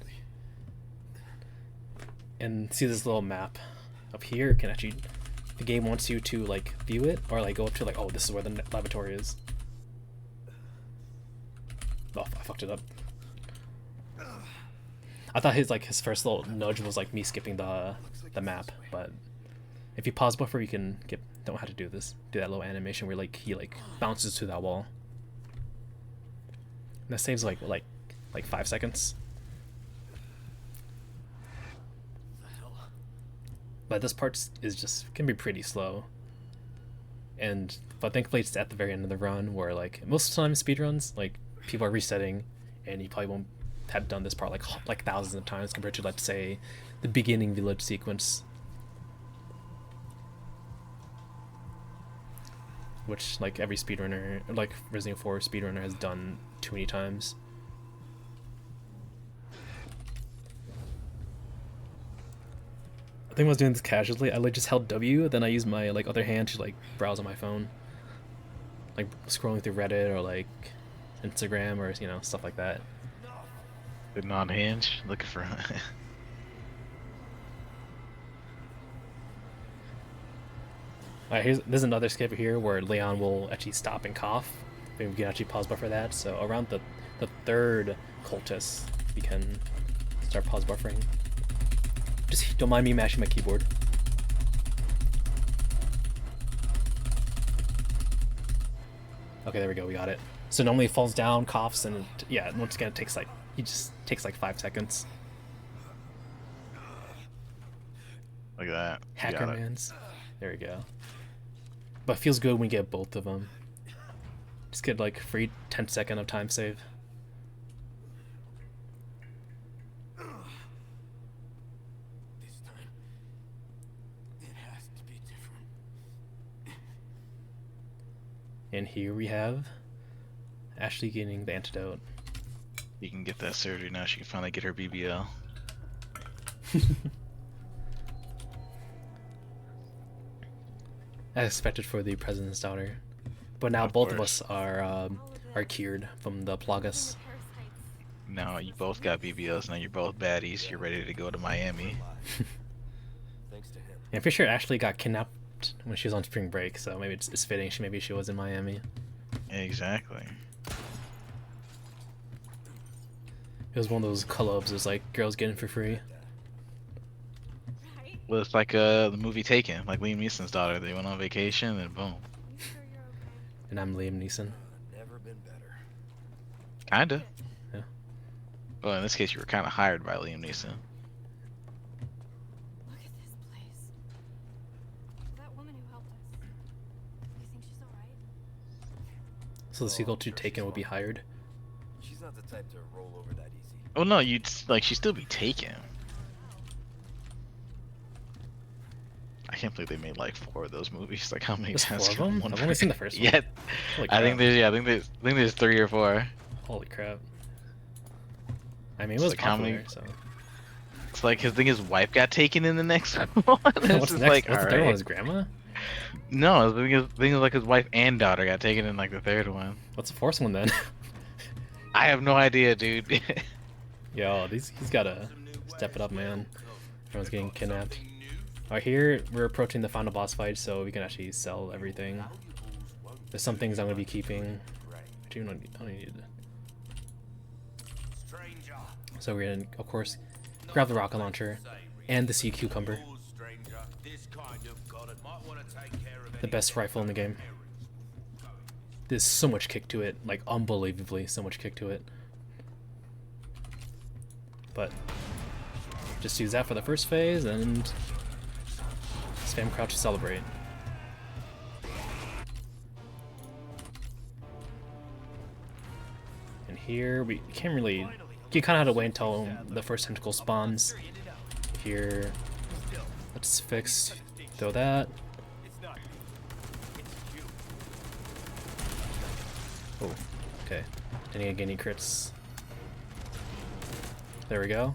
S1: And see this little map up here can actually, the game wants you to like view it or like go up to like, oh, this is where the laboratory is. Oh, I fucked it up. I thought his first little nudge was like me skipping the map, but if you pause buffer, you can don't know how to do this. Do that little animation where like he like bounces to that wall. That saves like 5 seconds. But this part is just can be pretty slow. But thankfully it's at the very end of the run where like most of the time speedruns, like people are resetting and you probably won't have done this part like thousands of times compared to, let's say, the beginning village sequence, which like every speedrunner, like Resident Evil 4 speedrunner, has done too many times. I think I was doing this casually. I like just held W, then I used my like other hand to like browse on my phone, like scrolling through Reddit or like Instagram or stuff like that.
S3: Sitting on Hinge, looking for.
S1: Alright, there's another skip here where Leon will actually stop and cough. Maybe we can actually pause buffer that. So around the third cultist, we can start pause buffering. Just don't mind me mashing my keyboard. Okay, there we go, we got it. So normally it falls down, coughs, and yeah, once again he just takes like 5 seconds.
S3: Look at that.
S1: Hacker mans. There we go. But it feels good when you get both of them. Just get like free 10-second of time save.
S7: This time, it has to be different.
S1: And here we have Ashley getting the antidote.
S3: You can get that surgery now. She can finally get her BBL.
S1: As expected for the president's daughter. But now both of us are cured from the plagas.
S3: Now you both got BBLs. Now you're both baddies. You're ready to go to Miami.
S5: Thanks to him.
S1: Yeah, I'm pretty sure Ashley got kidnapped when she was on spring break, so maybe it's fitting. Maybe she was in Miami.
S3: Exactly.
S1: It was one of those clubs. It was like girls getting for free.
S4: Right?
S3: Well, it's like the movie Taken, like Liam Neeson's daughter. They went on vacation and boom.
S4: You sure you're okay?
S1: And I'm Liam Neeson.
S5: Never been better.
S3: Kinda.
S1: Yeah.
S3: Well, in this case, you were kind of hired by Liam Neeson.
S4: Look at this place. That woman who helped us. You think she's alright?
S1: So the sequel to Taken will be hired.
S5: She's not the type to roll over that easy.
S3: Oh no, she'd still be taken. I can't believe they made like 4 of those movies. Like how many
S1: There's
S3: times
S1: 4 of
S3: can
S1: them?
S3: one
S1: I've only seen the first one.
S3: Yeah,
S1: Holy
S3: I think
S1: crap.
S3: there's 3 or 4.
S1: Holy crap. I mean, it
S3: It's
S1: was
S3: like how
S1: popular,
S3: many-
S1: so.
S3: It's like his wife got taken in the next one. It's
S1: What's
S3: just
S1: next?
S3: like,
S1: What's the third one?
S3: alright.
S1: His grandma?
S3: No, the thing is like his wife and daughter got taken in like the 3rd one.
S1: What's the fourth one then?
S3: I have no idea, dude.
S1: Yo, he's gotta step it up, man. Everyone's getting kidnapped. Alright, here we're approaching the final boss fight, so we can actually sell everything. There's some things I'm gonna be keeping. Actually, I don't need it. So we're gonna, of course, grab the rocket launcher and the sea cucumber. The best rifle in the game. There's so much kick to it, like unbelievably so much kick to it. But just use that for the first phase and spam crouch to celebrate. And here we can't really. You kind of have to wait until the first tentacle spawns. Here, let's fix. Throw that. Oh, okay. Didn't get any crits. There we go.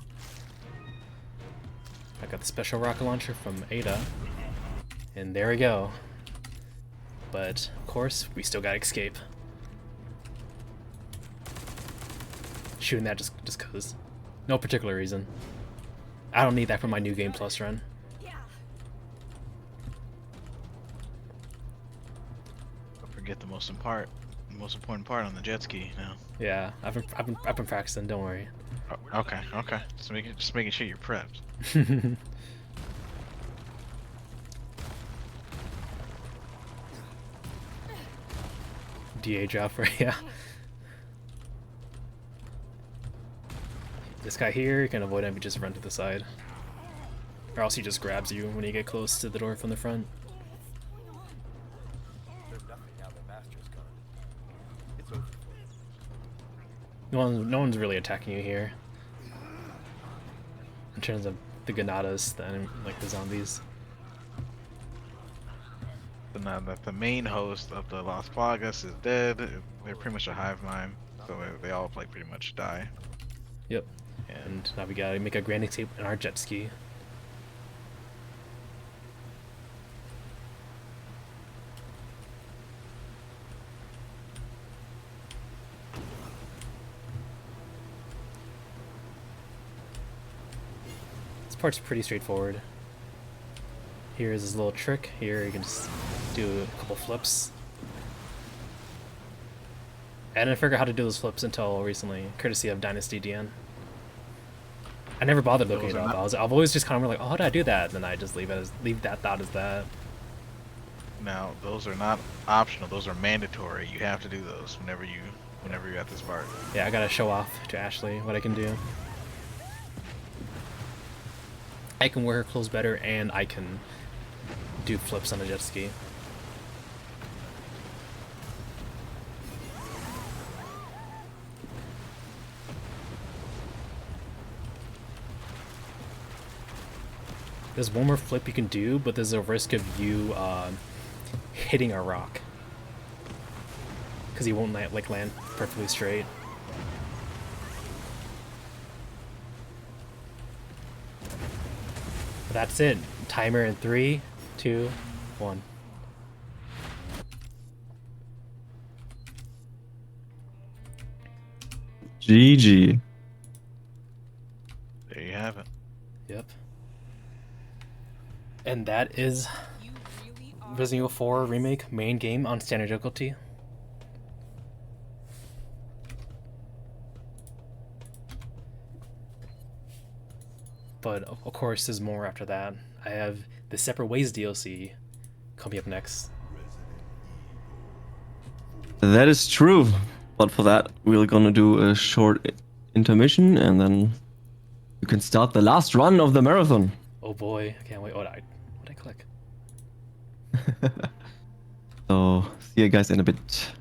S1: I got the special rocket launcher from Ada. And there we go. But, of course, we still got escape. Shooting that just cause. No particular reason. I don't need that for my New Game Plus run.
S4: Yeah.
S3: Don't forget the most important part on the jet ski now.
S1: Yeah, I've been practicing. Don't worry.
S3: Oh, okay. Just making sure you're prepped.
S1: DA drop for yeah. This guy here, you can avoid him if you just run to the side. Or else he just grabs you when you get close to the door from the front.
S5: They're nothing now their master's gone. It's over.
S1: No one's really attacking you here. In terms of the Ganadas, then like the zombies.
S3: But now that the main host of the Las Plagas is dead, they're pretty much a hive mind, so they all like pretty much die.
S1: Yep. And now we gotta make a grand escape in our jet ski. This part's pretty straightforward. Here's this little trick. Here you can just do a couple flips. I didn't figure out how to do those flips until recently, courtesy of Dynasty DN. I never bothered looking it up. I've always just kind of like, oh, how do I do that? And then I just leave that thought as that.
S3: Now those are not optional; those are mandatory. You have to do those whenever you're at this part.
S1: Yeah, I gotta show off to Ashley what I can do. I can wear her clothes better, and I can do flips on a jet ski. There's one more flip you can do, but there's a risk of you hitting a rock. Because he won't like land perfectly straight. But that's it. Timer in 3, 2, 1.
S2: GG.
S3: There you have it.
S1: Yep. And that is
S6: You really are.
S1: Resident Evil 4 Remake main game on standard difficulty. But of course there's more after that. I have the Separate Ways DLC coming up next.
S2: That is true. But for that, we're gonna do a short intermission, and then you can start the last run of the marathon.
S1: Oh boy, I can't wait. What did I click?
S2: So, see you guys in a bit.